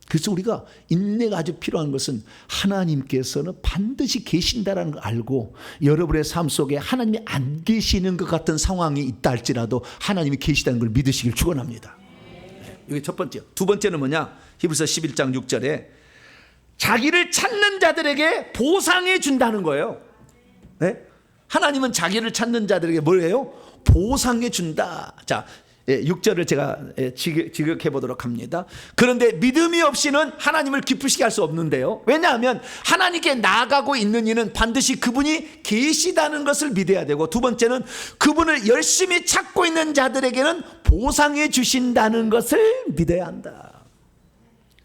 그래서 우리가 인내가 아주 필요한 것은 하나님께서는 반드시 계신다라는 걸 알고 여러분의 삶 속에 하나님이 안 계시는 것 같은 상황이 있다 할지라도 하나님이 계시다는 걸 믿으시길 축원합니다. 이게 첫 번째. 두 번째는 뭐냐? 히브리서 11장 6절에 자기를 찾는 자들에게 보상해 준다는 거예요. 네? 하나님은 자기를 찾는 자들에게 뭘 해요? 보상해 준다. 자, 6절을 제가 직역해 보도록 합니다. 그런데 믿음이 없이는 하나님을 기쁘시게 할 수 없는데요. 왜냐하면 하나님께 나아가고 있는 이는 반드시 그분이 계시다는 것을 믿어야 되고, 두 번째는 그분을 열심히 찾고 있는 자들에게는 보상해 주신다는 것을 믿어야 한다.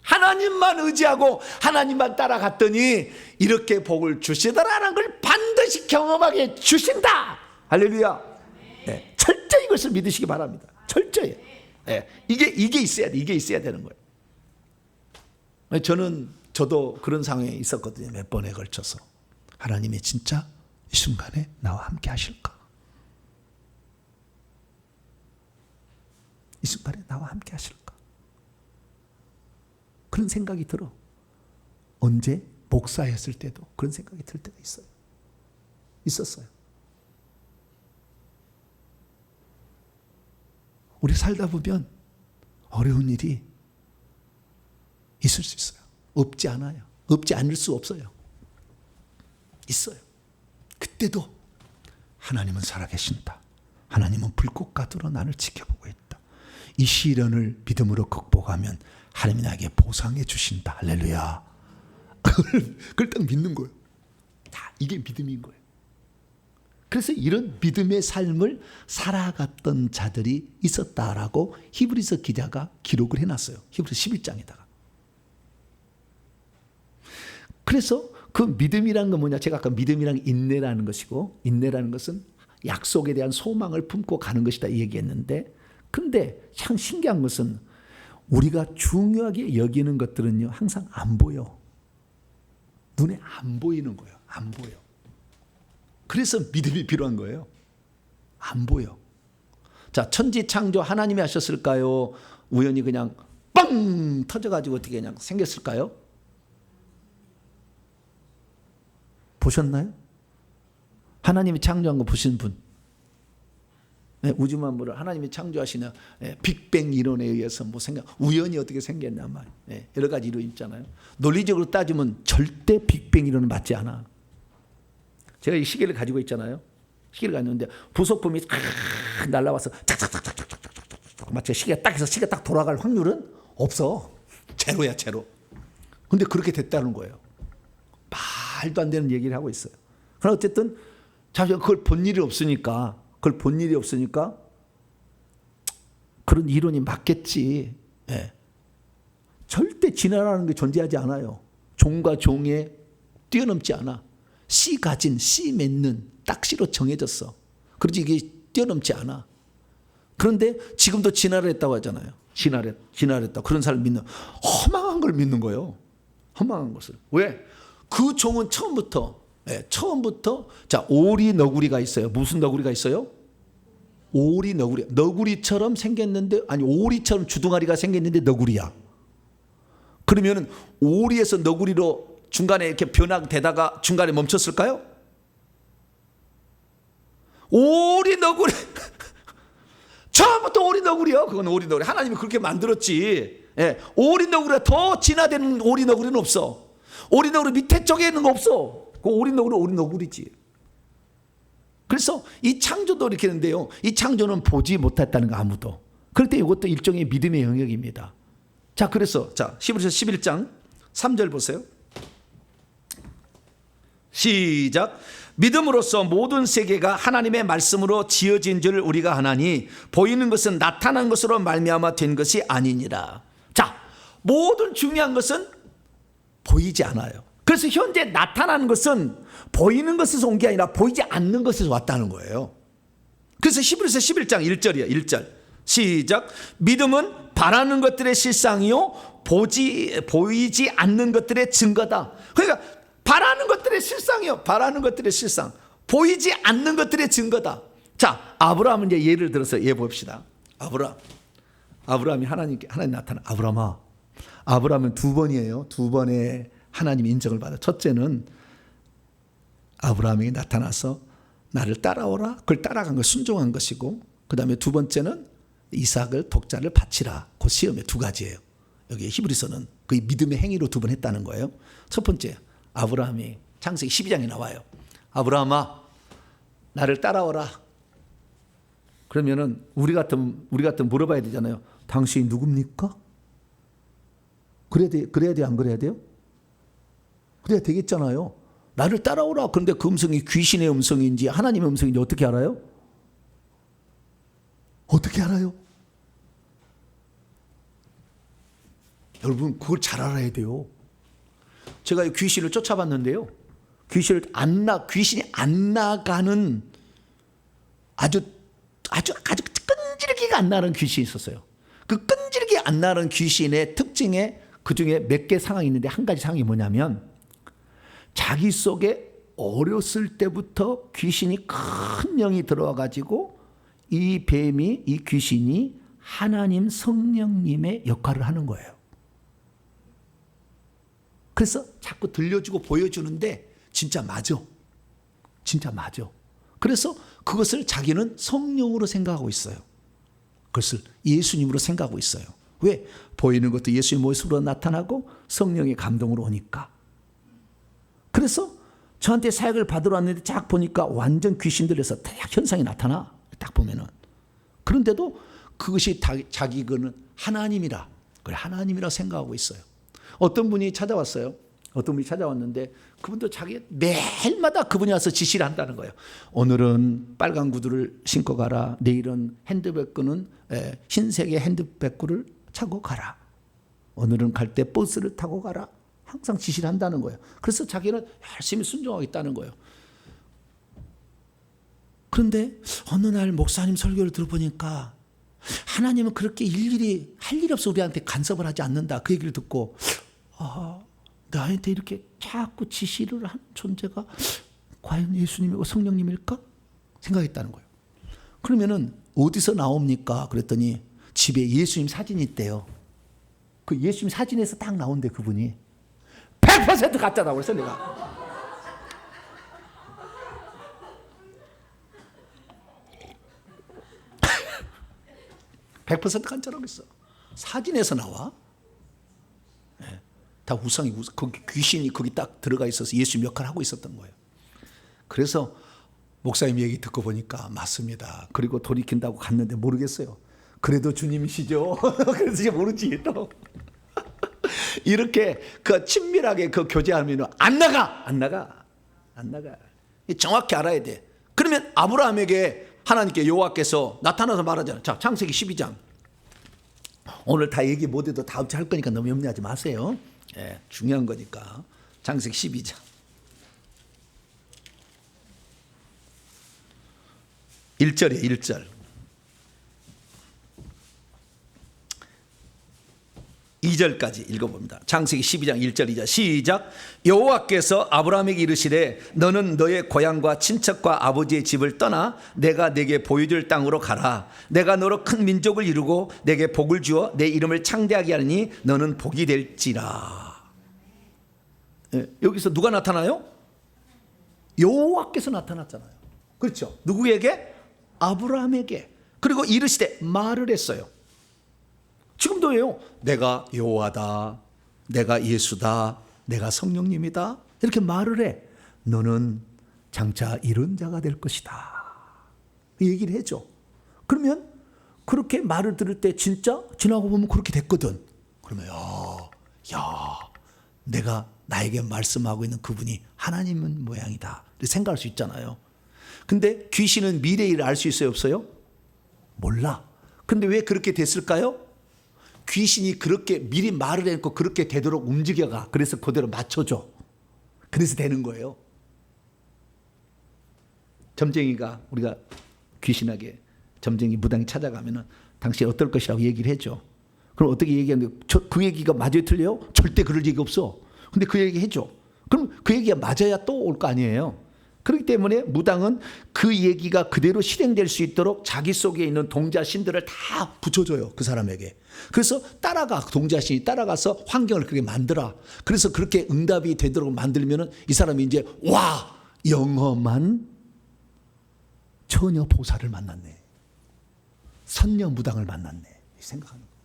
하나님만 의지하고 하나님만 따라갔더니 이렇게 복을 주시더라는 걸 반드시 경험하게 주신다. 할렐루야. 네, 철저히 이것을 믿으시기 바랍니다. 철저히. 네, 이게 있어야 돼. 이게 있어야 되는 거예요. 저도 그런 상황에 있었거든요. 몇 번에 걸쳐서. 하나님이 진짜 이 순간에 나와 함께 하실까? 이 순간에 나와 함께 하실까? 그런 생각이 들어. 언제? 목사였을 때도 그런 생각이 들 때가 있어요. 있었어요. 우리 살다 보면 어려운 일이 있을 수 있어요. 없지 않아요. 없지 않을 수 없어요. 있어요. 그때도 하나님은 살아계신다. 하나님은 불꽃 같으로 나를 지켜보고 있다. 이 시련을 믿음으로 극복하면 하나님이 나에게 보상해 주신다. 할렐루야. 그걸 딱 믿는 거예요. 다 이게 믿음인 거예요. 그래서 이런 믿음의 삶을 살아갔던 자들이 있었다라고 히브리서 기자가 기록을 해놨어요. 히브리서 11장에다가. 그래서 그 믿음이라는 건 뭐냐? 제가 아까 믿음이란 인내라는 것이고, 인내라는 것은 약속에 대한 소망을 품고 가는 것이다 이 얘기했는데, 근데 참 신기한 것은 우리가 중요하게 여기는 것들은요 항상 안 보여. 눈에 안 보이는 거예요. 안 보여. 그래서 믿음이 필요한 거예요. 안 보여. 자, 천지 창조 하나님이 하셨을까요? 우연히 그냥 빵 터져가지고 어떻게 그냥 생겼을까요? 보셨나요? 하나님이 창조한 거 보신 분? 네, 우주만물을 하나님이 창조하시는 빅뱅 이론에 의해서 뭐 우연히 어떻게 생겼냐 말. 네, 여러 가지 이론이 있잖아요. 논리적으로 따지면 절대 빅뱅 이론은 맞지 않아. 제가 이 시계를 가지고 있잖아요. 시계를 가졌는데 부속품이 날라와서 착착착착착착착 마치 시계가 딱 해서 시계가 딱 돌아갈 확률은 없어. 제로야, 제로. 근데 그렇게 됐다는 거예요. 말도 안 되는 얘기를 하고 있어요. 그러나 어쨌든 자기가 그걸 본 일이 없으니까 그런 이론이 맞겠지. 네. 절대 진화라는 게 존재하지 않아요. 종과 종에 뛰어넘지 않아. 씨 가진, 씨 맺는 딱 씨로 정해졌어. 그렇지 이게 뛰어넘지 않아. 그런데 지금도 진화를 했다고 하잖아요. 진화를 했다. 그런 사람을 믿는, 허망한 걸 믿는 거예요. 허망한 것을. 왜? 그 종은 처음부터 자, 오리 너구리가 있어요. 무슨 너구리가 있어요? 오리 너구리. 너구리처럼 생겼는데, 아니 오리처럼 주둥아리가 생겼는데 너구리야. 그러면은 오리에서 너구리로 중간에 이렇게 변화되다가 중간에 멈췄을까요? 오리 너구리. 처음부터 오리 너구리요. 그건 오리 너구리. 하나님이 그렇게 만들었지. 예. 오리 너구리가 더 진화되는 오리 너구리는 없어. 오리 너구리 밑에 쪽에 있는 거 없어. 그 오리 너구리는 오리 너구리지. 그래서 이 창조도 이렇게 했는데요. 이 창조는 보지 못했다는 거 아무도. 그럴 때 이것도 일종의 믿음의 영역입니다. 자, 그래서 히브리서 11장 3절 보세요. 시작. 믿음으로써 모든 세계가 하나님의 말씀으로 지어진 줄 우리가 하나니 보이는 것은 나타난 것으로 말미암아 된 것이 아니니라. 자, 모든 중요한 것은 보이지 않아요. 그래서 현재 나타나는 것은 보이는 것에서 온 게 아니라 보이지 않는 것에서 왔다는 거예요. 그래서 히브리서 11장 1절이에요. 1절 시작. 믿음은 바라는 것들의 실상이요 보이지 않는 것들의 증거다. 그러니까 바라는 것들의 실상이요 바라는 것들의 실상, 보이지 않는 것들의 증거다. 자, 아브라함은 이제 예를 들어서 예 봅시다. 아브라함이 하나님 나타나. 아브라함은 두 번이에요. 두 번의 하나님 인정을 받아. 첫째는 아브라함에게 나타나서 나를 따라오라. 그걸 따라간 걸 순종한 것이고, 그 다음에 두 번째는 이삭을 독자를 바치라. 그 시험의 두 가지예요. 여기 히브리서는 그 믿음의 행위로 두 번 했다는 거예요. 첫 번째, 아브라함이 창세기 12장에 나와요. 아브라함아, 나를 따라오라. 그러면은 우리 같으면 물어봐야 되잖아요. 당신이 누굽니까? 그래야 돼요? 안 그래야 돼요? 그래야 되겠잖아요. 나를 따라오라. 그런데 그 음성이 귀신의 음성인지 하나님의 음성인지 어떻게 알아요? 어떻게 알아요? 여러분, 그걸 잘 알아야 돼요. 제가 귀신을 쫓아봤는데요. 귀신이 안 나가는 아주 끈질기게 안 나는 귀신이 있었어요. 그 끈질기게 안 나는 귀신의 특징에 그중에 몇 개 상황이 있는데, 한 가지 상황이 뭐냐면, 자기 속에 어렸을 때부터 귀신이 큰 영이 들어와 가지고 이 귀신이 하나님 성령님의 역할을 하는 거예요. 그래서 자꾸 들려주고 보여주는데 진짜 맞아. 그래서 그것을 자기는 성령으로 생각하고 있어요. 그것을 예수님으로 생각하고 있어요. 왜? 보이는 것도 예수의 모습으로 나타나고 성령의 감동으로 오니까. 그래서 저한테 사역을 받으러 왔는데 쫙 보니까 완전 귀신들에서 딱 현상이 나타나. 딱 보면은. 그런데도 그것이 자기 거는 하나님이라. 그걸 하나님이라 생각하고 있어요. 어떤 분이 찾아왔어요. 어떤 분이 찾아왔는데 그분도 자기 매일마다 그분이 와서 지시를 한다는 거예요. 오늘은 빨간 구두를 신고 가라. 내일은 핸드백구는 흰색의 핸드백구를 차고 가라. 오늘은 갈 때 버스를 타고 가라. 항상 지시를 한다는 거예요. 그래서 자기는 열심히 순종하겠다는 거예요. 그런데 어느 날 목사님 설교를 들어보니까 하나님은 그렇게 일일이 할 일이 없어 우리한테 간섭을 하지 않는다. 그 얘기를 듣고 나한테 이렇게 자꾸 지시를 하는 존재가 과연 예수님이고 성령님일까? 생각했다는 거예요. 그러면은 어디서 나옵니까? 그랬더니 집에 예수님 사진이 있대요. 그 예수님 사진에서 딱 나온대 그분이. 100% 가짜다고 그랬어 내가. (100% 가짜라고 했어. 사진에서 나와. 네. 다 우상이 거기 귀신이 거기 딱 들어가 있어서 예수님 역할을 하고 있었던 거예요. 그래서 목사님 얘기 듣고 보니까 맞습니다. 그리고 돌이킨다고 갔는데 모르겠어요. 그래도 주님이시죠. 그래서 이제 모르지 또. 이렇게 그 친밀하게 그 교제하면 안 나가. 정확히 알아야 돼. 그러면 아브라함에게 하나님께 여호와께서 나타나서 말하잖아요. 자, 창세기 12장. 오늘 다 얘기 못해도 다음 주에 할 거니까 너무 염려하지 마세요. 예, 중요한 거니까. 창세기 12장. 1절이에요. 1절. 2절까지 읽어봅니다. 창세기 12장 1절 2절 시작. 여호와께서 아브라함에게 이르시되 너는 너의 고향과 친척과 아버지의 집을 떠나 내가 내게 보여줄 땅으로 가라. 내가 너로 큰 민족을 이루고 내게 복을 주어 내 이름을 창대하게 하리니 너는 복이 될지라. 예, 여기서 누가 나타나요? 여호와께서 나타났잖아요. 그렇죠? 누구에게? 아브라함에게. 그리고 이르시되 말을 했어요. 지금도요. 내가 여호와다. 내가 예수다. 내가 성령님이다. 이렇게 말을 해. 너는 장차 이런 자가 될 것이다. 얘기를 해줘. 그러면 그렇게 말을 들을 때 진짜 지나고 보면 그렇게 됐거든. 그러면 내가 나에게 말씀하고 있는 그분이 하나님은 모양이다. 이렇게 생각할 수 있잖아요. 근데 귀신은 미래일을 알 수 있어요? 없어요? 몰라. 근데 왜 그렇게 됐을까요? 귀신이 그렇게 미리 말을 해놓고 그렇게 되도록 움직여가. 그래서 그대로 맞춰줘. 그래서 되는 거예요. 점쟁이가, 우리가 귀신에게 점쟁이 무당이 찾아가면은 당신 어떨 것이라고 얘기를 해줘. 그럼 어떻게 얘기하는데, 그 얘기가 맞아요, 틀려요? 절대 그럴 얘기 없어. 근데 그 얘기 해줘. 그럼 그 얘기가 맞아야 또 올 거 아니에요. 그렇기 때문에 무당은 그 얘기가 그대로 실행될 수 있도록 자기 속에 있는 동자신들을 다 붙여줘요, 그 사람에게. 그래서 따라가, 동자신이 따라가서 환경을 그렇게 만들어. 그래서 그렇게 응답이 되도록 만들면은 이 사람이 이제 와, 영험한 처녀 보살을 만났네, 선녀 무당을 만났네, 생각하는 거예요.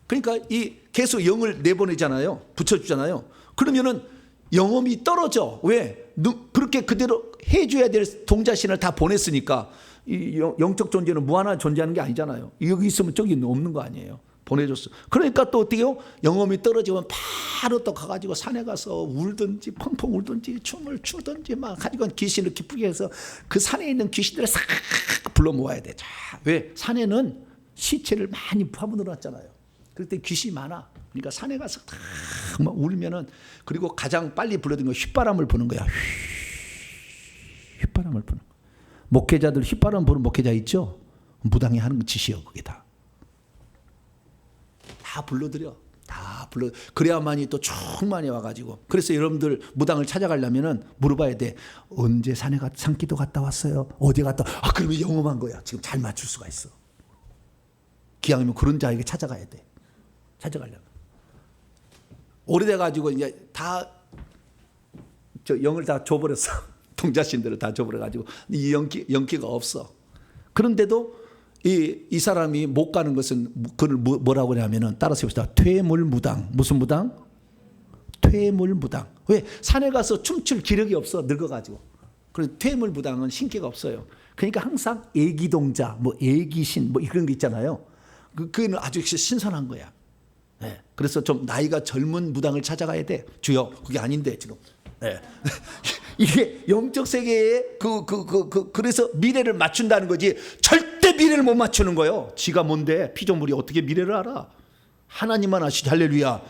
그러니까 이 계속 영을 내보내잖아요, 붙여주잖아요. 그러면은 영험이 떨어져. 왜? 그렇게 그대로 해줘야 될 동자신을 다 보냈으니까. 이 영적 존재는 무한한 존재하는 게 아니잖아요. 여기 있으면 저기 없는 거 아니에요. 보내줬어. 그러니까 또 어떻게 해요? 영험이 떨어지면 바로 또 가가지고 산에 가서 울든지 펑펑 울든지 춤을 추든지 막 가지고 귀신을 기쁘게 해서 그 산에 있는 귀신들을 싹 불러 모아야 돼. 자, 왜? 산에는 시체를 많이 파묻어 놨잖아요. 그럴 때 귀신이 많아. 그러니까 산에 가서 막 울면은, 그리고 가장 빨리 불러든 거 휘바람을 부는 거야. 휘바람을 부는 거. 목회자들 휘바람 부는 목회자 있죠? 무당이 하는 짓이요, 그게 다. 다 불러들여. 다 불러. 그래야만이 또 충만히 와가지고. 그래서 여러분들 무당을 찾아가려면은 물어봐야 돼. 언제 산에 산기도 갔다 왔어요? 어디 갔다? 아, 그러면 영험한 거야. 지금 잘 맞출 수가 있어. 기왕이면 그런 자에게 찾아가야 돼. 찾아가려면. 오래돼가지고 이제 다 저 영을 다 줘버렸어. 동자신들을 다 줘버려가지고 이 영기가 없어. 그런데도 이 사람이 못 가는 것은 그걸 뭐라고 하냐면은, 따라서 해봅시다. 퇴물무당. 무슨 무당? 퇴물무당. 왜? 산에 가서 춤출 기력이 없어, 늙어가지고. 그래서 퇴물무당은 신기가 없어요. 그러니까 항상 애기동자, 뭐 애기신, 뭐 이런 게 있잖아요. 그거는 아주 신선한 거야. 네. 그래서 좀 나이가 젊은 무당을 찾아가야 돼. 주여, 그게 아닌데 지금. 네. 이게 영적 세계에 그래서 미래를 맞춘다는 거지, 절대 미래를 못 맞추는 거예요. 지가 뭔데, 피조물이 어떻게 미래를 알아? 하나님만 아시지. 할렐루야.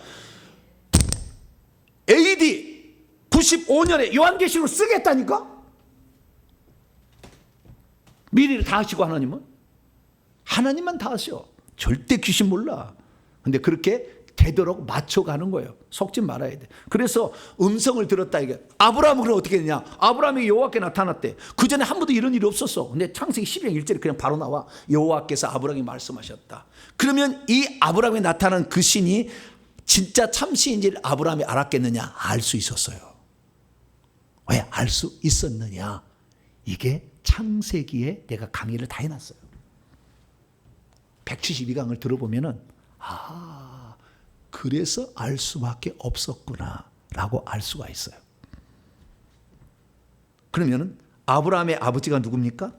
AD 95년에 요한계시록 쓰겠다니까? 미래를 다 아시고 하나님만 다 아셔. 절대 귀신 몰라. 근데 그렇게 되도록 맞춰가는 거예요. 속지 말아야 돼. 그래서 음성을 들었다 이게. 아브라함은 어떻게 되냐? 아브라함이 여호와께 나타났대. 그 전에 한 번도 이런 일이 없었어. 근데 창세기 12장 1절에 그냥 바로 나와. 여호와께서 아브라함에게 말씀하셨다. 그러면 이 아브라함에 나타난 그 신이 진짜 참신인지를 아브라함이 알았겠느냐? 알 수 있었어요. 왜 알 수 있었느냐? 이게 창세기에 내가 강의를 다 해놨어요. 172강을 들어보면은, 그래서 알 수밖에 없었구나 라고 알 수가 있어요. 그러면은 아브라함의 아버지가 누굽니까?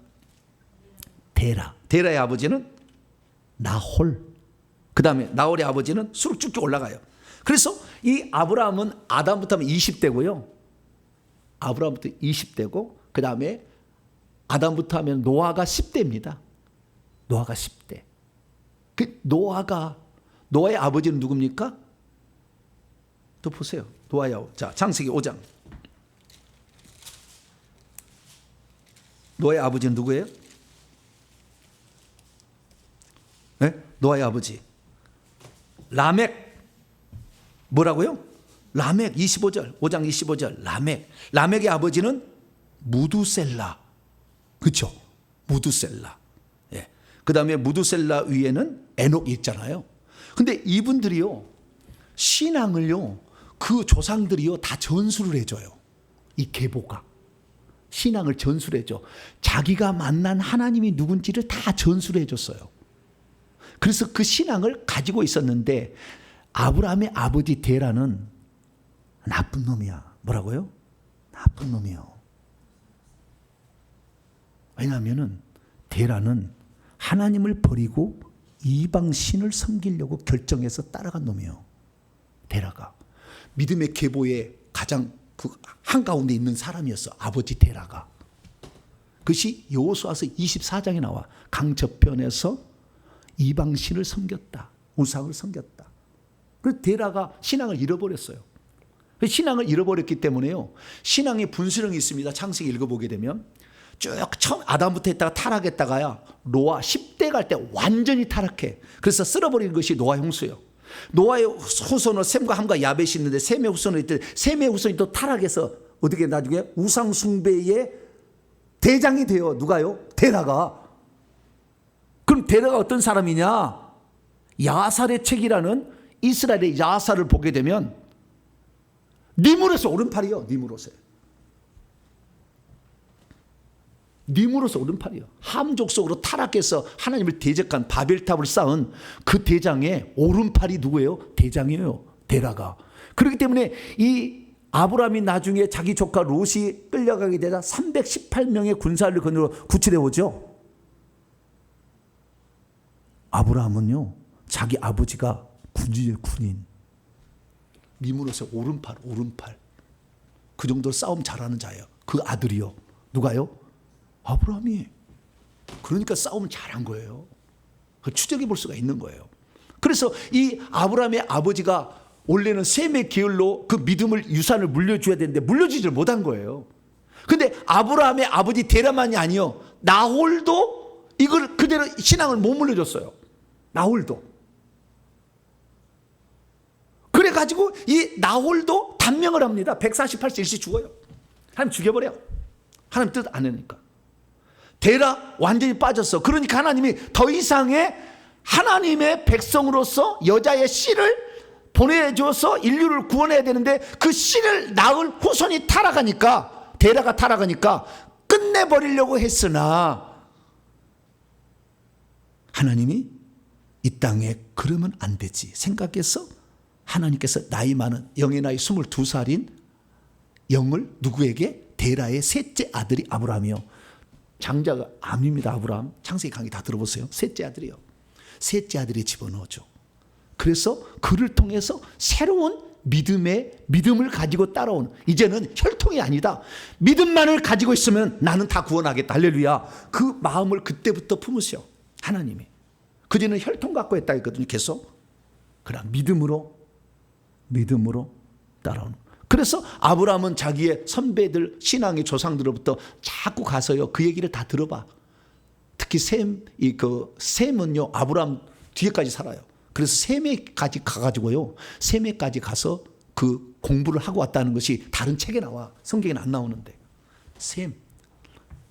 데라. 데라의 아버지는 나홀. 그 다음에 나홀의 아버지는 쭉쭉 올라가요. 그래서 이 아브라함은 아담부터 하면 20대고요. 아브라함부터 20대고, 그 다음에 아담부터 하면 노아가 10대입니다. 노아가 10대. 노아의 아버지는 누굽니까? 또 보세요. 자, 창세기 5장. 노아의 아버지는 누구예요? 네? 노아의 아버지. 라멕. 뭐라고요? 라멕 25절. 5장 25절. 라멕의 아버지는 무두셀라. 그렇죠? 무두셀라. 예. 그 다음에 무두셀라 위에는 에녹이 있잖아요. 근데 이분들이요, 신앙을요, 그 조상들이요, 다 전수를 해줘요. 이 계보가. 신앙을 전수를 해줘. 자기가 만난 하나님이 누군지를 다 전수를 해줬어요. 그래서 그 신앙을 가지고 있었는데, 아브라함의 아버지 데라는 나쁜 놈이야. 뭐라고요? 나쁜 놈이요. 왜냐하면은 데라는 하나님을 버리고 이방 신을 섬기려고 결정해서 따라간 놈이에요. 데라가 믿음의 계보에 가장 그 한가운데 있는 사람이었어. 아버지 데라가. 그것이 여호수아서 24장에 나와. 강 저편에서 이방신을 섬겼다. 우상을 섬겼다. 그래서 데라가 신앙을 잃어버렸어요. 신앙을 잃어버렸기 때문에요. 신앙의 분수령이 있습니다. 창세기 읽어보게 되면 쭉 처음 아담부터 했다가 타락했다가야 노아 10대 갈 때 완전히 타락해. 그래서 쓸어버린 것이 노아 형수예요. 노아의 후손은 셈과 함과 야벳이 있는데 셈의 후손은 있대. 셈의 후손이 또 타락해서 어떻게 나중에 우상 숭배의 대장이 돼요. 누가요? 데라가. 그럼 데라가 어떤 사람이냐? 야살의 책이라는 이스라엘의 야살을 보게 되면 니무롯의 오른팔이요. 니무롯의 오른팔이요. 함 족속으로 타락해서 하나님을 대적한 바벨탑을 쌓은 그 대장의 오른팔이 누구예요? 대장이에요. 데라가. 그렇기 때문에 이 아브라함이 나중에 자기 조카 롯이 끌려가게 되자 318명의 군사를 구출해 오죠. 아브라함은요, 자기 아버지가 군인이에요, 군인. 니무롯의 오른팔. 그 정도로 싸움 잘하는 자예요. 그 아들이요. 누가요? 아브라함이. 그러니까 싸움을 잘한 거예요. 추적해 볼 수가 있는 거예요. 그래서 이 아브라함의 아버지가 원래는 셈의 계열로 그 믿음을 유산을 물려줘야 되는데 물려주지를 못한 거예요. 근데 아브라함의 아버지 데라만이 아니요, 나홀도 이걸 그대로 신앙을 못 물려줬어요. 나홀도. 그래가지고 이 나홀도 단명을 합니다. 148세 일시 죽어요. 하나님 죽여버려. 하나님 뜻 안 하니까. 데라 완전히 빠졌어. 그러니까 하나님이 더 이상의 하나님의 백성으로서 여자의 씨를 보내줘서 인류를 구원해야 되는데 그 씨를 낳을 후손이 타락하니까, 데라가 타락하니까 끝내버리려고 했으나 하나님이 이 땅에 그러면 안 되지 생각해서 하나님께서 나이 많은 영의 나이 22살인 영을 누구에게? 데라의 셋째 아들이 아브라함이요. 장자가 암입니다. 아브라함. 창세기 강의 다 들어보세요. 셋째 아들이요. 셋째 아들이 집어넣어줘. 그래서 그를 통해서 새로운 믿음을 가지고 따라온, 이제는 혈통이 아니다. 믿음만을 가지고 있으면 나는 다 구원하겠다. 할렐루야. 그 마음을 그때부터 품으셔. 하나님이. 그전에는 혈통 갖고 했다 했거든요. 계속. 그러나 믿음으로 따라오는. 그래서 아브라함은 자기의 선배들, 신앙의 조상들로부터 자꾸 가서요, 그 얘기를 다 들어봐. 특히 셈은요, 아브라함 뒤에까지 살아요. 그래서 셈에까지 가가지고요, 셈에까지 가서 그 공부를 하고 왔다는 것이 다른 책에 나와. 성경에는 안 나오는데.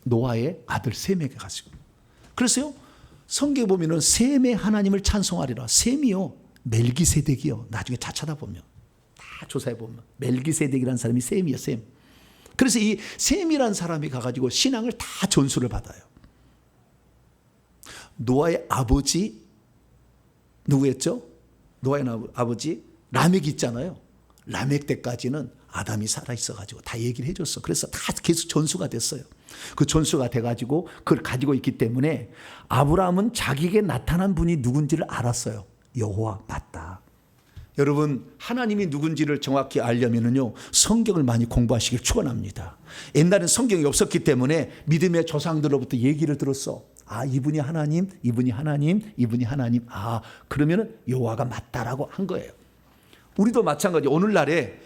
노아의 아들 셈에게 가시고. 그래서요, 성경에 보면은 셈의 하나님을 찬송하리라. 셈이요, 멜기세덱이요. 나중에 다 찾아보면, 다 조사해 보면 멜기세덱이라는 사람이 셈이요, 셈. 그래서 이 셈이라는 사람이 가가지고 신앙을 다 전수를 받아요. 노아의 아버지 누구였죠? 노아의 아버지 라멕 있잖아요. 라멕 때까지는 아담이 살아있어가지고 다 얘기를 해줬어. 그래서 다 계속 전수가 됐어요. 그 전수가 돼가지고 그걸 가지고 있기 때문에 아브라함은 자기에게 나타난 분이 누군지를 알았어요. 여호와 맞다. 여러분, 하나님이 누군지를 정확히 알려면은요, 성경을 많이 공부하시길 축원합니다. 옛날엔 성경이 없었기 때문에 믿음의 조상들로부터 얘기를 들었어. 아, 이분이 하나님, 이분이 하나님, 이분이 하나님. 아, 그러면은 여호와가 맞다라고 한 거예요. 우리도 마찬가지. 오늘날에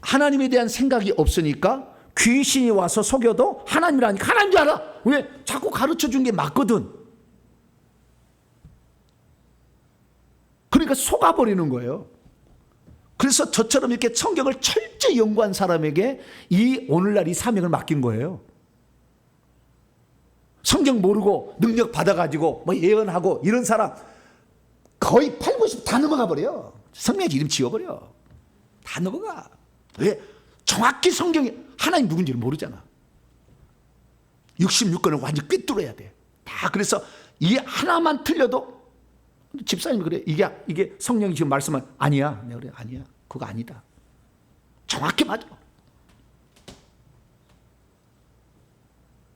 하나님에 대한 생각이 없으니까 귀신이 와서 속여도 하나님이라니까 하나님 줄 알아. 왜? 자꾸 가르쳐 준 게 맞거든. 그러니까 속아버리는 거예요. 그래서 저처럼 이렇게 성경을 철저히 연구한 사람에게 이 오늘날 이 사명을 맡긴 거예요. 성경 모르고 능력 받아가지고 뭐 예언하고 이런 사람 거의 8, 90 다 넘어가 버려. 성령 이름 지워버려. 다 넘어가. 왜? 정확히 성경이 하나님 누군지를 모르잖아. 66권을 완전히 꿰뚫어야 돼. 다. 그래서 이 하나만 틀려도 집사님이 그래. 이게 성령이 지금 말씀한 아니야. 내가 그래. 아니야. 그거 아니다. 정확히 맞아.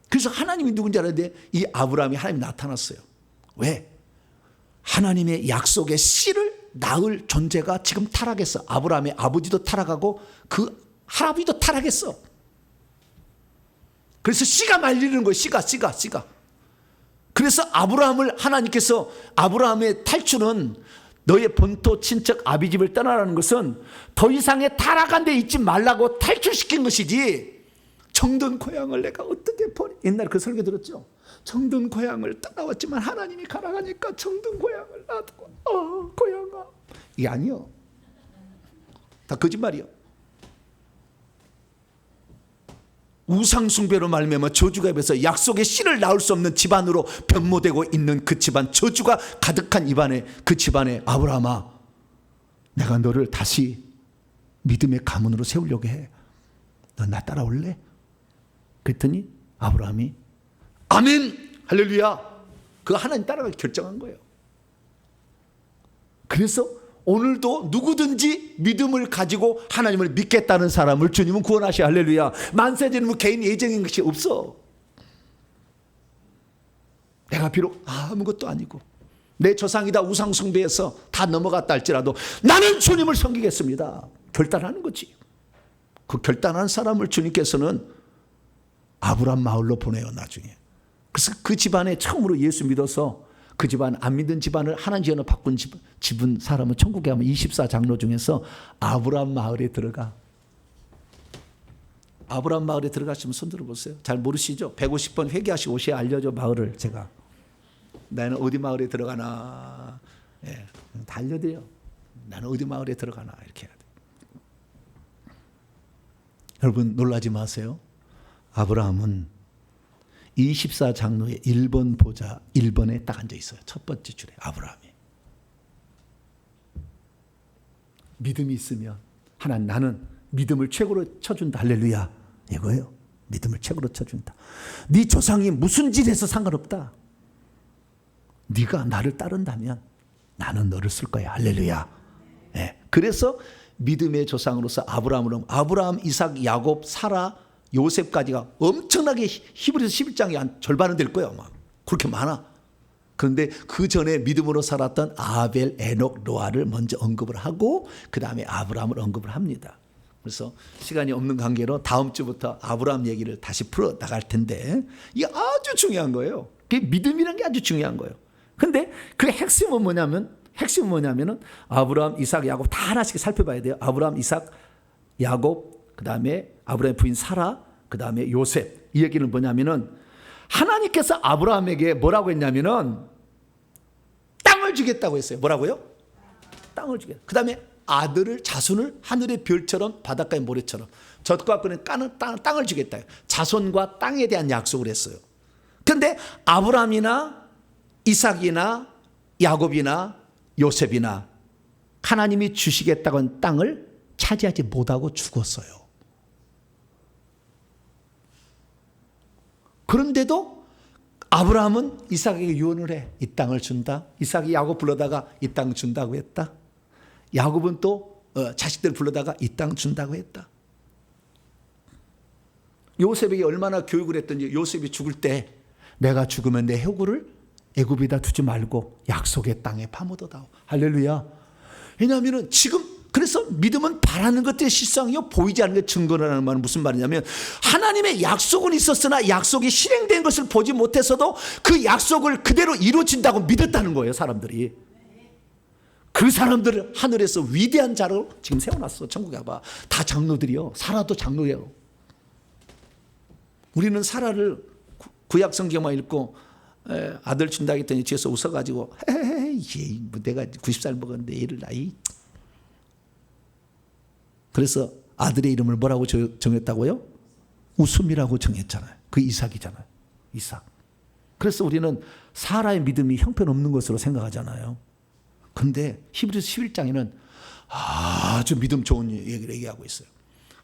그래서 하나님이 누군지 알았는데 이 아브라함이 하나님이 나타났어요. 왜? 하나님의 약속의 씨를 낳을 존재가 지금 타락했어. 아브라함의 아버지도 타락하고 그 할아버지도 타락했어. 그래서 씨가 말리는 거예요. 씨가. 그래서 아브라함을 하나님께서 아브라함의 탈출은 너의 본토 친척 아비집을 떠나라는 것은 더 이상의 타락한 데 있지 말라고 탈출시킨 것이지, 정든 고향을 내가 어떻게 버리, 옛날에 그 설교 들었죠? 정든 고향을 떠나왔지만 하나님이 가라가니까 정든 고향을 놔두고 고향아, 이게 아니요, 다 거짓말이요. 우상숭배로 말미암아 저주가 입에서 약속의 씨를 낳을 수 없는 집안으로 변모되고 있는 그 집안, 저주가 가득한 입안에 그 집안에 아브라함아, 내가 너를 다시 믿음의 가문으로 세우려고 해. 너 나 따라올래? 그랬더니 아브라함이 아멘 할렐루야, 그 하나님 따라가기 결정한 거예요. 그래서 오늘도 누구든지 믿음을 가지고 하나님을 믿겠다는 사람을 주님은 구원하셔. 할렐루야. 만세제는 개인 예정인 것이 없어. 내가 비록 아무것도 아니고 내 조상이다 우상 숭배에서 다 넘어갔다 할지라도 나는 주님을 섬기겠습니다. 결단하는 거지. 그 결단한 사람을 주님께서는 아브라함 마을로 보내요, 나중에. 그래서 그 집안에 처음으로 예수 믿어서 그 집안, 안 믿은 집안을 하나님 지원을 바꾼 집은 사람은 천국에 가면 24장로 중에서 아브라함 마을에 들어가. 아브라함 마을에 들어가시면 손 들어보세요. 잘 모르시죠? 150번 회개하시고 오셔야 알려줘, 마을을. 제가 나는 어디 마을에 들어가나, 예, 다 알려드려요. 나는 어디 마을에 들어가나 이렇게 해야 돼. 여러분 놀라지 마세요. 아브라함은 24장로의 1번 보좌 1번에 딱 앉아 있어요. 첫 번째 줄에 아브라함이. 믿음이 있으면 하나님, 나는 믿음을 최고로 쳐준다. 할렐루야. 이거예요. 믿음을 최고로 쳐준다. 네 조상이 무슨 짓에서 상관없다. 네가 나를 따른다면 나는 너를 쓸 거야. 할렐루야. 네. 그래서 믿음의 조상으로서 아브라함, 이삭, 야곱, 사라, 요셉까지가 엄청나게 히브리서 11장이 한 절반은 될 거예요. 막 그렇게 많아. 그런데 그 전에 믿음으로 살았던 아벨, 에녹, 노아를 먼저 언급을 하고 그 다음에 아브라함을 언급을 합니다. 그래서 시간이 없는 관계로 다음 주부터 아브라함 얘기를 다시 풀어 나갈 텐데, 이게 아주 중요한 거예요. 그게 믿음이라는 게 아주 중요한 거예요. 근데 그 핵심은 뭐냐면은 아브라함, 이삭, 야곱 다 하나씩 살펴봐야 돼요. 아브라함, 이삭, 야곱, 그 다음에 아브라함의 부인 사라, 그 다음에 요셉. 이 얘기는 뭐냐면은 하나님께서 아브라함에게 뭐라고 했냐면은 땅을 주겠다고 했어요. 뭐라고요? 땅을 주겠다. 그 다음에 아들을, 자손을 하늘의 별처럼 바닷가의 모래처럼 젖과 끈을 까는 땅을 주겠다. 자손과 땅에 대한 약속을 했어요. 그런데 아브라함이나 이삭이나 야곱이나 요셉이나 하나님이 주시겠다고 한 땅을 차지하지 못하고 죽었어요. 그런데도 아브라함은 이삭에게 유언을 해. 이 땅을 준다. 이삭이 야곱 불러다가 이 땅 준다고 했다. 야곱은 또 자식들 불러다가 이 땅 준다고 했다. 요셉에게 얼마나 교육을 했던지, 요셉이 죽을 때 내가 죽으면 내 혈구를 애굽에다 두지 말고 약속의 땅에 파묻어다오. 할렐루야. 왜냐하면 지금 그래서 믿음은 바라는 것들의 실상이요 보이지 않는 게 증거라는 말은 무슨 말이냐면, 하나님의 약속은 있었으나 약속이 실행된 것을 보지 못해서도 그 약속을 그대로 이루어진다고 믿었다는 거예요. 사람들이. 그 사람들을 하늘에서 위대한 자로 지금 세워놨어. 천국에 가봐. 다 장로들이요. 사라도 장로예요. 우리는 사라를 구약 성경만 읽고 아들 준다 했더니 뒤에서 웃어가지고 에이, 뭐 내가 90살 먹었는데 얘를 나이. 그래서 아들의 이름을 뭐라고 정했다고요? 웃음이라고 정했잖아요. 그 이삭이잖아요. 이삭. 그래서 우리는 사라의 믿음이 형편없는 것으로 생각하잖아요. 그런데 히브리서 11장에는 아주 믿음 좋은 얘기를 얘기하고 있어요.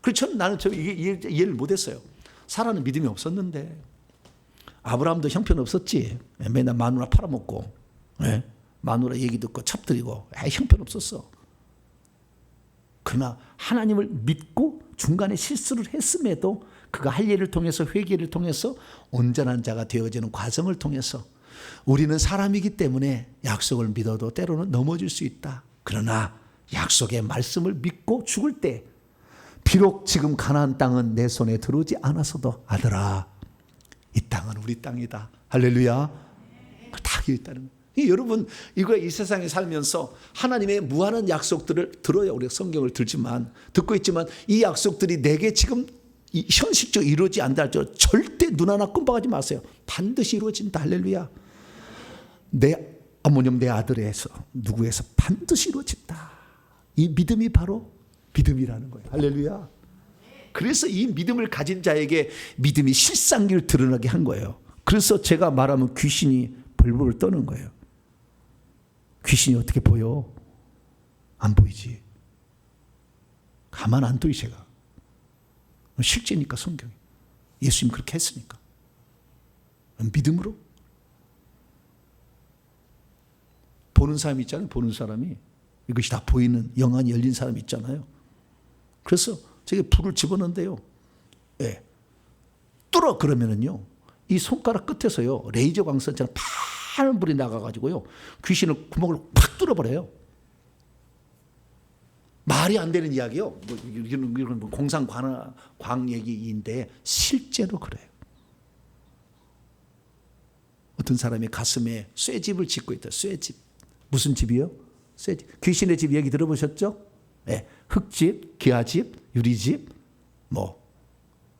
그래서 나는 이해를 못했어요. 사라는 믿음이 없었는데, 아브라함도 형편없었지. 맨날 마누라 팔아먹고, 마누라 얘기 듣고 첩들이고 형편없었어. 그러나 하나님을 믿고 중간에 실수를 했음에도 그가 할 일을 통해서, 회개를 통해서 온전한 자가 되어지는 과정을 통해서, 우리는 사람이기 때문에 약속을 믿어도 때로는 넘어질 수 있다. 그러나 약속의 말씀을 믿고 죽을 때, 비록 지금 가나안 땅은 내 손에 들어오지 않았어도 아들아, 이 땅은 우리 땅이다. 할렐루야. 여기 있다는 거예요. 여러분, 이거 이 세상에 살면서 하나님의 무한한 약속들을 들어요. 우리가 성경을 듣고 있지만 이 약속들이 내게 지금 현실적으로 이루어지지 않다 할지라도 절대 눈 하나 끔박하지 마세요. 반드시 이루어진다. 할렐루야. 내 어머님, 내 아들에서 누구에서 반드시 이루어진다. 이 믿음이 바로 믿음이라는 거예요. 할렐루야. 그래서 이 믿음을 가진 자에게 믿음이 실상기를 드러나게 한 거예요. 그래서 제가 말하면 귀신이 벌벌 떠는 거예요. 귀신이 어떻게 보여? 안 보이지. 가만 안 둬요, 제가. 실제니까 성경이. 예수님 그렇게 했으니까. 믿음으로. 보는 사람이 있잖아요. 보는 사람이. 이것이 다 보이는 영안이 열린 사람이 있잖아요. 그래서 제가 불을 집어넣는데요. 예. 뚫어 그러면은요. 이 손가락 끝에서요. 레이저 광선처럼 파란 불이 나가가지고요. 귀신을 구멍을 팍 뚫어버려요. 말이 안 되는 이야기요. 이건 공상광 얘기인데 실제로 그래요. 어떤 사람이 가슴에 쇠집을 짓고 있다. 쇠집. 무슨 집이요? 쇠집. 귀신의 집 얘기 들어보셨죠? 네. 흙집, 기아집, 유리집,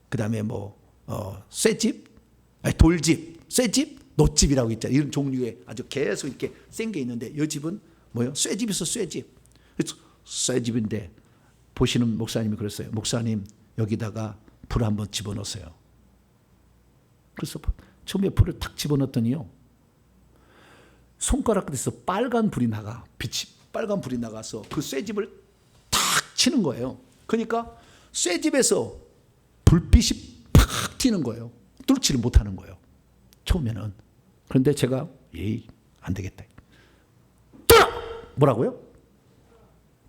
그다음에 쇠집, 돌집, 쇠집, 놋집이라고 있잖아요. 이런 종류의 아주 계속 이렇게 센 게 있는데 이 집은 뭐요? 쇠집에서 쇠집. 쇠집인데 보시는 목사님이 그랬어요. 목사님 여기다가 불 한번 집어넣으세요. 그래서 처음에 불을 탁 집어넣었더니요. 손가락 끝에서 빨간 불이 나가. 빛이 빨간 불이 나가서 그 쇠집을 탁 치는 거예요. 그러니까 쇠집에서 불빛이 팍 튀는 거예요. 뚫지를 못하는 거예요. 처음에는. 그런데 제가 안 되겠다. 뚫어! 뭐라고요?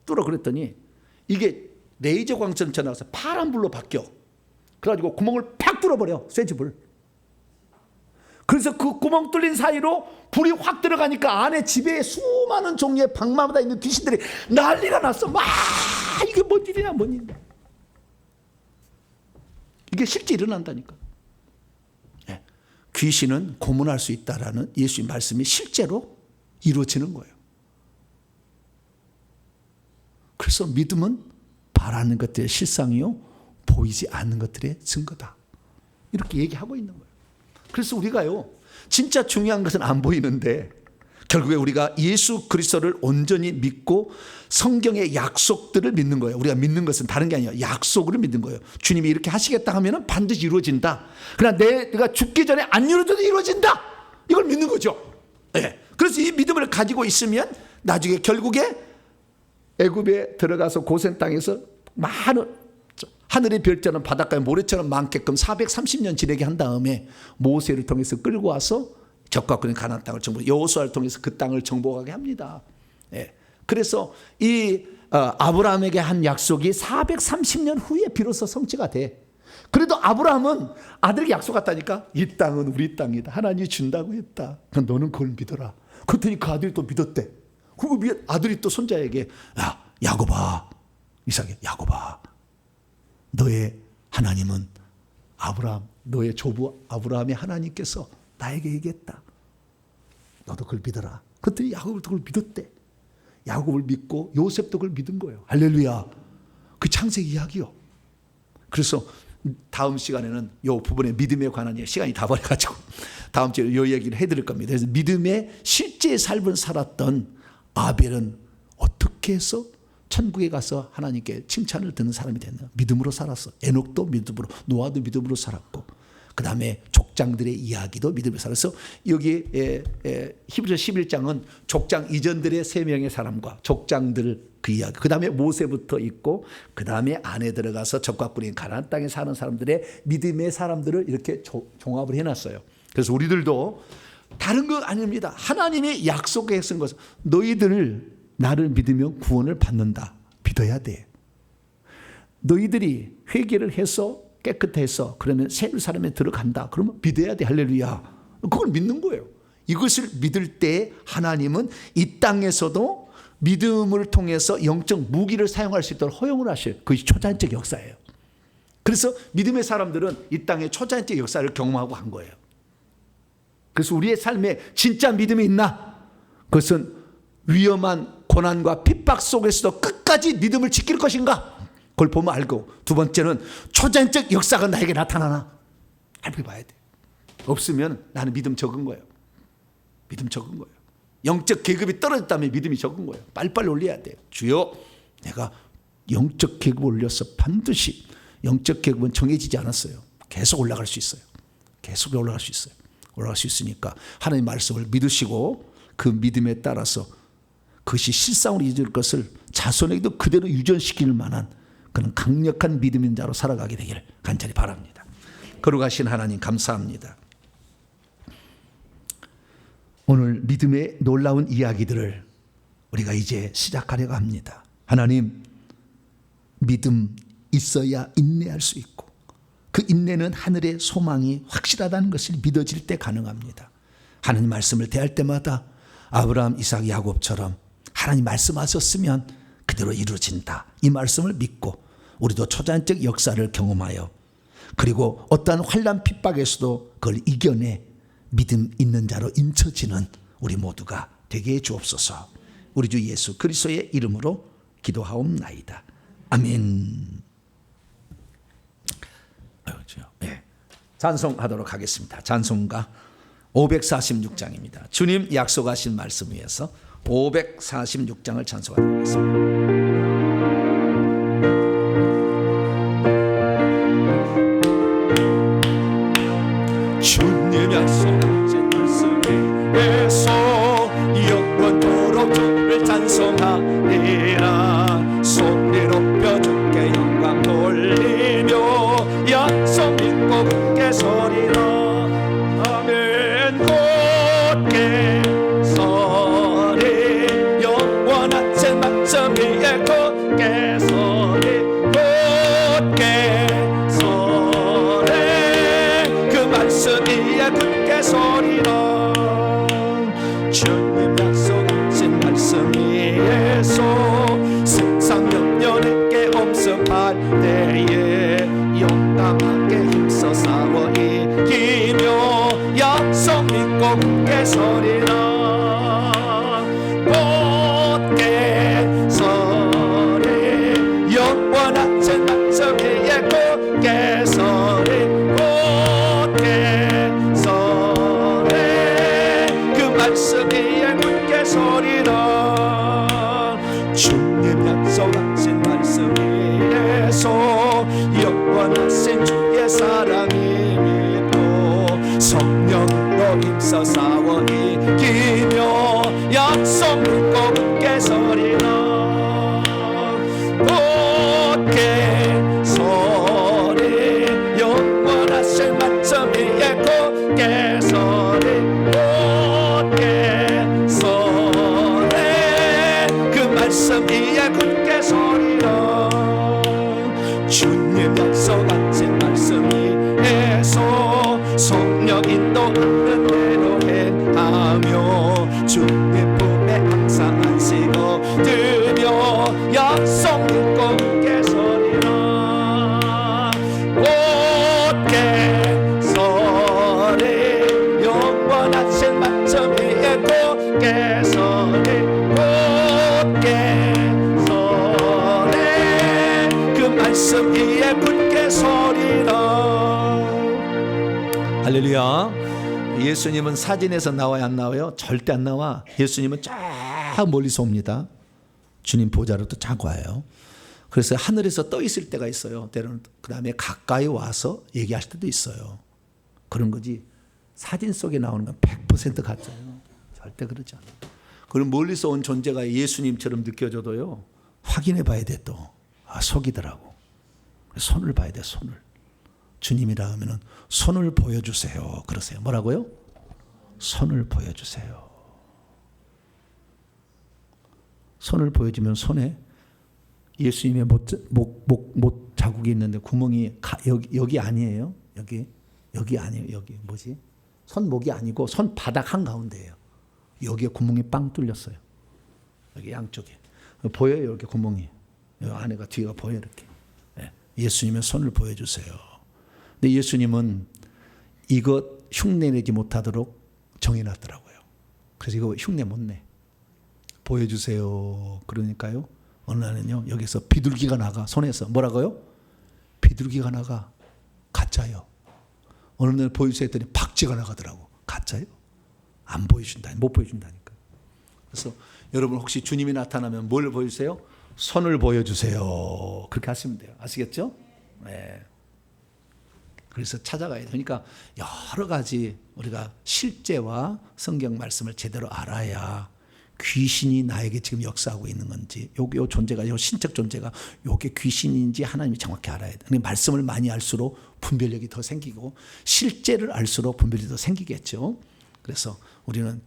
뚫어 그랬더니 이게 레이저 광선처럼 나가서 파란 불로 바뀌어. 그래가지고 구멍을 팍 뚫어버려. 쇠집을. 그래서 그 구멍 뚫린 사이로 불이 확 들어가니까 안에 집에 수많은 종류의 방마다 있는 귀신들이 난리가 났어. 막 이게 뭔 일이냐 뭔 일이냐. 이게 실제 일어난다니까. 네. 귀신은 고문할 수 있다라는 예수의 말씀이 실제로 이루어지는 거예요. 그래서 믿음은 바라는 것들의 실상이요 보이지 않는 것들의 증거다. 이렇게 얘기하고 있는 거예요. 그래서 우리가요 진짜 중요한 것은 안 보이는데 결국에 우리가 예수 그리스도를 온전히 믿고 성경의 약속들을 믿는 거예요. 우리가 믿는 것은 다른 게 아니에요. 약속을 믿는 거예요. 주님이 이렇게 하시겠다 하면 반드시 이루어진다. 그러나 내가 죽기 전에 안 이루어져도 이루어진다. 이걸 믿는 거죠. 네. 그래서 이 믿음을 가지고 있으면 나중에 결국에 애굽에 들어가서 고센 땅에서 많은 하늘의 별자는 바닷가에 모래처럼 많게끔 430년 지내게 한 다음에 모세를 통해서 끌고 와서 적과 꾼인 가나안 땅을 정복, 여호수아를 통해서 그 땅을 정복하게 합니다. 예. 그래서 이 아브라함에게 한 약속이 430년 후에 비로소 성취가 돼. 그래도 아브라함은 아들에게 약속했다니까. 이 땅은 우리 땅이다. 하나님이 준다고 했다. 너는 그걸 믿어라. 그랬더니 그 아들이 또 믿었대. 그리고 아들이 또 손자에게 야곱아, 이삭에 야곱아, 너의 하나님은 아브라함, 너의 조부 아브라함의 하나님께서 나에게 얘기했다. 너도 그걸 믿어라. 그랬더니 야곱도 그걸 믿었대. 야곱을 믿고 요셉도 그걸 믿은 거예요. 할렐루야. 그 창세기 이야기요. 그래서 다음 시간에는 이 부분의 믿음에 관한 시간이 다 버려가지고 다음 주에 이 얘기를 해드릴 겁니다. 그래서 믿음의 실제 삶을 살았던 아벨은 어떻게 해서 천국에 가서 하나님께 칭찬을 듣는 사람이 됐나? 믿음으로 살았어. 에녹도 믿음으로, 노아도 믿음으로 살았고, 그 다음에 족장들의 이야기도 믿음으로 살았어. 여기 히브리서 11장은 족장 이전들의 3명의 사람과 족장들 그 이야기, 그 다음에 모세부터 있고, 그 다음에 안에 들어가서 적과 꾼인 가나안 땅에 사는 사람들의 믿음의 사람들을 이렇게 종합을 해놨어요. 그래서 우리들도 다른 거 아닙니다. 하나님이 약속했은 것은 너희들 나를 믿으면 구원을 받는다. 믿어야 돼. 너희들이 회개를 해서 깨끗해서 그러면 새 예루살렘에 들어간다. 그러면 믿어야 돼. 할렐루야. 그걸 믿는 거예요. 이것을 믿을 때 하나님은 이 땅에서도 믿음을 통해서 영적 무기를 사용할 수 있도록 허용을 하셔요. 그것이 초자연적 역사예요. 그래서 믿음의 사람들은 이 땅의 초자연적 역사를 경험하고 한 거예요. 그래서 우리의 삶에 진짜 믿음이 있나? 그것은 위험한 고난과 핍박 속에서도 끝까지 믿음을 지킬 것인가? 그걸 보면 알고, 두 번째는 초자연적 역사가 나에게 나타나나? 알고 봐야 돼. 없으면 나는 믿음 적은 거예요. 믿음 적은 거예요. 영적 계급이 떨어졌다면 믿음이 적은 거예요. 빨리빨리 올려야 돼요. 주여, 내가 영적 계급을 올려서 반드시, 영적 계급은 정해지지 않았어요. 계속 올라갈 수 있어요. 계속 올라갈 수 있어요. 올라갈 수 있으니까 하나님의 말씀을 믿으시고 그 믿음에 따라서 그것이 실상으로 이루어질 것을 자손에게도 그대로 유전시킬 만한 그런 강력한 믿음인 자로 살아가게 되기를 간절히 바랍니다. 거룩하신 하나님 감사합니다. 오늘 믿음의 놀라운 이야기들을 우리가 이제 시작하려고 합니다. 하나님, 믿음 있어야 인내할 수 있고, 그 인내는 하늘의 소망이 확실하다는 것을 믿어질 때 가능합니다. 하나님 말씀을 대할 때마다 아브라함, 이삭, 야곱처럼 하나님 말씀하셨으면 그대로 이루어진다, 이 말씀을 믿고 우리도 초자연적 역사를 경험하여, 그리고 어떠한 환난 핍박에서도 그걸 이겨내 믿음 있는 자로 인쳐지는 우리 모두가 되게 해 주옵소서. 우리 주 예수 그리스도의 이름으로 기도하옵나이다. 아멘. 네. 찬송하도록 하겠습니다. 찬송가 546장입니다. 주님 약속하신 말씀 위에서 546장을 찬송하도록 하겠습니다. 주님 약속하신 말씀 위에서 영원토록 주를 찬송하리라. 손을 높여 주께 영광 돌리며 약속 믿고 굳게 서리라. 아멘. 곧게 서리, 영원하신 말씀 위에 곧게 서리, 곧게 서리, 그 말씀 위에 굳게 서리라. 주님 약속하신 말씀 위에서 세상 염려내게 엄습할 때에 용감하게 힘써 싸워 이기며 약속 믿고 굳게 서리라. 곧게 서리, 영원하신 말씀 위에 곧게 서리, 곧게 서리, 그 말씀 위에 굳게 서리라. 주님 약속하신 말씀 위에서 영원하신 주의 사랑이 믿고 성령으로 힘써 싸워 이기며 약속 믿고 굳게 서리라. 곧게 서리, 영원하신 말씀 위에 곧게 서리, 곧게 서리, 그 말씀 위에 굳게 서리라. 주님 약속하신 말씀 위에서 성령 인도하는 대로 행하며 주님 품에 항상 안식어 들며 약속 믿고 굳게 서리라. 곧게 서리, 영원하신 말씀 위에 곧게 서리, 곧게 서리, 그 말씀 위에 굳게 서리라. 할렐루야. 예수님은 사진에서 나와야 안 나와요? 절대 안 나와. 예수님은 쫙 멀리서 옵니다. 주님 보좌로도 쫙 와요. 그래서 하늘에서 떠 있을 때가 있어요. 때로는 그 다음에 가까이 와서 얘기할 때도 있어요. 그런 거지 사진 속에 나오는 건 100% 가짜예요. 절대 그러지 않아요. 그럼 멀리서 온 존재가 예수님처럼 느껴져도요, 확인해 봐야 돼. 또 속이더라고. 손을 봐야 돼. 손을. 주님이라 하면은 손을 보여주세요 그러세요. 뭐라고요? 손을 보여주세요. 손을 보여주면 손에 예수님의 못 자국이 있는데 구멍이 여기 아니에요. 여기 아니에요. 여기 뭐지? 손목이 아니고 손바닥 한가운데예요. 여기에 구멍이 빵 뚫렸어요. 여기 양쪽에 보여요. 이렇게 구멍이. 여기 안에가 뒤가 보여 이렇게. 예수님의 손을 보여주세요. 근데 예수님은 이것 흉내내지 못하도록 정해놨더라고요. 그래서 이거 흉내 못 내. 보여주세요. 그러니까요. 어느 날은요, 여기서 비둘기가 나가, 손에서. 뭐라고요? 비둘기가 나가. 가짜요. 어느 날 보여주세요 했더니 박쥐가 나가더라고. 가짜요? 안 보여준다. 못 보여준다니까. 그래서 여러분 혹시 주님이 나타나면 뭘 보여주세요? 손을 보여주세요. 그렇게 하시면 돼요. 아시겠죠? 네. 그래서 찾아가야 돼. 그러니까 여러 가지 우리가 실제와 성경 말씀을 제대로 알아야 귀신이 나에게 지금 역사하고 있는 건지, 요 존재가, 요 신적 존재가 요게 귀신인지 하나님이 정확히 알아야 돼. 그러니까 말씀을 많이 알수록 분별력이 더 생기고, 실제를 알수록 분별력이 더 생기겠죠. 그래서 우리는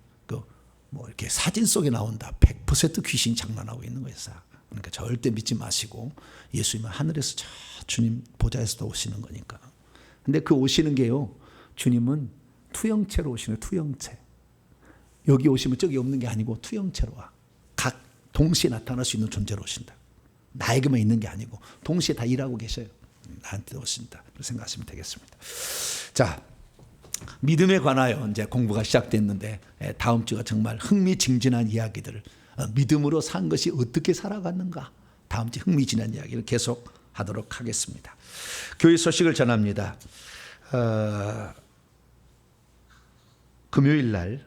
뭐 이렇게 사진 속에 나온다, 100% 귀신이 장난하고 있는 거예요. 그러니까 절대 믿지 마시고, 예수님은 하늘에서 저 주님 보좌에서도 오시는 거니까. 근데 그 오시는 게요, 주님은 투영체로 오시는, 투영체. 여기 오시면 저기 없는 게 아니고 투영체로 와. 각 동시에 나타날 수 있는 존재로 오신다. 나에게만 있는 게 아니고 동시에 다 일하고 계셔요. 나한테 오신다. 그렇게 생각하시면 되겠습니다. 자, 믿음에 관하여 이제 공부가 시작됐는데, 다음 주가 정말 흥미진진한 이야기들을, 믿음으로 산 것이 어떻게 살아갔는가, 다음 주 흥미진진한 이야기를 계속 하도록 하겠습니다. 교회 소식을 전합니다. 금요일 날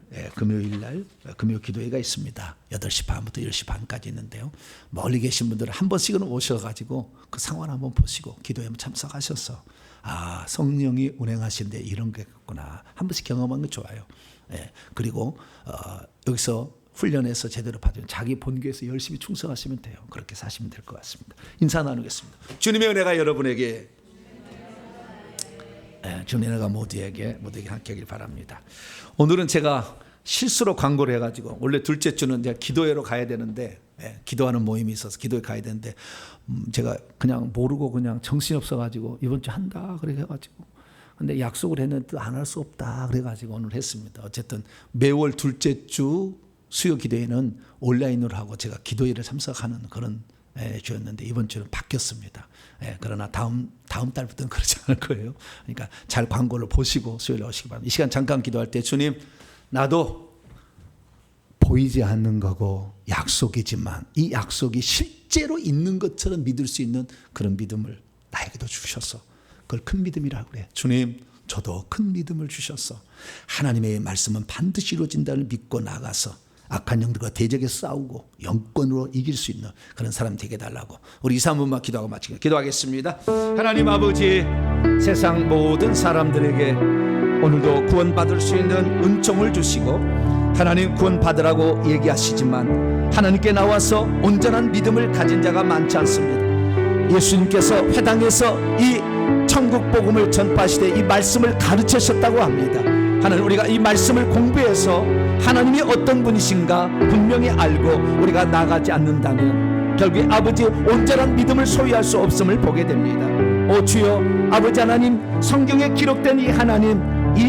금요 기도회가 있습니다. 8시 반부터 10시 반까지 있는데요. 멀리 계신 분들은 한 번씩은 오셔가지고 그 상황 한번 보시고 기도에 참석하셔서, 아, 성령이 운행하시는데 이런 게 있구나, 한 번씩 경험하는 게 좋아요. 그리고 여기서 훈련해서 제대로 받으면 자기 본교에서 열심히 충성하시면 돼요. 그렇게 사시면 될 것 같습니다. 인사 나누겠습니다. 주님의 은혜가 여러분에게, 주님의 은혜가 모두에게 함께 하길 바랍니다. 오늘은 제가 실수로 광고를 해가지고, 원래 둘째 주는 이제 기도회로 가야 되는데, 기도하는 모임이 있어서 기도회 가야 되는데, 제가 그냥 모르고 그냥 정신이 없어가지고 이번 주 한다 그래 해가지고, 근데 약속을 했는데 안 할 수 없다 그래가지고 오늘 했습니다. 어쨌든 매월 둘째 주 수요 기도회는 온라인으로 하고 제가 기도회를 참석하는 그런 주였는데, 이번 주는 바뀌었습니다. 그러나 다음 달부터는 그렇지 않을 거예요. 그러니까 잘 광고를 보시고 수요일에 오시기 바랍니다. 이 시간 잠깐 기도할 때, 주님, 나도 보이지 않는 거고 약속이지만 이 약속이 실제로 있는 것처럼 믿을 수 있는 그런 믿음을 나에게도 주셔서, 그걸 큰 믿음이라고 그래. 주님, 저도 큰 믿음을 주셔서 하나님의 말씀은 반드시 이루어진다를 믿고 나가서 악한 영들과 대적에 싸우고 영권으로 이길 수 있는 그런 사람 되게 달라고, 우리 2, 3분만 기도하고 마치겠습니다. 기도하겠습니다. 하나님 아버지, 세상 모든 사람들에게 오늘도 구원받을 수 있는 은총을 주시고, 하나님 구원받으라고 얘기하시지만 하나님께 나와서 온전한 믿음을 가진 자가 많지 않습니다. 예수님께서 회당에서 이 천국 복음을 전파하시되 이 말씀을 가르치셨다고 합니다. 하나님, 우리가 이 말씀을 공부해서 하나님이 어떤 분이신가 분명히 알고 우리가 나가지 않는다면 결국에 아버지 온전한 믿음을 소유할 수 없음을 보게 됩니다. 오 주여, 아버지 하나님, 성경에 기록된 이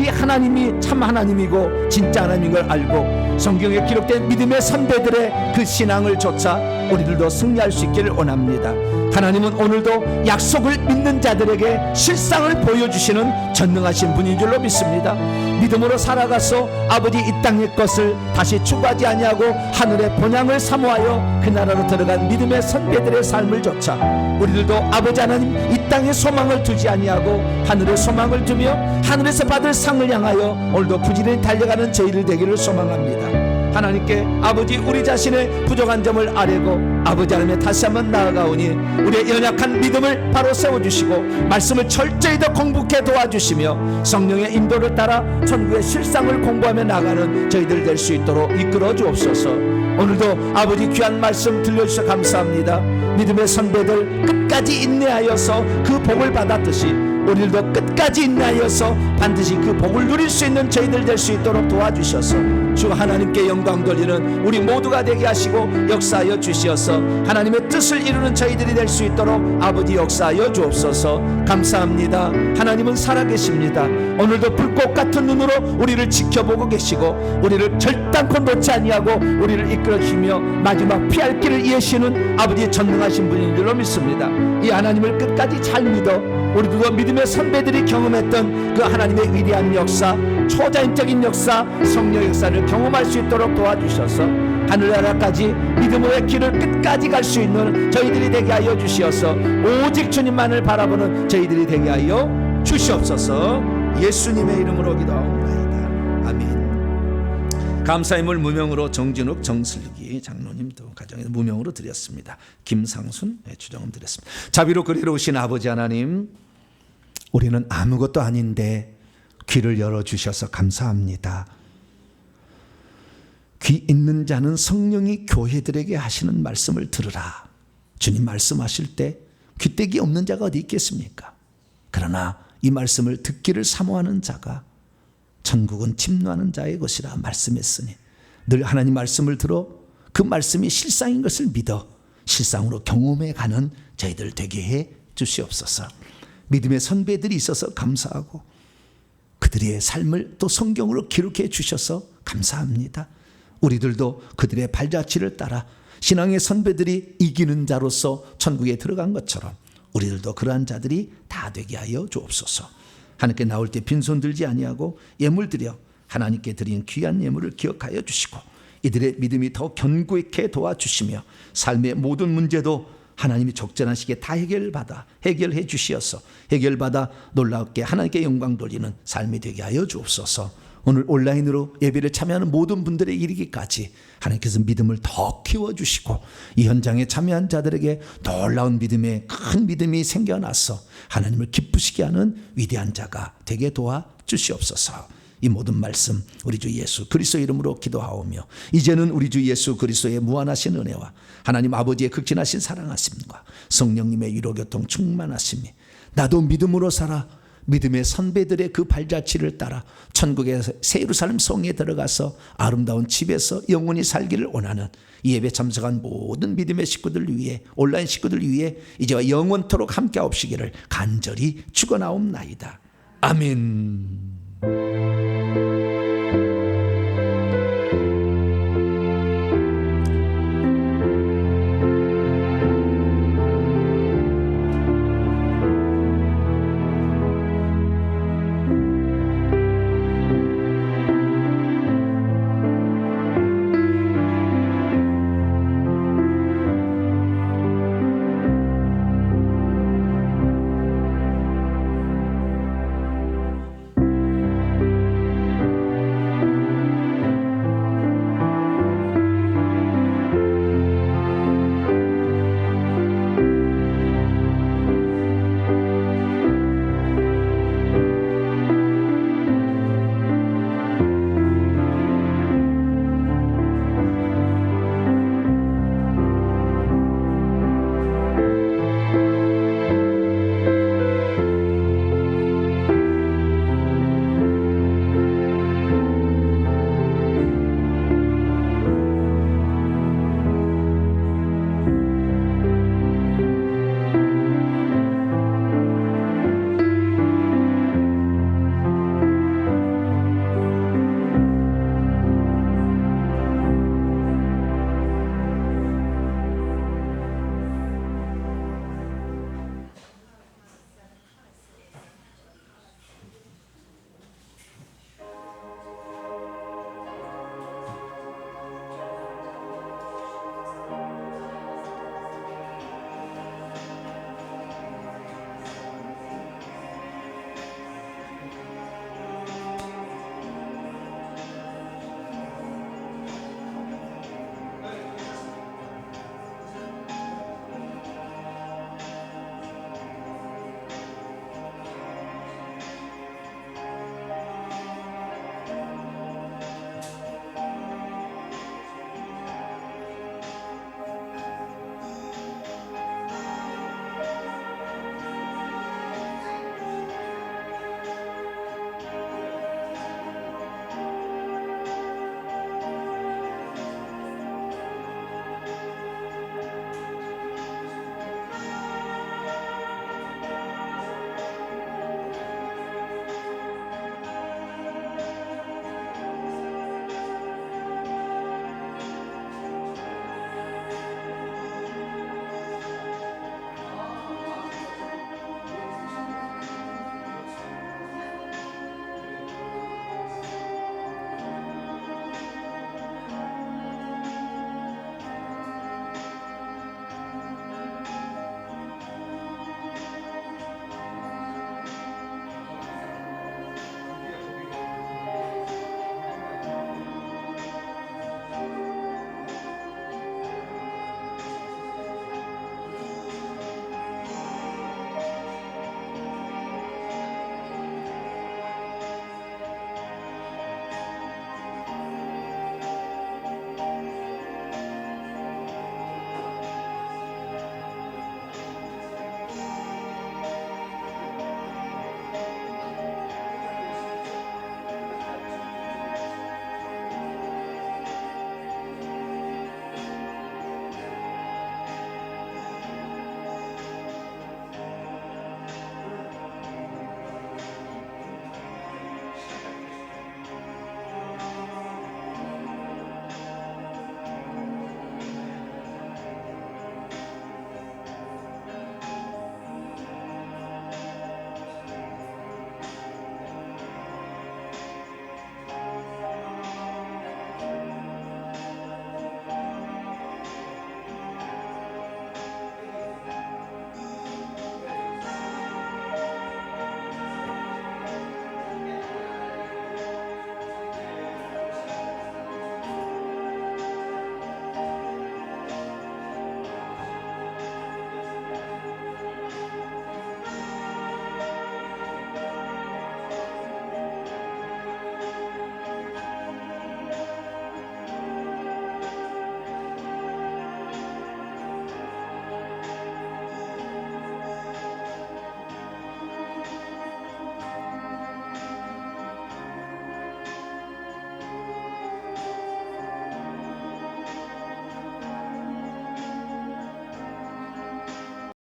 하나님이 참 하나님이고 진짜 하나님인 걸 알고 성경에 기록된 믿음의 선배들의 그 신앙을 좇아 우리들도 승리할 수 있기를 원합니다. 하나님은 오늘도 약속을 믿는 자들에게 실상을 보여주시는 전능하신 분인 줄로 믿습니다. 믿음으로 살아가서 아버지 이 땅의 것을 다시 추구하지 아니하고 하늘의 본향을 사모하여 그 나라로 들어간 믿음의 선배들의 삶을 좇아 우리들도 아버지 하나님 이 땅에 소망을 두지 아니하고 하늘의 소망을 두며 하늘에서 받을 상을 향하여 오늘도 부지런히 달려가는 저희를 되기를 소망합니다. 하나님께 아버지 우리 자신의 부족한 점을 아뢰고 아버지 하나님의 다시 한번 나아가오니 우리의 연약한 믿음을 바로 세워주시고 말씀을 철저히 더 공부케 도와주시며 성령의 인도를 따라 천국의 실상을 공부하며 나가는 저희들 될 수 있도록 이끌어 주옵소서. 오늘도 아버지 귀한 말씀 들려주셔서 감사합니다. 믿음의 선배들 끝까지 인내하여서 그 복을 받았듯이 우리들도 끝까지 인내하여서 반드시 그 복을 누릴 수 있는 저희들 될 수 있도록 도와주셔서 주 하나님께 영광 돌리는 우리 모두가 되게 하시고 역사하여 주시어서 하나님의 뜻을 이루는 저희들이 될 수 있도록 아버지 역사하여 주옵소서. 감사합니다. 하나님은 살아계십니다. 오늘도 불꽃 같은 눈으로 우리를 지켜보고 계시고 우리를 절단코 놓지 아니하고 우리를 이끌어 주시며 마지막 피할 길을 이으시는 아버지의 전능하신 분인 줄로 믿습니다. 이 하나님을 끝까지 잘 믿어 우리들도 믿음의 선배들이 경험했던 그 하나님의 위대한 역사 초자연적인 역사, 성령 역사를 경험할 수 있도록 도와주셔서 하늘나라까지 믿음의 길을 끝까지 갈 수 있는 저희들이 되게 하여 주시어서 오직 주님만을 바라보는 저희들이 되게 하여 주시옵소서. 예수님의 이름으로 기도하옵나이다. 아멘. 감사임을 무명으로 정진욱, 정슬기 장로님도 가정에 무명으로 드렸습니다. 김상순 주정음 드렸습니다. 자비로 그리로우신 아버지 하나님, 우리는 아무것도 아닌데 귀를 열어주셔서 감사합니다. 귀 있는 자는 성령이 교회들에게 하시는 말씀을 들으라. 주님 말씀하실 때 귀때기 없는 자가 어디 있겠습니까? 그러나 이 말씀을 듣기를 사모하는 자가 천국은 침노하는 자의 것이라 말씀했으니 늘 하나님 말씀을 들어 그 말씀이 실상인 것을 믿어 실상으로 경험해 가는 저희들 되게 해 주시옵소서. 믿음의 선배들이 있어서 감사하고 그들의 삶을 또 성경으로 기록해 주셔서 감사합니다. 우리들도 그들의 발자취를 따라 신앙의 선배들이 이기는 자로서 천국에 들어간 것처럼 우리들도 그러한 자들이 다 되게 하여 주옵소서. 하나님께 나올 때 빈손 들지 아니하고 예물 드려 하나님께 드린 귀한 예물을 기억하여 주시고 이들의 믿음이 더 견고하게 도와주시며 삶의 모든 문제도 하나님이 적절한 시기에 다 해결해 주시어서 해결받아 놀랍게 하나님께 영광 돌리는 삶이 되게 하여 주옵소서. 오늘 온라인으로 예배를 참여하는 모든 분들에 이르기까지 하나님께서 믿음을 더 키워주시고 이 현장에 참여한 자들에게 놀라운 믿음의 큰 믿음이 생겨나서 하나님을 기쁘시게 하는 위대한 자가 되게 도와주시옵소서. 이 모든 말씀 우리 주 예수 그리스도 이름으로 기도하오며 이제는 우리 주 예수 그리스도의 무한하신 은혜와 하나님 아버지의 극진하신 사랑하심과 성령님의 위로교통 충만하심이 나도 믿음으로 살아 믿음의 선배들의 그 발자취를 따라 천국의 새 예루살렘 성에 들어가서 아름다운 집에서 영원히 살기를 원하는 이 예배 참석한 모든 믿음의 식구들 위해 온라인 식구들 위해 이제와 영원토록 함께 하옵시기를 간절히 축원하옵나이다. 아멘.